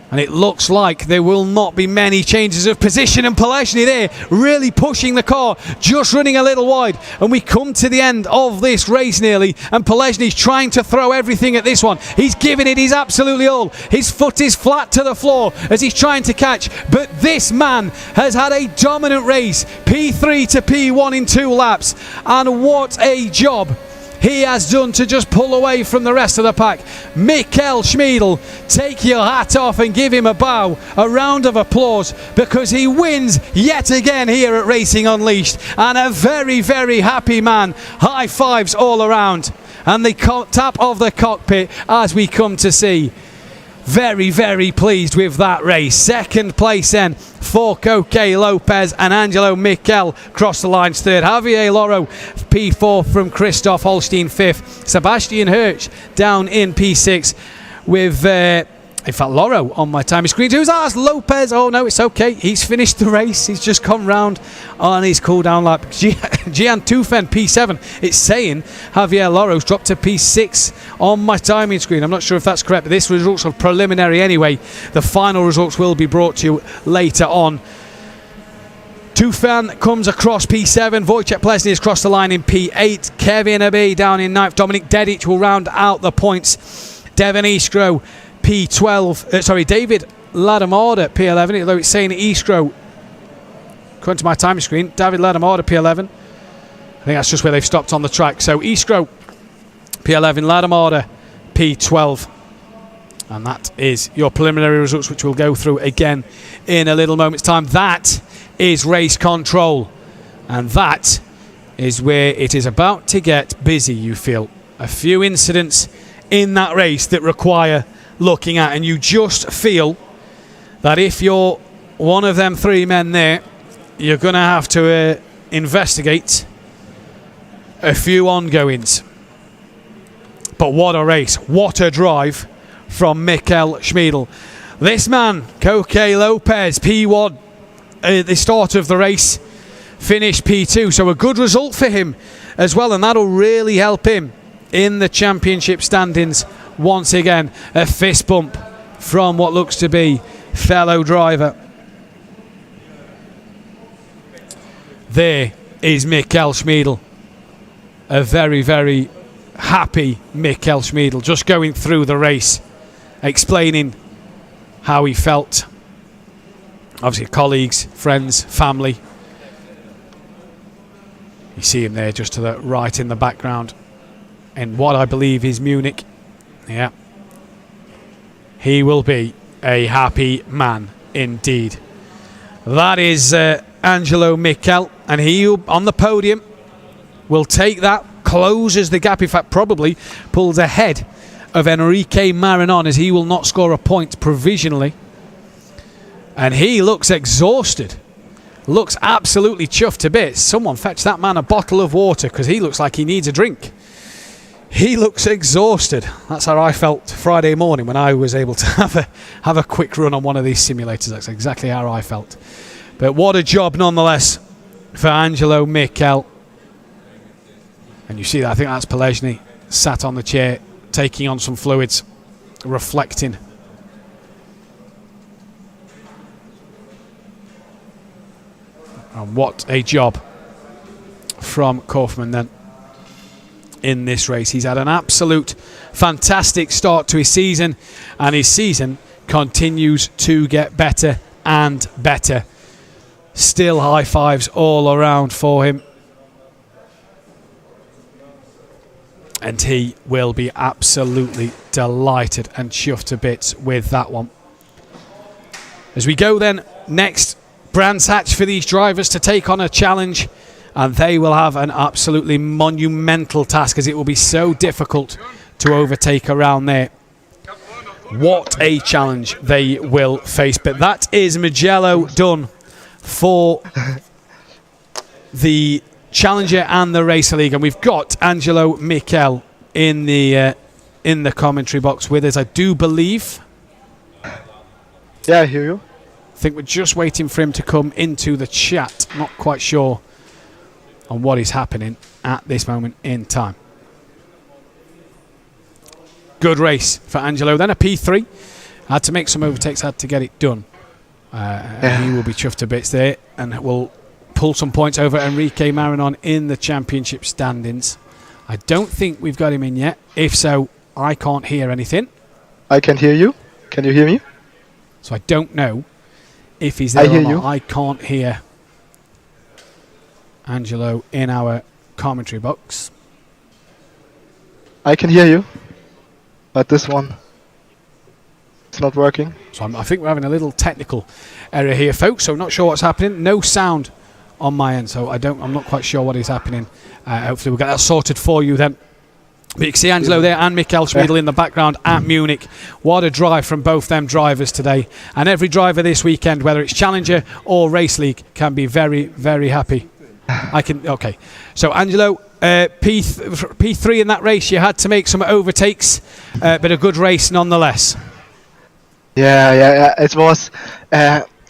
Speaker 5: And it looks like there will not be many changes of position, and Polesny there really pushing the car, just running a little wide. And we come to the end of this race nearly, and Polesny's trying to throw everything at this one. He's giving it his absolutely all. His foot is flat to the floor as he's trying to catch, but this man has had a dominant race, P3 to P1 in 2 laps, and what a job he has done to just pull away from the rest of the pack. Mikkel Schmiedl, take your hat off and give him a bow, a round of applause, because he wins yet again here at Racing Unleashed, and a very, very happy man. High fives all around, and the tap of the cockpit as we come to see. Very, very pleased with that race. Second place then for Koke Lopez, and Angelo Mikkel crossed the lines third. Javier Loro P4 from Christoph Holstein fifth. Sebastian Hirsch down in P6 with in fact Loro on my timing screen. Who's asked Lopez? Oh no, it's okay, he's finished the race, he's just come round on his cool down lap. Gian Tufen P7, it's saying Javier Loro's dropped to P6 on my timing screen. I'm not sure if that's correct, but this results are preliminary anyway. The final results will be brought to you later on. Tufan comes across P7. Wojciech Polesny has crossed the line in P8. Kevin Abbey down in 9th. Dominik Dedic will round out the points. Devin Iskro P12. David Ladamada P11. Although it's saying Iskro, according to my timing screen, David Ladamada P11. I think that's just where they've stopped on the track. So Iskro P11, Ladamada P12. And that is your preliminary results, which we'll go through again in a little moment's time. That is race control, and that is where it is about to get busy. You feel a few incidents in that race that require looking at, and you just feel that if you're one of them 3 men there, you're going to have to investigate a few ongoings. But what a race, what a drive from Mikkel Schmiedl. This man, Koke Lopez, P1 at the start of the race, finished P2. So a good result for him as well, and that'll really help him in the championship standings once again. A fist bump from what looks to be fellow driver. There is Mikkel Schmiedel. A very, very happy Mikkel Schmiedel, just going through the race, explaining how he felt. Obviously colleagues, friends, family. You see him there just to the right in the background in what I believe is Munich. Yeah. He will be a happy man indeed. That is Angelo Mikkel, and he on the podium will take that, closes the gap, in fact probably pulls ahead of Enrique Marinon, as he will not score a point provisionally. And he looks exhausted, looks absolutely chuffed to bits. Someone fetch that man a bottle of water, because he looks like he needs a drink. He looks exhausted. That's how I felt Friday morning when I was able to have a quick run on one of these simulators. That's exactly how I felt. But what a job nonetheless for Angelo Mikkel. And you see that, I think that's Pelezny sat on the chair, taking on some fluids, reflecting. And what a job from Kaufman then in this race. He's had an absolute fantastic start to his season, and his season continues to get better and better. Still high fives all around for him. And he will be absolutely delighted and chuffed to bits with that one. As we go then, next, Brands Hatch for these drivers to take on a challenge, and they will have an absolutely monumental task, as it will be so difficult to overtake around there. What a challenge they will face. But that is Mugello done for the Challenger and the Racer League, and we've got Angelo Mikkel in the commentary box with us, I do believe.
Speaker 19: Yeah, I hear you.
Speaker 5: I think we're just waiting for him to come into the chat. Not quite sure on what is happening at this moment in time. Good race for Angelo. Then a P3. Had to make some overtakes, had to get it done. He will be chuffed to bits there, and will pull some points over Enrique Marinon in the championship standings. I don't think we've got him in yet. If so, I can't hear anything.
Speaker 19: I can hear you. Can you hear me?
Speaker 5: So I don't know if he's there
Speaker 19: I hear
Speaker 5: or not.
Speaker 19: you.
Speaker 5: I can't hear Angelo in our commentary box.
Speaker 19: I can hear you, but this one, it's not working.
Speaker 5: So I think we're having a little technical error here, folks. So not sure what's happening. No sound on my end, so I'm not quite sure what is happening. Hopefully we'll get that sorted for you then. But you can see Angelo there and Mikkel Schmiedel in the background at Munich. What a drive from both them drivers today. And every driver this weekend, whether it's Challenger or Race League, can be very, very happy. Okay. So Angelo, P3 in that race. You had to make some overtakes, but a good race nonetheless.
Speaker 19: Yeah. It was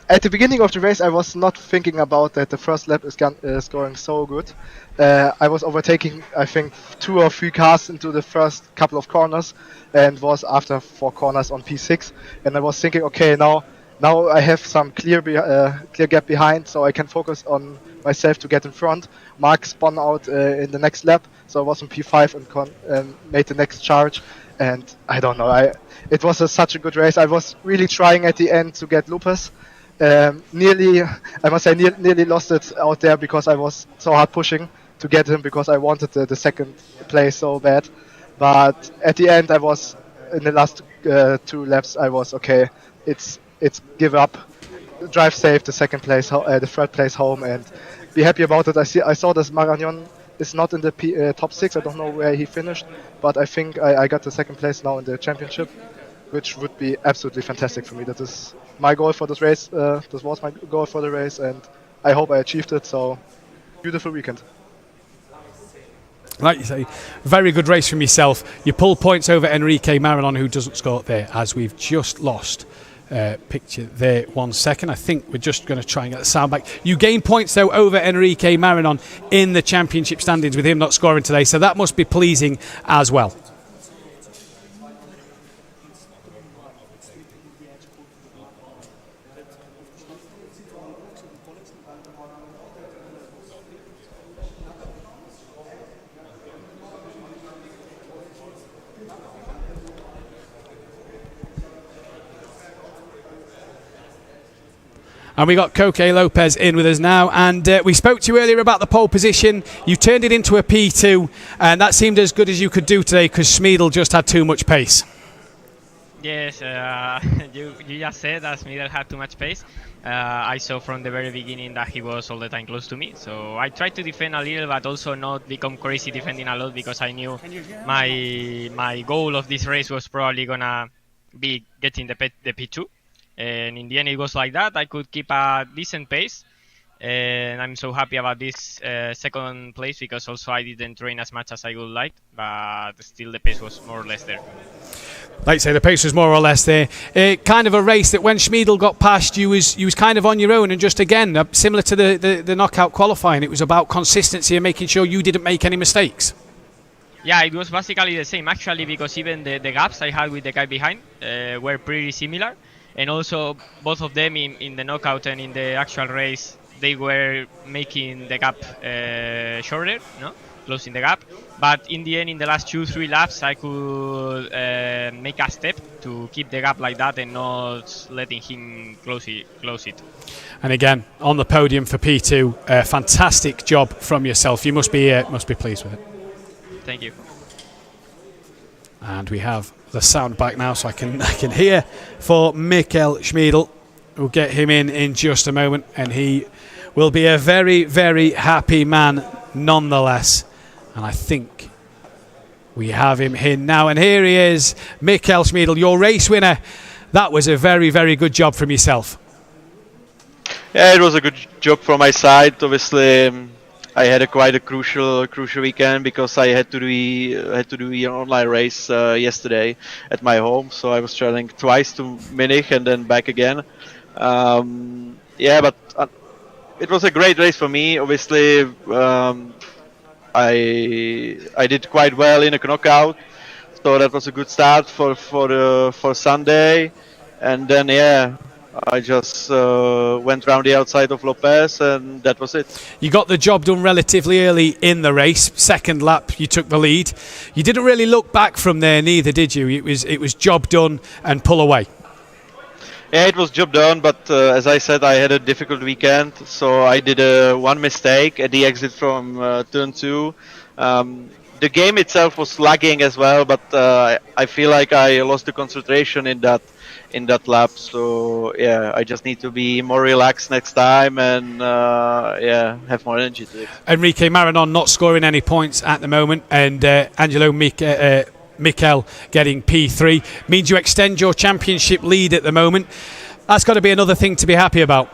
Speaker 19: at the beginning of the race. I was not thinking about that. The first lap is going so good. I was overtaking, I think, 2 or 3 cars into the first couple of corners, and was after 4 corners on P6. And I was thinking, okay, now I have some clear gap behind, so I can focus on myself to get in front. Mark spun out in the next lap, so I was on P5 and made the next charge. And I don't know, it was such a good race. I was really trying at the end to get Lupus. Nearly lost it out there because I was so hard pushing to get him, because I wanted the second place so bad. But at the end, I was in the last 2 laps. I was okay. It's give up, drive safe, the second place, the third place home, and be happy about it. I saw this Marinon is not in the top 6. I don't know where he finished, but I think I got the second place now in the championship, which would be absolutely fantastic for me. That is my goal for this race. This was my goal for the race, and I hope I achieved it. So, beautiful weekend.
Speaker 5: Like you say, very good race from yourself. You pull points over Enrique Marinon, who doesn't score there, as we've just lost picture there 1 second. I think we're just going to try and get the sound back. You gain points though over Enrique Marinon in the championship standings with him not scoring today, so that must be pleasing as well. And we got Coque Lopez in with us now, and we spoke to you earlier about the pole position. You turned it into a P2, and that seemed as good as you could do today because Schmiedel just had too much pace.
Speaker 11: Yes, you just said that Schmiedel had too much pace. I saw from the very beginning that he was all the time close to me, so I tried to defend a little, but also not become crazy defending a lot because I knew my goal of this race was probably gonna be getting the P2. And in the end it was like that. I could keep a decent pace, and I'm so happy about this second place because also I didn't train as much as I would like, but still the pace was more or less there.
Speaker 5: Like I say, the pace was more or less there. Kind of a race that when Schmiedel got past you was kind of on your own, and just again similar to the knockout qualifying, it was about consistency and making sure you didn't make any mistakes.
Speaker 11: Yeah, it was basically the same actually, because even the gaps I had with the guy behind were pretty similar. And also, both of them in the knockout and in the actual race, they were making the gap shorter, closing the gap. But in the end, in the last 2-3 laps, I could make a step to keep the gap like that and not letting him close it.
Speaker 5: And again, on the podium for P2, fantastic job from yourself. You must be pleased with it.
Speaker 11: Thank you.
Speaker 5: And we have the sound back now, so I can hear for Mikkel Schmiedel. We'll get him in just a moment, and he will be a very, very happy man nonetheless. And I think we have him in now. And here he is, Mikkel Schmiedel, your race winner. That was a very, very good job from yourself.
Speaker 20: Yeah, it was a good job from my side. Obviously, I had quite a crucial weekend because I had to do an online race yesterday at my home. So I was traveling twice to Munich and then back again. But it was a great race for me. Obviously, I did quite well in a knockout, so that was a good start for Sunday. And then I just went round the outside of Lopez, and that was it.
Speaker 5: You got the job done relatively early in the race. Second lap, you took the lead. You didn't really look back from there, neither did you? It was job done and pull away.
Speaker 20: Yeah, it was job done, but as I said, I had a difficult weekend, so I did one mistake at the exit from turn 2. The game itself was lagging as well, but I feel like I lost the concentration in that lap. So I just need to be more relaxed next time and have more energy to it.
Speaker 5: Enrique Marinon not scoring any points at the moment, and Angelo Mikkel getting P3 means you extend your championship lead at the moment. That's got to be another thing to be happy about.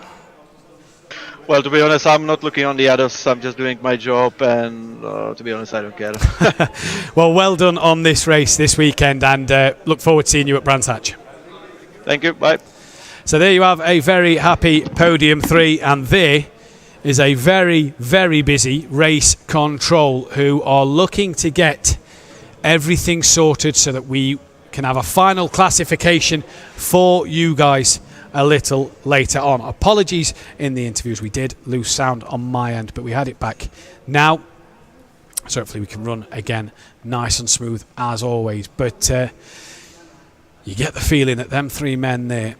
Speaker 20: Well, to be honest, I'm not looking on the others. I'm just doing my job, and to be honest, I don't care.
Speaker 5: Well done on this race this weekend, and look forward to seeing you at Brands Hatch.
Speaker 20: Thank you. Bye.
Speaker 5: So there you have a very happy podium 3, and there is a very, very busy race control who are looking to get everything sorted so that we can have a final classification for you guys a little later on. Apologies in the interviews, we did lose sound on my end, but we had it back now, so hopefully we can run again nice and smooth as always. But you get the feeling that them 3 men there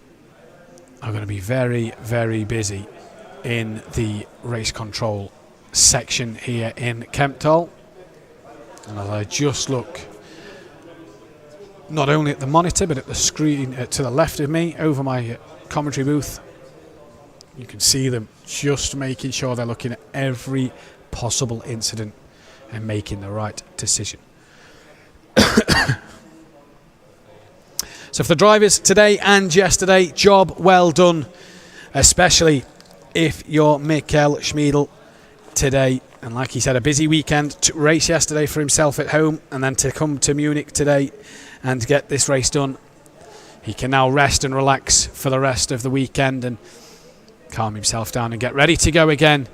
Speaker 5: are going to be very, very busy in the race control section here in Kemptol. And as I just look not only at the monitor but at the screen to the left of me over my commentary booth, you can see them just making sure they're looking at every possible incident and making the right decision. So for the drivers today and yesterday, job well done, especially if you're Mikkel Schmiedel today. And like he said, a busy weekend to race yesterday for himself at home, and then to come to Munich today and get this race done. he can now rest and relax for the rest of the weekend and calm himself down and get ready to go again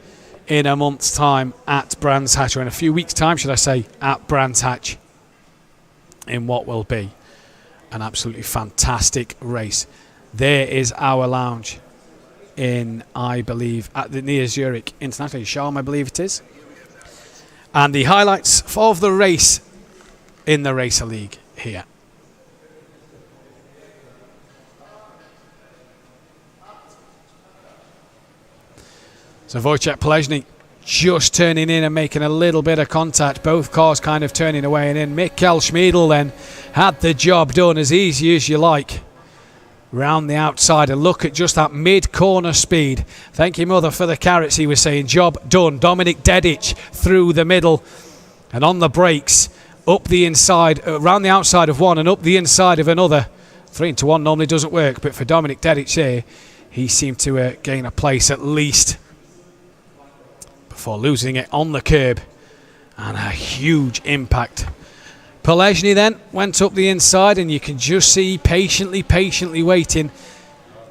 Speaker 5: in a month's time at Brands Hatch, or in a few weeks' time, should I say, at Brands Hatch, in what will be an absolutely fantastic race. There is our lounge in, I believe, at the near Zurich International Sharm, I believe it is. And the highlights of the race in the Racer League here. So Wojciech Polezny just turning in and making a little bit of contact. Both cars kind of turning away and in. Mikkel Schmiedl then had the job done as easy as you like. Round the outside, and look at just that mid-corner speed. Thank you, mother, for the carrots, he was saying. Job done. Dominic Dedic through the middle and on the brakes. Up the inside, around the outside of one and up the inside of another. 3-1 normally doesn't work, but for Dominic Dedic here, he seemed to gain a place at least before losing it on the curb, and a huge impact. Polezny then went up the inside, and you can just see patiently waiting,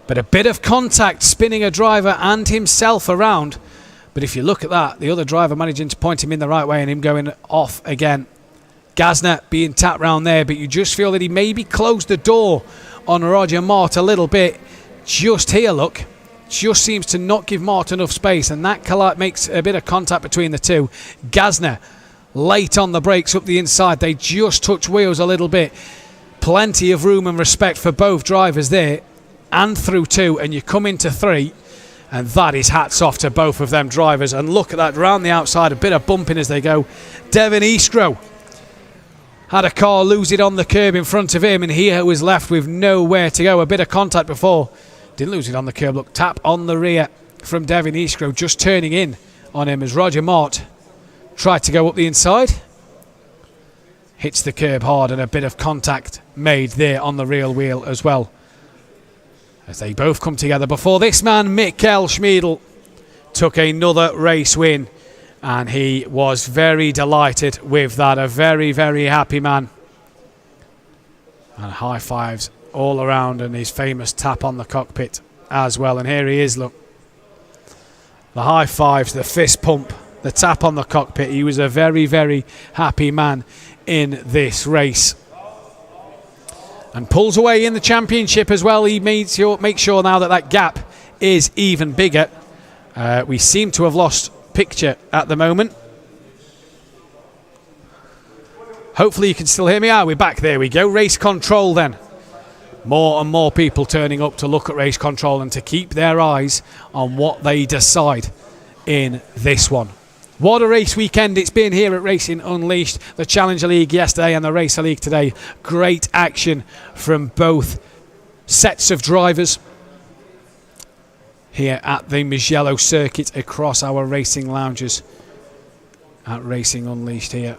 Speaker 5: but a bit of contact spinning a driver and himself around. But if you look at that, the other driver managing to point him in the right way and him going off again. Gasner being tapped round there, but you just feel that he maybe closed the door on Roger Mart a little bit. Just here, look. Just seems to not give Mart enough space, and that makes a bit of contact between the two. Gasner late on the brakes up the inside. They just touch wheels a little bit. Plenty of room and respect for both drivers there, and through two, and you come into three, and that is hats off to both of them drivers. And look at that round the outside, a bit of bumping as they go. Devin Eastro had a car lose it on the curb in front of him, and he was left with nowhere to go. A bit of contact before. Didn't lose it on the curb. Look, tap on the rear from Devin Eastro, just turning in on him as Roger Mart tried to go up the inside. Hits the curb hard, and a bit of contact made there on the rear wheel as well, as they both come together. Before this man, Mikkel Schmiedl, took another race win, and he was very delighted with that. A very happy man. And high fives all around, and his famous tap on the cockpit as well. And here he is, look. The high fives, the fist pump, the tap on the cockpit. He was a very happy man in this race. And pulls away in the championship as well. He makes sure now that gap is even bigger. We seem to have lost picture at the moment. Hopefully you can still hear me. We're back. There we go. Race control then. More and more people turning up to look at race control and to keep their eyes on what they decide in this one. What a race weekend it's been here at Racing Unleashed. The Challenger League yesterday and the Racer League today. Great action from both sets of drivers here at the Mugello circuit across our racing lounges at Racing Unleashed here.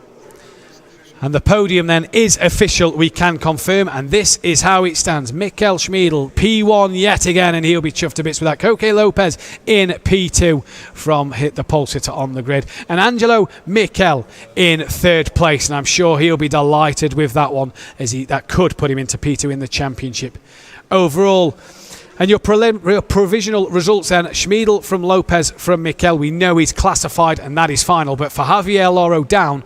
Speaker 5: And the podium then is official, we can confirm, and this is how it stands. Mikkel Schmiedl, P1 yet again, and he'll be chuffed to bits with that. Koke Lopez in P2 from Hit the Pole Sitter on the grid. And Angelo Mikkel in third place, and I'm sure he'll be delighted with that one, as that could put him into P2 in the championship. Overall, and your provisional results then, Schmiedl from Lopez from Mikkel, we know he's classified, and that is final, but for Javier Loro down,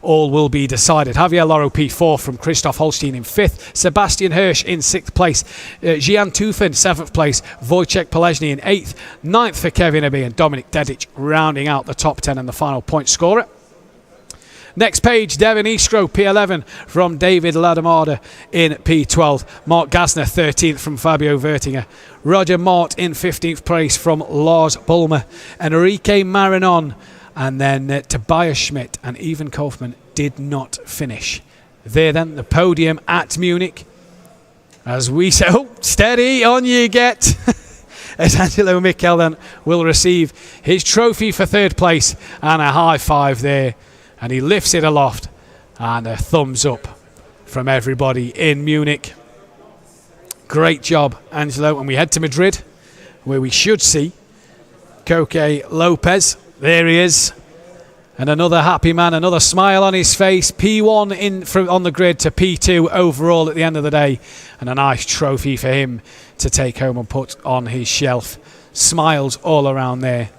Speaker 5: all will be decided. Javier Loro P4 from Christoph Holstein in 5th. Sebastian Hirsch in 6th place. Gian Tufen 7th place. Wojciech Polezny in 8th. 9th for Kevin Abbey, and Dominic Dedic rounding out the top 10 and the final point scorer. Next page, Devin Eastro, P11 from David Ladamada in P12. Mark Gasner, 13th from Fabio Vertinger. Roger Mart in 15th place from Lars Bulmer. Enrique Marinon. And then Tobias Schmidt and Ivan Kaufman did not finish. There then, the podium at Munich. As we say, steady, on you get. As Angelo Mikkel then will receive his trophy for third place, and a high five there. And he lifts it aloft, and a thumbs up from everybody in Munich. Great job, Angelo. And we head to Madrid, where we should see Koke Lopez. There he is. And another happy man, another smile on his face. P1 on the grid to P2 overall at the end of the day. And a nice trophy for him to take home and put on his shelf. Smiles all around there.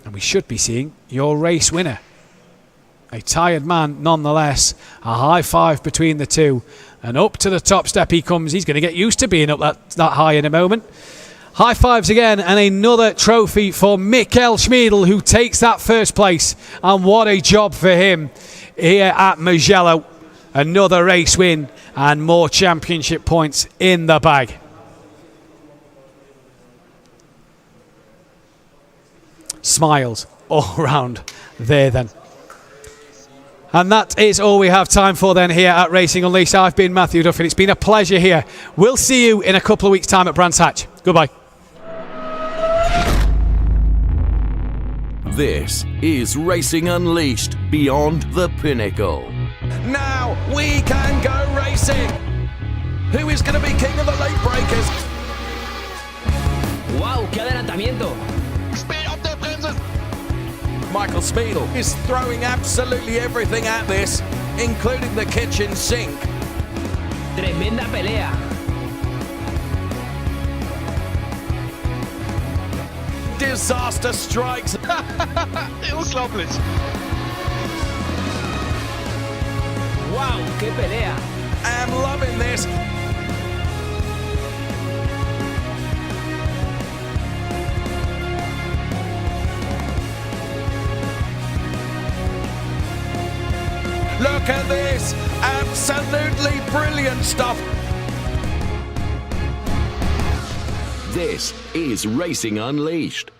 Speaker 5: And we should be seeing your race winner. A tired man nonetheless. A high five between the two. And up to the top step he comes. He's going to get used to being up that high in a moment. High fives again, and another trophy for Mikkel Schmiedel, who takes that first place. And what a job for him here at Mugello. Another race win and more championship points in the bag. Smiles all around there then. And that is all we have time for then here at Racing Unleashed. I've been Matthew Duffin. It's been a pleasure here. We'll see you in a couple of weeks' time at Brands Hatch. Goodbye.
Speaker 1: This is Racing Unleashed Beyond the Pinnacle.
Speaker 2: Now we can go racing. Who is going to be king of the late breakers?
Speaker 3: Wow, qué adelantamiento.
Speaker 2: Michael Schmiedel is throwing absolutely everything at this, including the kitchen sink.
Speaker 3: Tremenda pelea.
Speaker 2: Disaster strikes.
Speaker 13: Unglaublich.
Speaker 3: Wow, qué pelea.
Speaker 2: I'm loving this. Look at this. Absolutely brilliant stuff.
Speaker 1: This is Racing Unleashed.